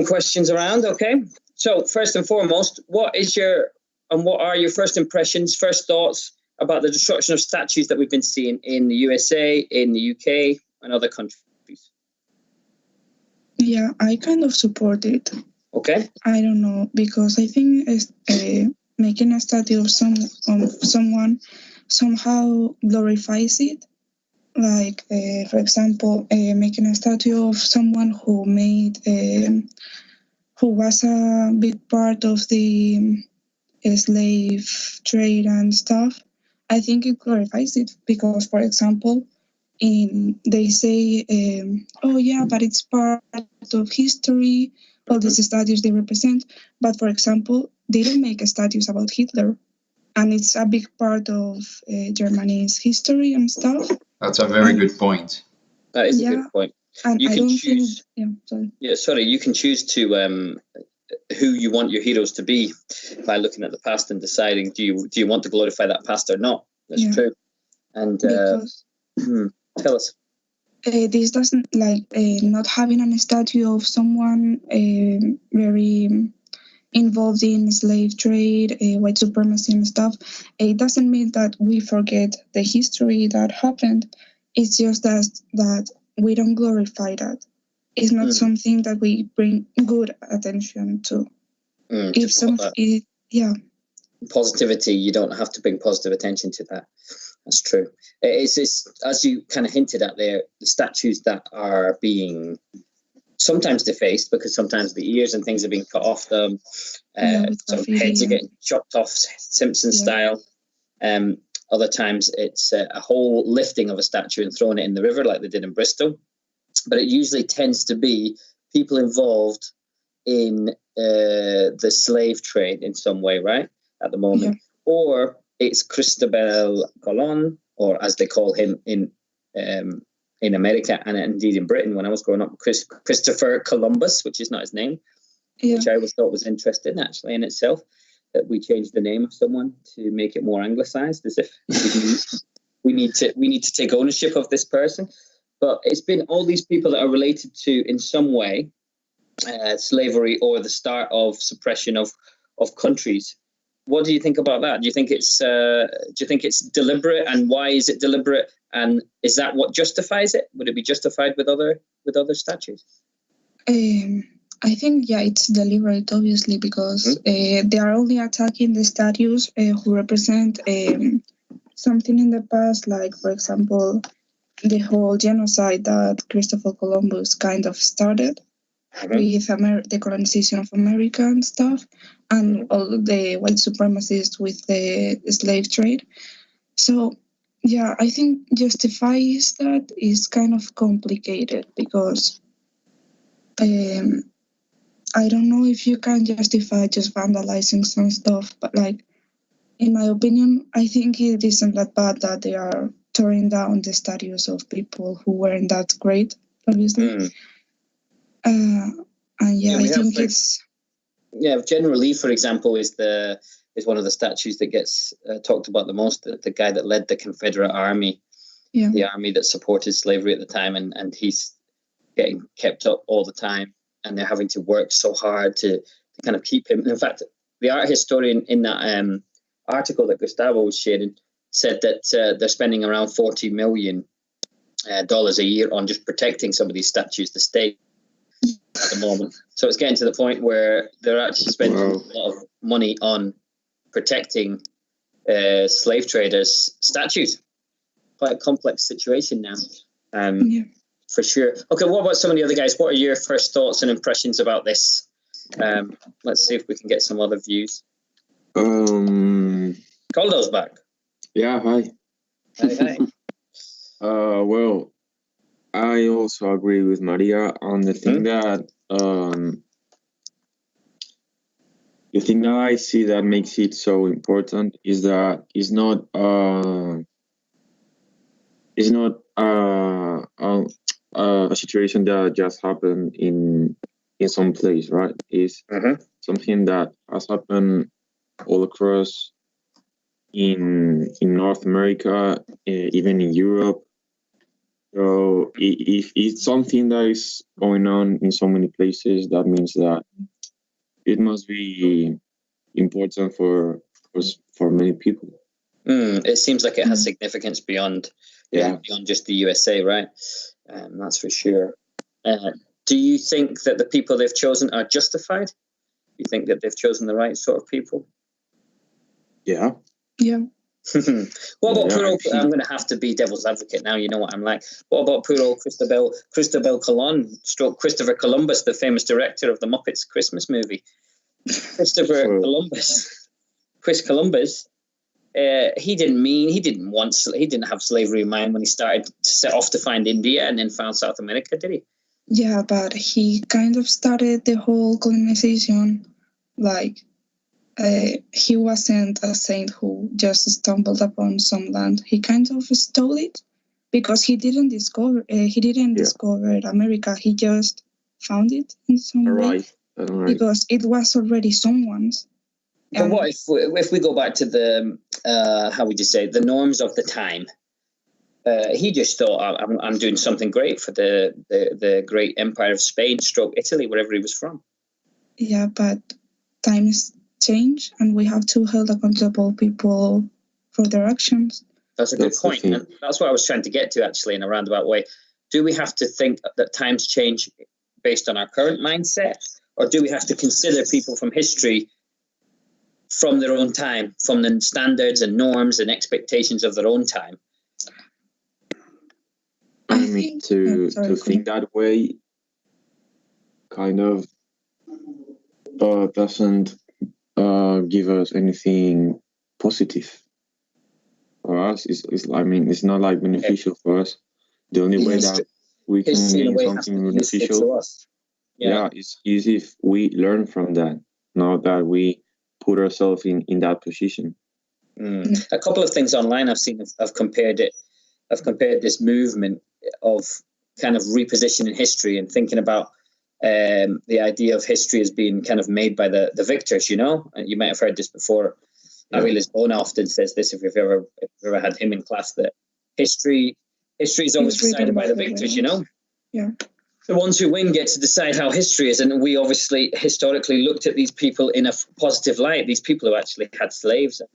questions around, okay? So first and foremost, what are your first impressions, first thoughts about the destruction of statues that we've been seeing in the USA, in the UK, and other countries? Yeah, I kind of support it. Okay. I don't know, because I think making a statue of someone somehow glorifies it. Like, for example, making a statue of someone who was a big part of the slave trade and stuff. I think it glorifies it because, for example, they say, oh yeah, but it's part of history, all these statues they represent. But for example, they don't make statues about Hitler. and it's a big part of Germany's history and stuff. That's a very good point. That is a good point. And You I can don't choose. think, You can choose to who you want your heroes to be by looking at the past and deciding do you want to glorify that past or not. That's true. And because tell us. this doesn't not having a statue of someone very involved in slave trade, white supremacy and stuff. It doesn't mean that we forget the history that happened. It's just that we don't glorify that. It's not something that we bring good attention to. Positivity, you don't have to bring positive attention to that. That's true. It's as you kind of hinted at there, the statues that are being sometimes defaced because sometimes the ears and things are being cut off them. Some heads are getting chopped off, Simpson style. Other times it's a whole lifting of a statue and throwing it in the river like they did in Bristol. But it usually tends to be people involved in the slave trade in some way, right? At the moment. Or it's Cristobal Colon, or as they call him in America and indeed in Britain when I was growing up, Christopher Columbus, which is not his name, which I always thought was interesting actually in itself, that we changed the name of someone to make it more anglicized, as if we need to take ownership of this person. But it's been all these people that are related to in some way slavery or the start of suppression of countries. What do you think about that? Do you think it's deliberate, and why is it deliberate? And is that what justifies it? Would it be justified with other statues? I think it's deliberate, obviously, because they are only attacking the statues who represent something in the past, like for example, the whole genocide that Christopher Columbus kind of started. With the colonization of America and stuff, and all the white supremacists with the slave trade. So, I think justifies that is kind of complicated because I don't know if you can justify just vandalizing some stuff, but in my opinion, I think it isn't that bad that they are tearing down the statues of people who weren't that great, obviously. I think it's General Lee, for example, is one of the statues that gets talked about the most. The guy that led the Confederate Army, the army that supported slavery at the time, and he's getting kept up all the time, and they're having to work so hard to kind of keep him. In fact, the art historian in that article that Gustavo was sharing said that they're spending around $40 million a year on just protecting some of these statues, the state. At the moment, so it's getting to the point where they're actually spending a lot of money on protecting slave traders' statues. Quite a complex situation now, for sure. Okay, what about some of the other guys? What are your first thoughts and impressions about this? Let's see if we can get some other views. Caldo's back. Yeah, hi. Hi. Well, I also agree with Maria on the thing that I see that makes it so important is that it's not a situation that just happened in some place, right? It's something that has happened all across in North America, even in Europe. So if it's something that is going on in so many places, that means that it must be important for many people. It seems like it has significance beyond just the USA, right? That's for sure. Do you think that the people they've chosen are justified? Do you think that they've chosen the right sort of people? Yeah. What about poor old, I'm going to have to be devil's advocate now, you know what I'm like. What about poor old Cristobal Colon, stroke Christopher Columbus, the famous director of the Muppets Christmas movie? Chris Columbus, he didn't have slavery in mind when he started to set off to find India and then found South America, did he? Yeah, but he kind of started the whole colonization he wasn't a saint who just stumbled upon some land. He kind of stole it because he didn't discover America. He just found it in some way because it was already someone's. But what if we go back to the how would you say, the norms of the time? He just thought, I'm doing something great for the great empire of Spain, stroke Italy, wherever he was from. Yeah, but times change, and we have to hold accountable people for their actions. That's a good point, and that's what I was trying to get to, actually, in a roundabout way. Do we have to think that times change based on our current mindset, or do we have to consider people from history from their own time, from the standards and norms and expectations of their own time? I mean, to think that way kind of doesn't give us anything positive for us. It's not like beneficial for us. The only way that we can gain something beneficial, is if we learn from that, not that we put ourselves in that position. A couple of things online I've seen, I've compared this movement of kind of repositioning history and thinking about the idea of history as being kind of made by the victors, you know? And you might have heard this before. Ari Lisbona often says this, if you've ever had him in class, that history is always decided by the victors, you know? Yeah. The ones who win get to decide how history is, and we obviously historically looked at these people in a positive light, these people who actually had slaves and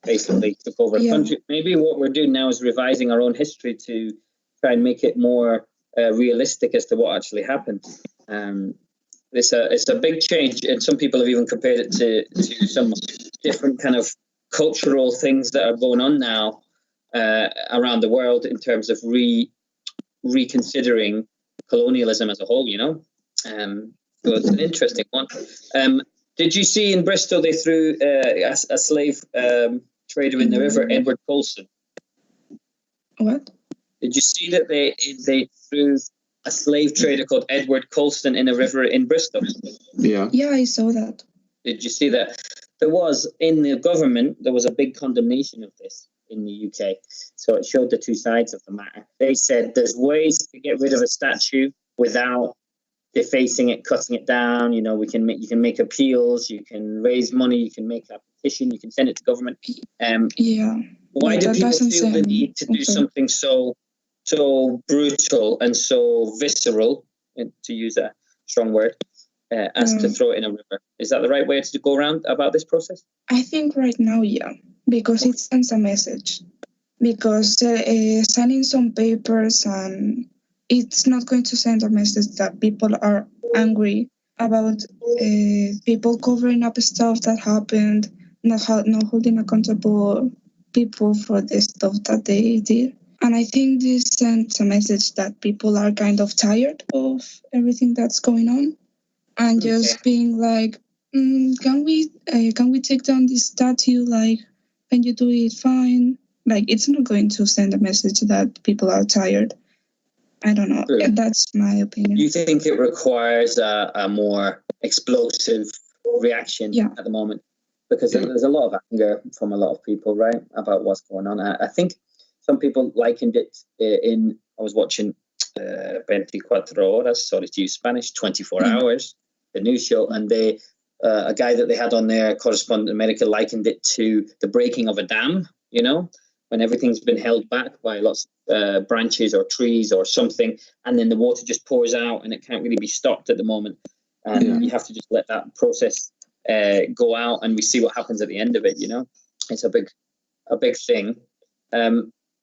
basically took over a country. Maybe what we're doing now is revising our own history to try and make it more realistic as to what actually happened. It's a big change, and some people have even compared it to some different kind of cultural things that are going on now around the world in terms of reconsidering colonialism as a whole, you know. So it's an interesting one. Did you see in Bristol they threw a slave trader in the river, Edward Colston? What? Did you see that they threw a slave trader called Edward Colston in a river in Bristol? Yeah. Yeah, I saw that. Did you see that? There was, in the government, there was a big condemnation of this in the UK. So it showed the two sides of the matter. They said there's ways to get rid of a statue without defacing it, cutting it down. You know, you can make appeals, you can raise money, you can make a petition, you can send it to government. Why do people feel the need to do something so brutal and so visceral, to use a strong word, as to throw it in a river? Is that the right way to go around about this process? I think right now, because it sends a message. Because signing some papers, and it's not going to send a message that people are angry about people covering up stuff that happened, not holding accountable people for the stuff that they did. And I think this sends a message that people are kind of tired of everything that's going on, and just being like, can we take down this statue? Like, can you do it? Fine. Like, it's not going to send a message that people are tired. I don't know. True. That's my opinion. You think it requires a more explosive reaction at the moment? Because there's a lot of anger from a lot of people, right, about what's going on. I think some people likened it I was watching 24 Horas, sorry to use Spanish, 24 Hours, the news show, and a guy that they had on there, correspondent in America, likened it to the breaking of a dam, you know, when everything's been held back by lots of branches or trees or something, and then the water just pours out and it can't really be stopped at the moment. And you have to just let that process go out, and we see what happens at the end of it, you know. It's a big thing.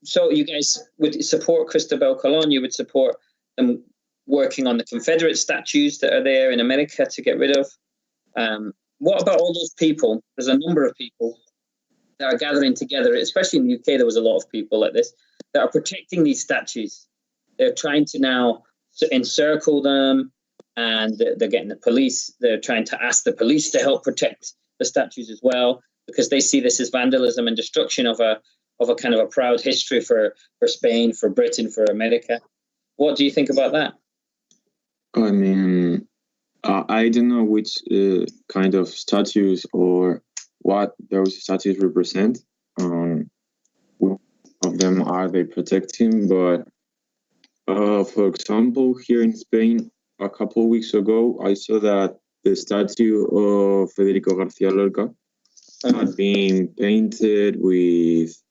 So you guys would support Cristobal Colon, you would support them working on the Confederate statues that are there in America to get rid of. What about all those people? There's a number of people that are gathering together, especially in the UK, there was a lot of people like this, that are protecting these statues. They're trying to now encircle them, and they're getting the police. They're trying to ask the police to help protect the statues as well, because they see this as vandalism and destruction of a kind of a proud history for Spain, for Britain, for America. What do you think about that? I mean, I don't know which kind of statues or what those statues represent. Which of them are they protecting? But for example, here in Spain, a couple of weeks ago, I saw that the statue of Federico García Lorca had been painted with,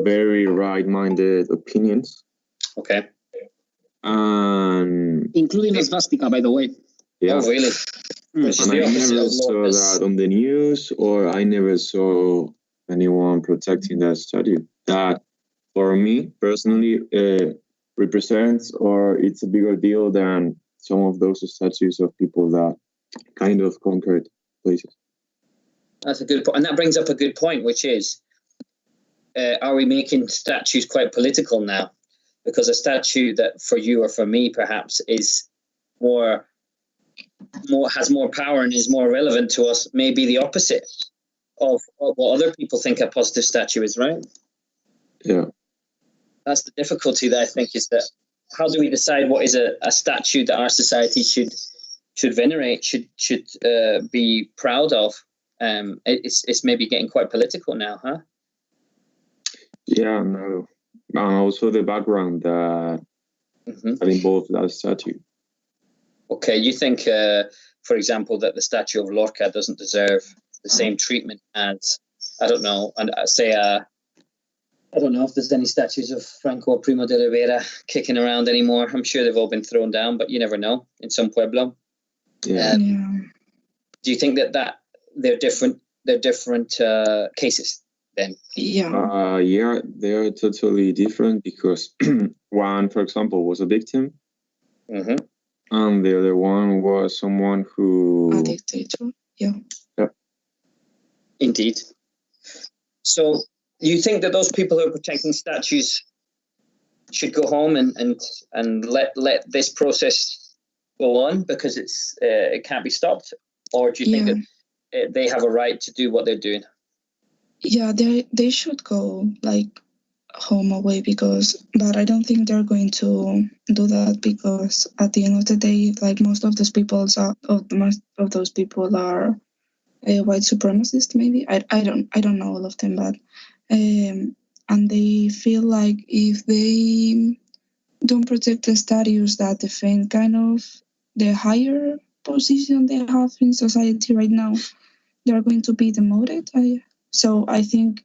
very right-minded opinions. Okay. Including a swastika, by the way. Yeah. Oh, really? And I never saw that on the news, or I never saw anyone protecting that statue. That, for me personally, represents, or it's a bigger deal than some of those statues of people that kind of conquered places. That's a good point. And that brings up a good point, which is, are we making statues quite political now? Because a statue that for you or for me perhaps is more has more power and is more relevant to us may be the opposite of what other people think a positive statue is, right? Yeah. That's the difficulty that I think is that how do we decide what is a statue that our society should venerate, should be proud of? It's maybe getting quite political now, huh? Yeah, no. Also the background that involves that statue. Okay, you think, for example, that the statue of Lorca doesn't deserve the same treatment as, I don't know, and say, I don't know if there's any statues of Franco or Primo de Rivera kicking around anymore. I'm sure they've all been thrown down, but you never know in some pueblo. Yeah. Do you think that they're different cases then? Yeah, they're totally different because one, for example, was a victim. And the other one was someone who... A dictator, yeah. Indeed. So you think that those people who are protecting statues should go home and let this process go on because it can't be stopped? Or do you think that they have a right to do what they're doing? Yeah, they should go home away but I don't think they're going to do that because at the end of the day, most of those people are white supremacists. Maybe I don't know all of them, but and they feel like if they don't protect the statues that defend kind of the higher position they have in society right now, they're going to be demoted. So I think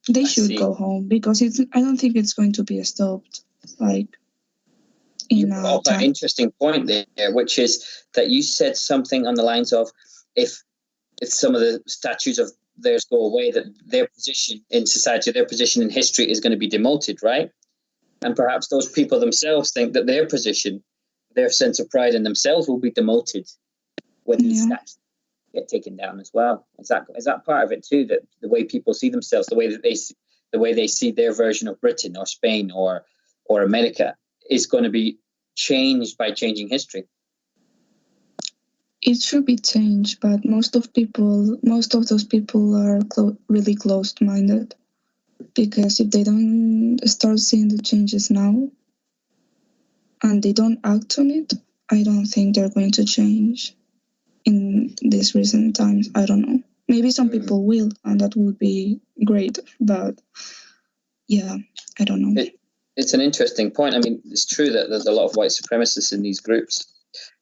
they should go home because I don't think it's going to be stopped. You brought up an interesting point there, which is that you said something on the lines of if some of the statues of theirs go away, that their position in society, their position in history is going to be demoted, right? And perhaps those people themselves think that their position, their sense of pride in themselves will be demoted when these statues get taken down as well. Is that part of it too? That the way people see themselves, the way they see their version of Britain or Spain or America is going to be changed by changing history. It should be changed, but most of those people are really closed-minded because if they don't start seeing the changes now and they don't act on it, I don't think they're going to change in these recent times. I don't know. Maybe some people will, and that would be great, but yeah, I don't know. It's an interesting point. I mean, it's true that there's a lot of white supremacists in these groups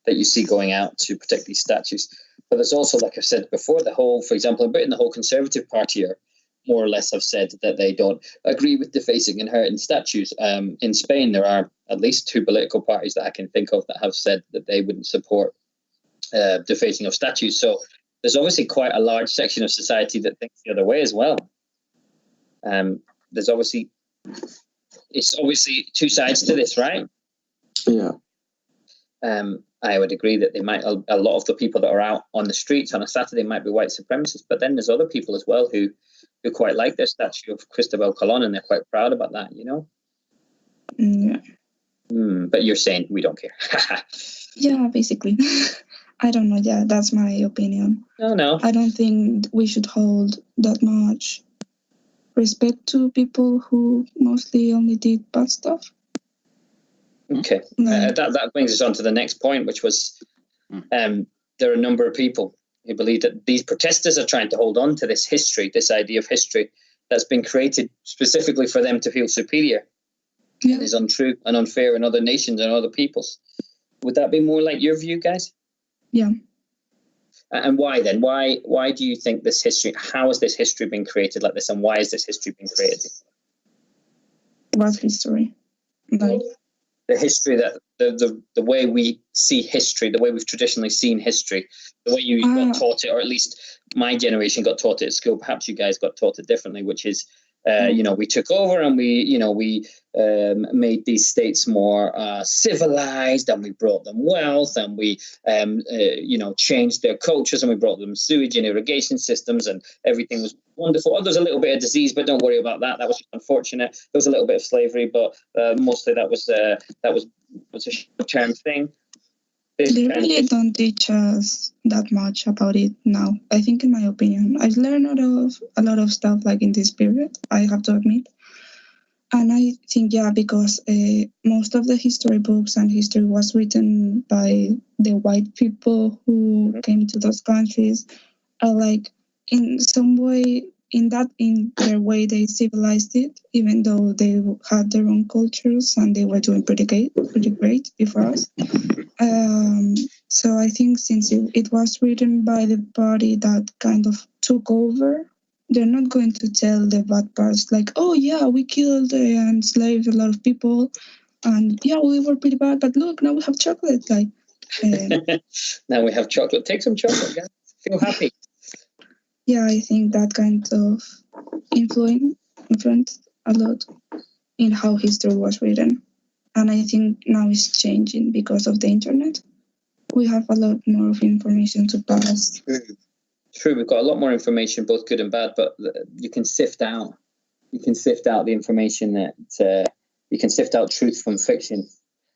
that you see going out to protect these statues. But there's also, like I've said before, for example, in Britain, the whole Conservative Party are more or less have said that they don't agree with defacing and hurting statues. In Spain, there are at least 2 political parties that I can think of that have said that they wouldn't support defacing of statues. So there's obviously quite a large section of society that thinks the other way as well. It's obviously 2 sides to this, right? Yeah. I would agree that they might. A lot of the people that are out on the streets on a Saturday might be white supremacists, but then there's other people as well who quite like their statue of Cristobal Colon and they're quite proud about that, you know? Yeah. But you're saying we don't care. Yeah, basically. I don't know. Yeah, that's my opinion. No. I don't think we should hold that much respect to people who mostly only did bad stuff. Okay. That brings us on to the next point, which was there are a number of people who believe that these protesters are trying to hold on to this history, this idea of history that's been created specifically for them to feel superior and is untrue and unfair in other nations and other peoples. Would that be more like your view, guys? Yeah. And why then? Why do you think this history, how has this history been created like this, and why has this history been created? What history? Like the history that the way we see history, the way we've traditionally seen history, the way you got taught it, or at least my generation got taught it at school. Perhaps you guys got taught it differently, which is, we took over and we made these states more civilized, and we brought them wealth, and we changed their cultures, and we brought them sewage and irrigation systems, and everything was wonderful. Oh, there's a little bit of disease, but don't worry about that. That was just unfortunate. There was a little bit of slavery, but mostly that was a short-term thing. They really don't teach us that much about it now. I think, in my opinion, I've learned a lot of stuff like in this period, I have to admit. And I think, because most of the history books and history was written by the white people who came to those countries, are like, in some way, in their way, they civilized it, even though they had their own cultures and they were doing pretty great before us. So I think since it was written by the party that kind of took over, they're not going to tell the bad parts, like, oh yeah, we killed and enslaved a lot of people, and yeah, we were pretty bad, but look, now we have chocolate. Like, now we have chocolate. Take some chocolate, guys. Feel happy. Yeah, I think that kind of influenced a lot in how history was written. And I think now it's changing because of the internet. We have a lot more of information to pass. True, we've got a lot more information, both good and bad, but you can sift out the information that you can sift out truth from fiction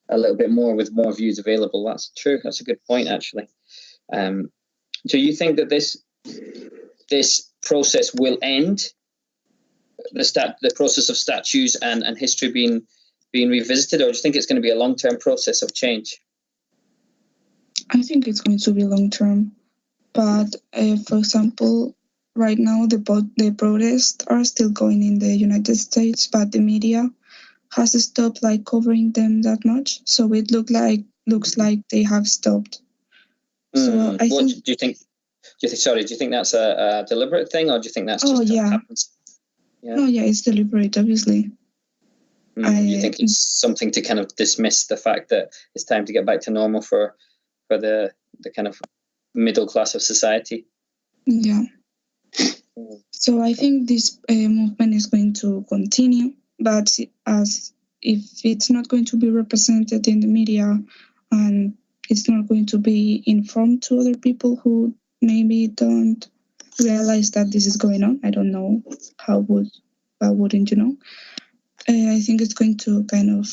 a little bit more with more views available. That's true. That's a good point, actually. Do you think that this process will end, the process of statues and history being revisited, or do you think it's going to be a long-term process of change? I think it's going to be long-term. But, for example, right now the protests are still going in the United States, but the media has stopped covering them that much. So it looks like they have stopped. So I think. Do you think that's a deliberate thing, or do you think that's just what happens? Yeah. No, it's deliberate, obviously. You think it's something to kind of dismiss the fact that it's time to get back to normal for the kind of middle class of society? Yeah. So I think this movement is going to continue, but as if it's not going to be represented in the media and it's not going to be informed to other people who maybe don't realize that this is going on, I don't know why wouldn't you know? I think it's going to kind of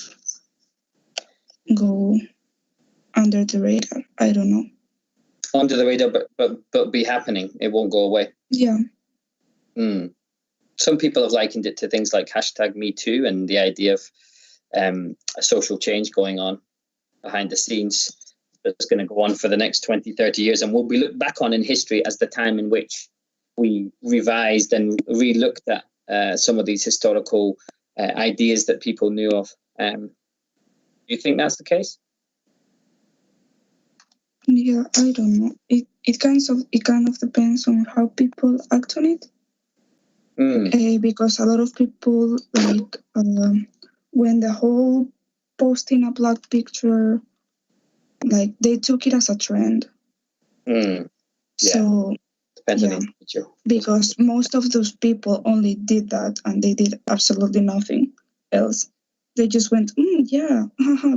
go under the radar. I don't know. Under the radar, but be happening. It won't go away. Yeah. Some people have likened it to things like #MeToo and the idea of a social change going on behind the scenes that's going to go on for the next 20, 30 years, and will be looked back on in history as the time in which we revised and re-looked at some of these historical ideas that people knew of. Do you think that's the case? Yeah, I don't know. It kind of depends on how people act on it. Because a lot of people when the whole posting a black picture, they took it as a trend. So depends on the individual. Because most of those people only did that and they did absolutely nothing else. They just went,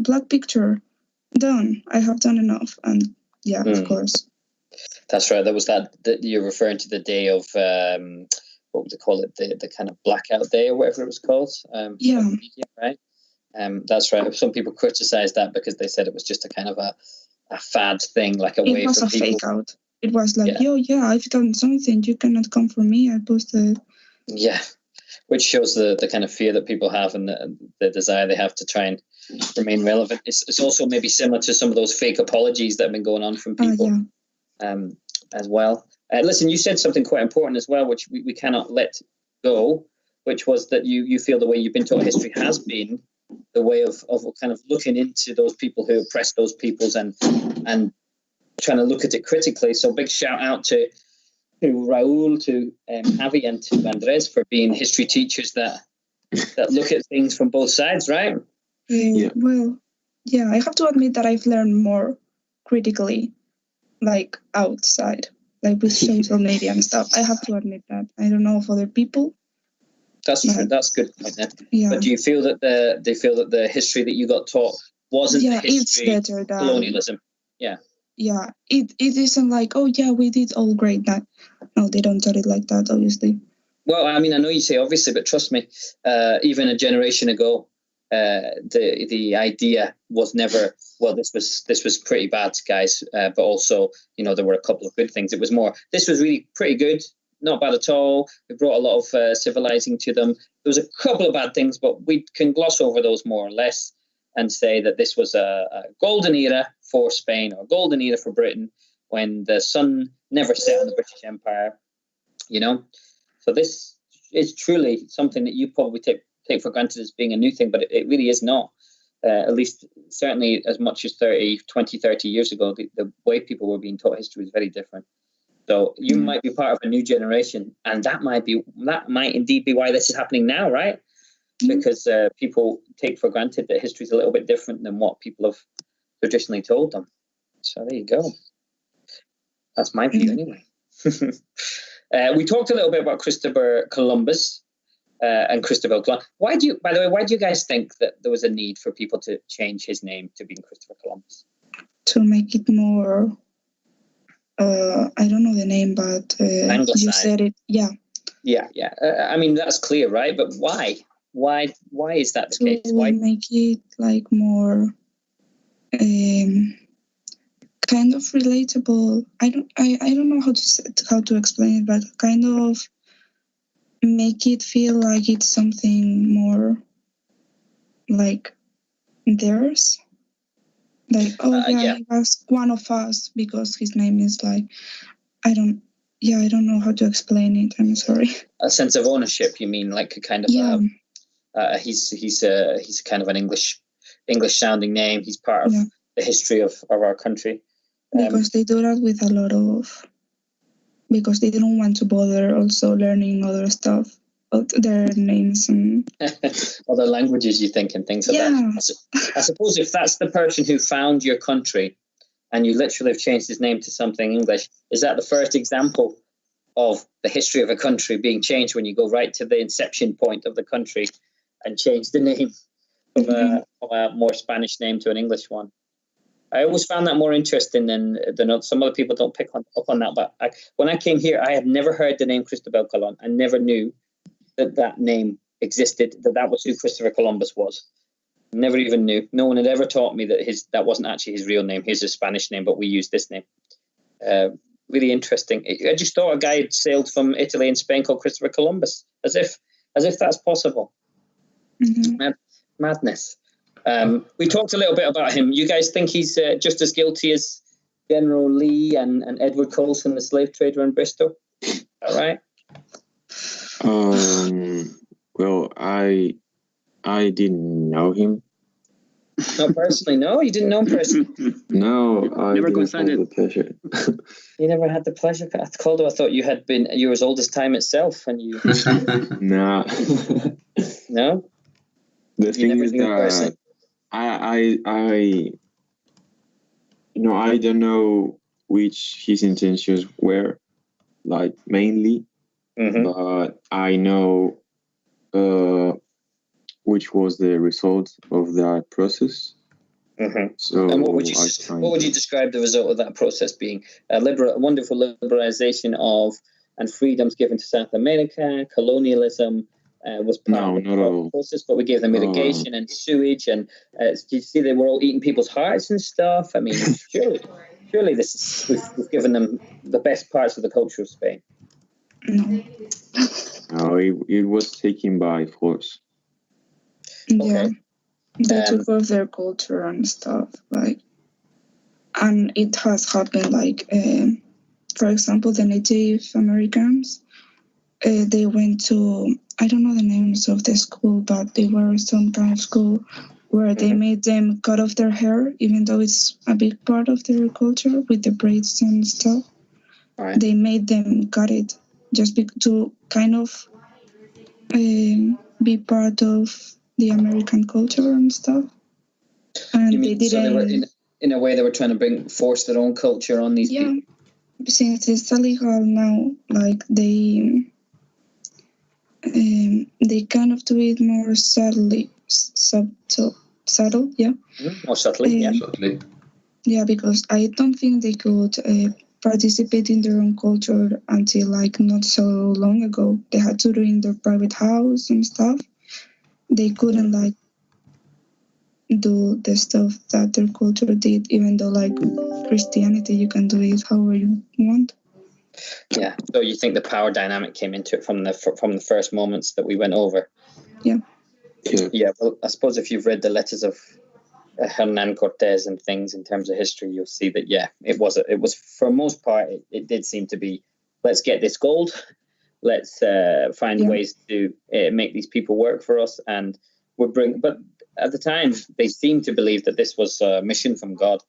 black picture, done. I have done enough. And of course. That's right. There was that you're referring to the day of, what would they call it? The kind of blackout day or whatever it was called. Right. That's right. Some people criticized that because they said it was just a kind of a fad thing, like a way for people. It was a fake out. It was like, I've done something. You cannot come for me. I posted. Yeah, which shows the kind of fear that people have and the desire they have to try and remain relevant. It's also maybe similar to some of those fake apologies that have been going on from people as well. Listen, you said something quite important as well, which we cannot let go, which was that you feel the way you've been taught history has been the way of kind of looking into those people who oppressed those peoples and trying to look at it critically. So big shout out to Raul, to Javi, and to Andres for being history teachers that look at things from both sides, right? Well, yeah, I have to admit that I've learned more critically, like outside, like with social media and stuff. I have to admit that. I don't know of other people. That's true. That's a good point. Yeah. But do you feel that the history that you got taught wasn't the history it's better than colonialism? Yeah. Yeah, it isn't like, oh yeah, we did all great. That no, they don't tell it like that, obviously. Well, I mean, I know you say obviously, but trust me, even a generation ago, the idea was never, well, this was pretty bad, guys, but also, there were a couple of good things. It was more, this was really pretty good, not bad at all. We brought a lot of civilizing to them. There was a couple of bad things, but we can gloss over those more or less and say that this was a golden era for Spain or golden era for Britain when the sun never set on the British Empire, So this is truly something that you probably take for granted as being a new thing, but it really is not. At least certainly as much as 20, 30 years ago, the way people were being taught history was very different. So you might be part of a new generation, and that might indeed be why this is happening now, right? Because people take for granted that history is a little bit different than what people have traditionally told them. So there you go. That's my view anyway. We talked a little bit about Christopher Columbus and Christopher Columbus. Why do you guys think that there was a need for people to change his name to being Christopher Columbus? To make it more, I don't know the name, but you said it, yeah. Yeah. I mean, that's clear, right? But why? Why is that the case? Why make it like more kind of relatable? I don't know how to explain it, but kind of make it feel like it's something more like theirs. Like, he was one of us because his name is like, I don't know how to explain it. I'm sorry. A sense of ownership, you mean, like a kind of he's kind of an English sounding name. He's part of the history of our country. Because they do that with a lot of, because they don't want to bother also learning other stuff, their names and other languages, you think, and things like that. I suppose if that's the person who found your country and you literally have changed his name to something English, is that the first example of the history of a country being changed when you go right to the inception point of the country and change the name from a more Spanish name to an English one? I always found that more interesting than some other people don't pick up on that. But when I came here, I had never heard the name Cristobal Colon. I never knew that name existed, that was who Christopher Columbus was. Never even knew. No one had ever taught me that wasn't actually his real name. Here's his Spanish name, but we used this name. Really interesting. I just thought a guy had sailed from Italy and Spain called Christopher Columbus, as if that's possible. Mm-hmm. Madness. We talked a little bit about him. You guys think he's just as guilty as General Lee and Edward Colson, the slave trader in Bristol? All right. Well, I didn't know him. Not personally, no? You didn't know him personally? No, I never didn't have the pleasure. You never had the pleasure, Caldo? I thought you were as old as time itself, and you. Nah. No. The thing is that I don't know which his intentions were, like mainly, but I know which was the result of that process. Mm-hmm. So, and what would you describe the result of that process being? A wonderful liberalization of and freedoms given to South America. Colonialism was part of the process, but we gave them irrigation and sewage, and did you see they were all eating people's hearts and stuff? I mean, surely we've given them the best parts of the culture of Spain. No, it was taken by force. Okay. They took off their culture and stuff, like, and it has happened, like, for example, the Native Americans, they went to, I don't know the names of the school, but they were some kind of school where they made them cut off their hair, even though it's a big part of their culture with the braids and stuff. Right. They made them cut it just to kind of be part of the American culture and stuff. And you mean, they so they were didn't. in a way they were trying to force their own culture on these people? Since it's illegal now, like they kind of do it more subtly, subtle, yeah. More subtly, yeah. Subtly. Yeah, because I don't think they could participate in their own culture until like not so long ago. They had to do it in their private house and stuff. They couldn't like do the stuff that their culture did, even though like Christianity, you can do it however you want. Yeah. So you think the power dynamic came into it from the first moments that we went over? Yeah. Yeah. Well, I suppose if you've read the letters of Hernan Cortez and things in terms of history, you'll see that it was for most part it did seem to be, let's get this gold, let's find ways to make these people work for us, and but at the time they seemed to believe that this was a mission from God.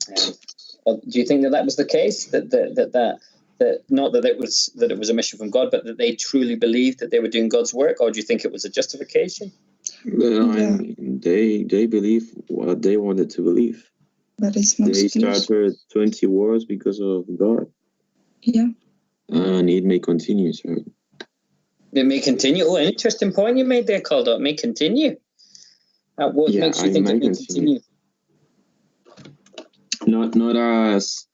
Do you think that was the case, that not that it was a mission from God, but that they truly believed that they were doing God's work, or do you think it was a justification? They believe what they wanted to believe. But it's they started 20 wars because of God. Yeah. And it may continue, so. It may continue. Oh, an interesting point you made there, Calder. It may continue. What makes you think it may continue? Not as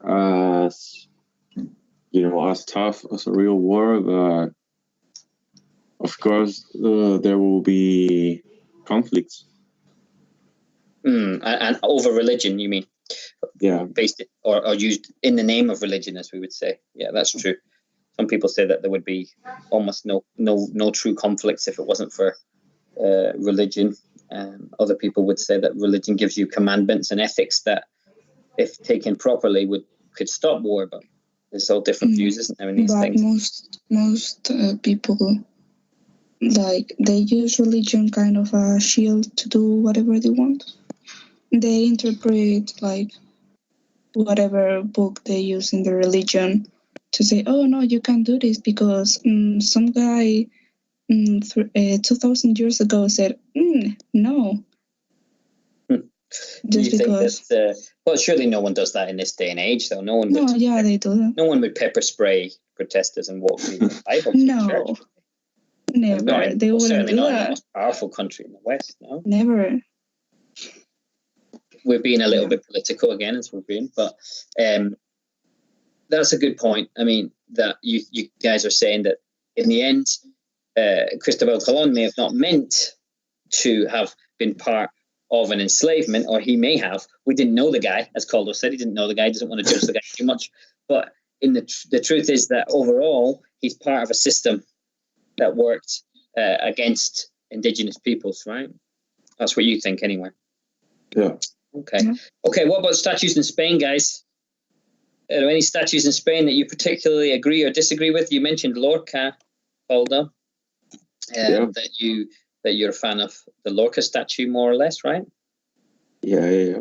as tough as a real war, but of course there will be conflicts. And over religion, you mean? Yeah. Based or used in the name of religion, as we would say. Yeah, that's true. Some people say that there would be almost no true conflicts if it wasn't for religion. Other people would say that religion gives you commandments and ethics that, if taken properly, could stop war. But there's all different views, isn't there, in these things? Most people, like, they use religion kind of a shield to do whatever they want. They interpret like whatever book they use in the religion to say, oh no, you can't do this because some guy 2,000 years ago said no. Just because. Well, surely no one does that in this day and age, though. No one would. No, yeah, they do that. No one would pepper spray protesters and walk through the Bible. No, never. They wouldn't certainly do not in that. the most powerful country in the West. No, never. We're being a little bit political again, as we've been, but that's a good point. I mean, that you guys are saying that in the end, Cristobal Colon may have not meant to have been part of an enslavement, or he may have. We didn't know the guy, as Caldo said. He didn't know the guy. He doesn't want to judge the guy too much. But in the truth is that overall, he's part of a system that worked against indigenous peoples, right? That's what you think, anyway. Yeah. Okay. Okay. What about statues in Spain, guys? Are there any statues in Spain that you particularly agree or disagree with? You mentioned Lorca, Caldo. That you're a fan of the Lorca statue, more or less, right? Yeah.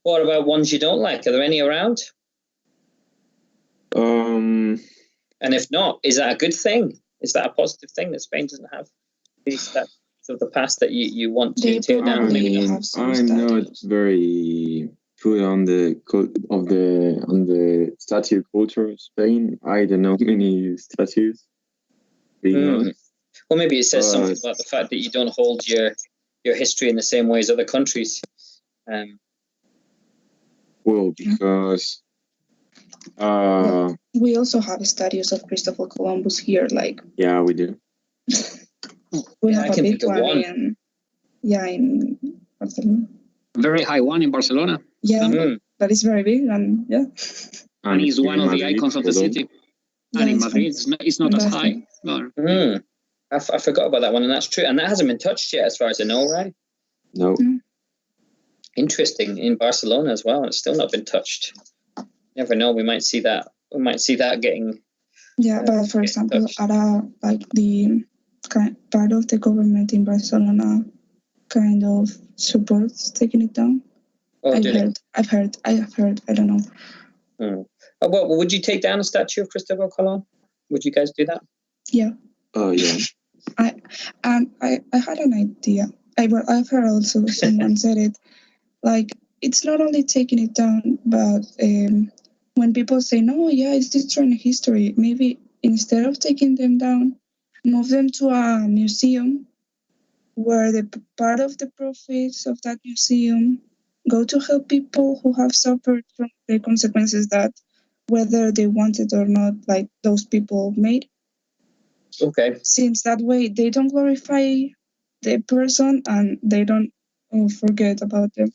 What about ones you don't like? Are there any around? And if not, is that a good thing? Is that a positive thing that Spain doesn't have these statues of the past that you want to tear down? I'm not very put on the statue culture of Spain. I don't know many statues. Well, maybe it says something about the fact that you don't hold your history in the same way as other countries. Well, because we also have statues of Christopher Columbus here. Like, yeah, we do. We have a big one in Barcelona. Very high one in Barcelona. Yeah, that is very big, and and he's one of the icons of the city. And in Madrid, it's not as high. No. I forgot about that one, and that's true. And that hasn't been touched yet, as far as I know, right? No. Interesting. In Barcelona as well, and it's still not been touched. Never know. We might see that. We might see that getting. Yeah, but for example, like the part of the government in Barcelona kind of supports taking it down. Oh, I've heard. I don't know. Oh, well, would you take down a statue of Cristobal Colon? Would you guys do that? Yeah. Oh, yeah. I had an idea. I've heard also someone said it. Like, it's not only taking it down, but when people say, no, yeah, it's destroying history, maybe instead of taking them down, move them to a museum where the part of the profits of that museum go to help people who have suffered from the consequences that, whether they wanted or not, like those people made. Okay. Since that way, they don't glorify the person and they don't forget about them.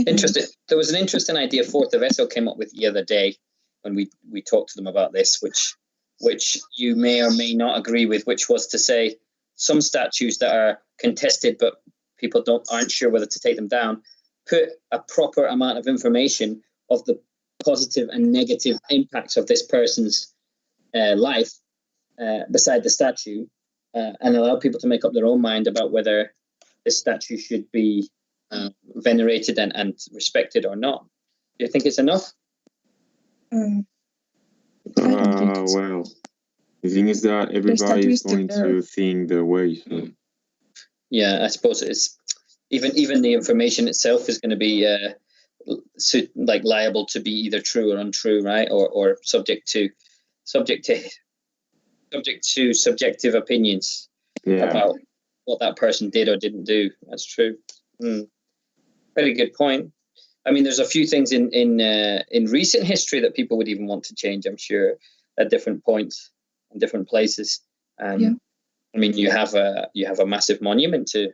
Interesting. There was an interesting idea Fourth of Esso came up with the other day when we talked to them about this, which you may or may not agree with, which was to say some statues that are contested but people aren't sure whether to take them down, put a proper amount of information of the positive and negative impacts of this person's life beside the statue, and allow people to make up their own mind about whether this statue should be venerated and respected or not. Do you think it's enough? Well, the thing is that everybody is going to think their way. So. Yeah, I suppose it's even the information itself is going to be like liable to be either true or untrue, right? Or subject to subjective opinions about what that person did or didn't do. That's true. Very good point. I mean, there's a few things in recent history that people would even want to change, I'm sure, at different points and different places. I mean, you have a massive monument to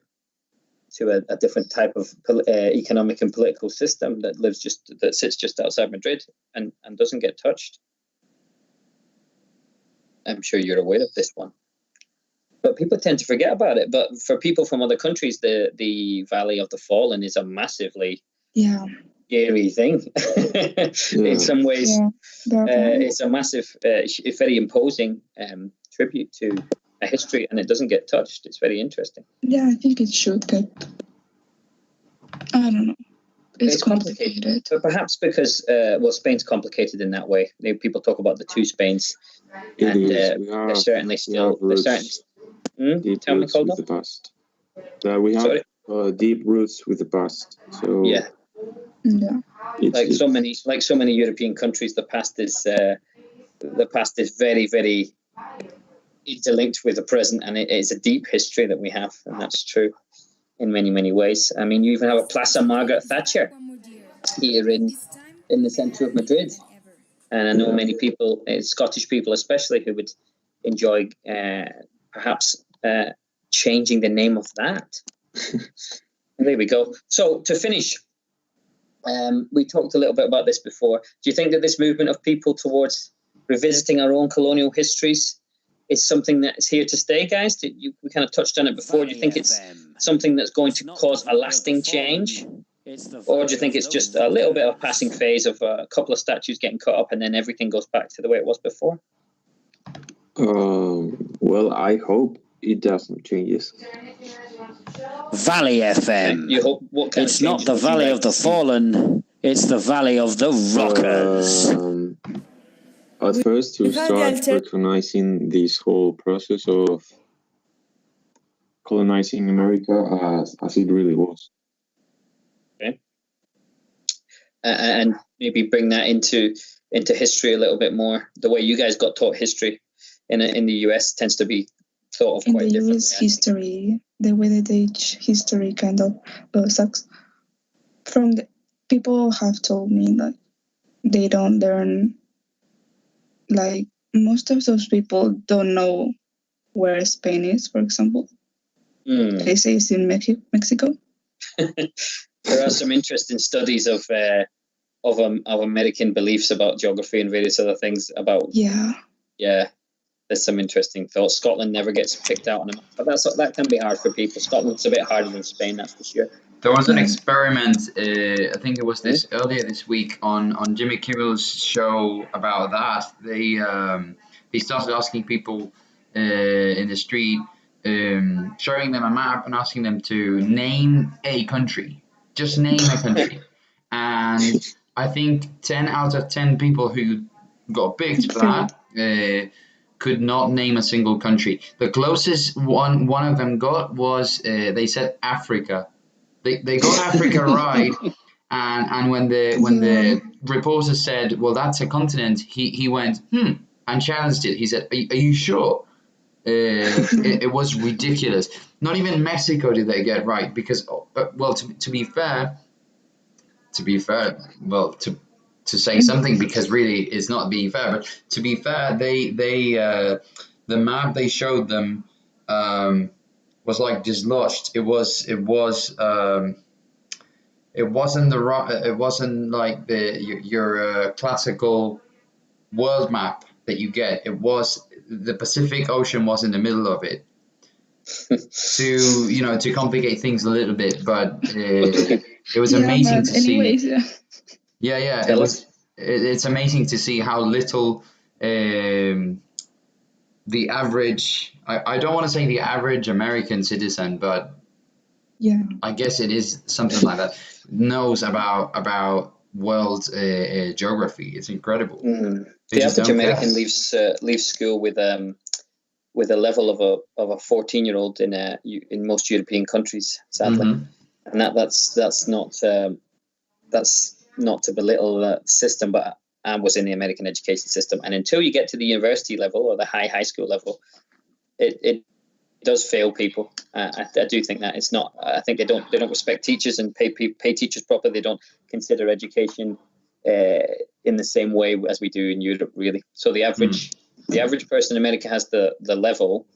a different type of economic and political system that sits just outside Madrid and doesn't get touched. I'm sure you're aware of this one. But people tend to forget about it. But for people from other countries, the Valley of the Fallen is a massively scary thing. In some ways, it's a massive, very imposing tribute to a history, and it doesn't get touched. It's very interesting. Yeah, I think it should get. I don't know. It's complicated. But perhaps because, Spain's complicated in that way. People talk about the two Spains. They're certainly still. Tell me, Coldo? The past. We have deep roots with the past. So yeah. Like so many European countries, the past is very, very interlinked with the present, and it is a deep history that we have, and that's true in many, many ways. I mean, you even have a Plaza Margaret Thatcher here in the centre of Madrid, and I know many people, Scottish people especially, who would enjoy perhaps changing the name of that. There we go. So to finish, we talked a little bit about this before. Do you think that this movement of people towards revisiting our own colonial histories is something that is here to stay, guys? We kind of touched on it before. Do you think it's something that's going to cause a lasting change? Or do you think it's just a little bit of a passing phase of a couple of statues getting cut up and then everything goes back to the way it was before? Well, I hope it doesn't change. Valley FM. You hope, what kind it's not the Valley of the Fallen, it's the Valley of the Rockers. At first, to start recognizing this whole process of colonizing America as it really was. Okay. And maybe bring that into history a little bit more. The way you guys got taught history in the US tends to be thought of quite differently. In the US history, the way they teach history kind of sucks. From the people have told me that they don't learn. Like, most of those people don't know where Spain is, for example. They say it's in Mexico. There are some interesting studies of American beliefs about geography and various other things about. Yeah. Yeah. there's some interesting thoughts. Scotland never gets picked out on a map, but that can be hard for people. Scotland's a bit harder than Spain, that's for sure. There was an experiment, I think it was earlier this week on Jimmy Kimmel's show about that. He started asking people in the street, showing them a map and asking them to name a country. Just name a country. And I think 10 out of 10 people who got picked for that could not name a single country. The closest one of them got was, they said Africa. They got Africa right, and when the reporter said, "Well, that's a continent," he went and challenged it. He said, "Are you sure?" It was ridiculous. Not even Mexico did they get right because, well, to be fair, well, to say something because really it's not being fair. But to be fair, they the map they showed them. Was like dislodged. It wasn't like your classical world map that you get. It was the Pacific Ocean was in the middle of it to complicate things a little bit, but it was amazing to see. Yeah. It's amazing to see how little the average, I don't want to say the average American citizen, but I guess it is something like that, knows about world geography. It's incredible. The average American leaves school with a level of a 14-year-old in most European countries, sadly, and that's not to belittle the system, but I was in the American education system, and until you get to the university level or the high school level, it does fail people. I do think that it's not. I think they don't respect teachers and pay teachers properly. They don't consider education in the same way as we do in Europe, really. So the average person in America has the level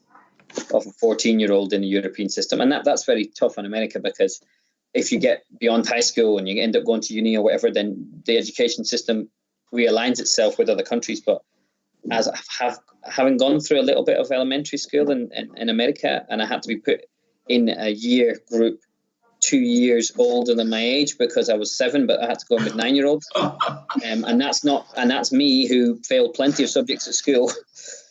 of a 14-year-old in the European system, and that's very tough in America because if you get beyond high school and you end up going to uni or whatever, then the education system realigns itself with other countries. But as having gone through a little bit of elementary school in America, and I had to be put in a year group 2 years older than my age because I was 7, but I had to go in with 9-year-olds, and that's me who failed plenty of subjects at school.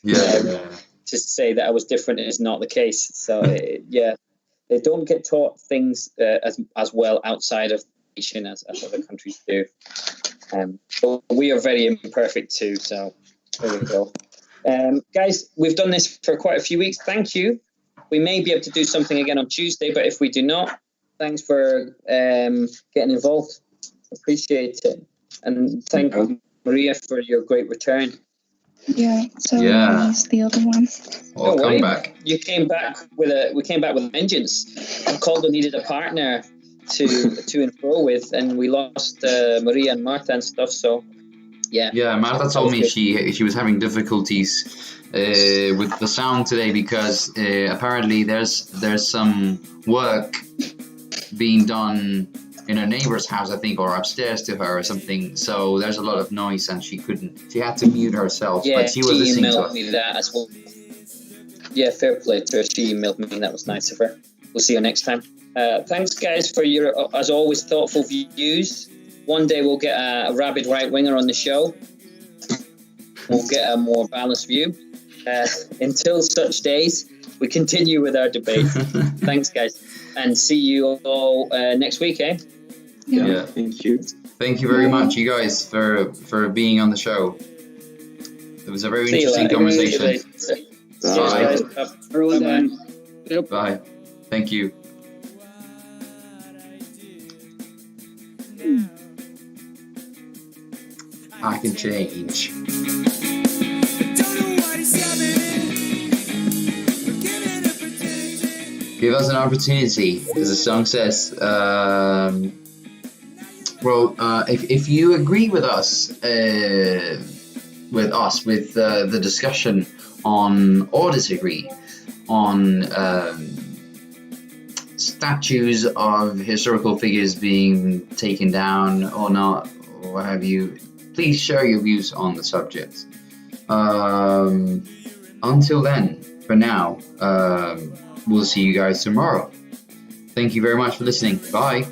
To say that I was different is not the case. So they don't get taught things as well outside of nation as other countries do. But we are very imperfect too, so there we go. Guys, we've done this for quite a few weeks. Thank you. We may be able to do something again on Tuesday, but if we do not, thanks for getting involved. Appreciate it. And thank you, Maria, for your great return. It's the other one. I'll come back. We came back with a vengeance. Caldo needed a partner to and fro with, and we lost Maria and Marta and stuff. So Marta told me she was having difficulties with the sound today because apparently there's some work being done in her neighbor's house, I think, or upstairs to her or something. So there's a lot of noise and she had to mute herself. But she was listening to us. Me that as well. Yeah, fair play to her. She emailed me. That was nice of her. We'll see you next time. Thanks, guys, for your, as always, thoughtful views. One day we'll get a rabid right-winger on the show. We'll get a more balanced view. Until such days, we continue with our debate. Thanks, guys. And see you all next week, eh? Yeah, thank you. Thank you very much, you guys, for being on the show. It was a very interesting conversation. Bye. Bye. Bye. Thank you. I can change. Give us an opportunity, as the song says. If you agree with us, with the discussion on, or disagree on statues of historical figures being taken down or not, or what have you, please share your views on the subject. until then, for now, we'll see you guys tomorrow. Thank you very much for listening. Bye.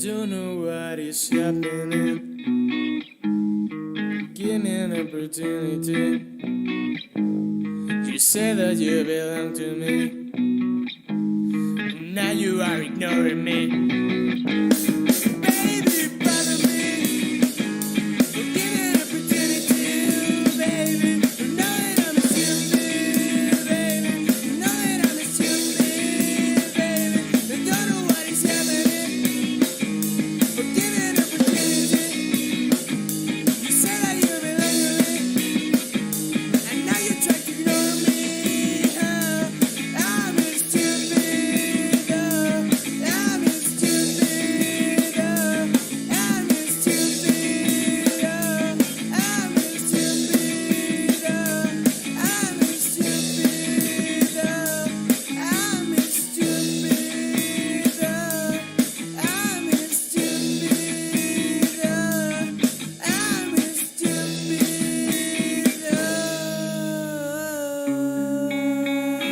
don't know what is happening. Give me an opportunity. You said that you belong to me. Now you are ignoring me.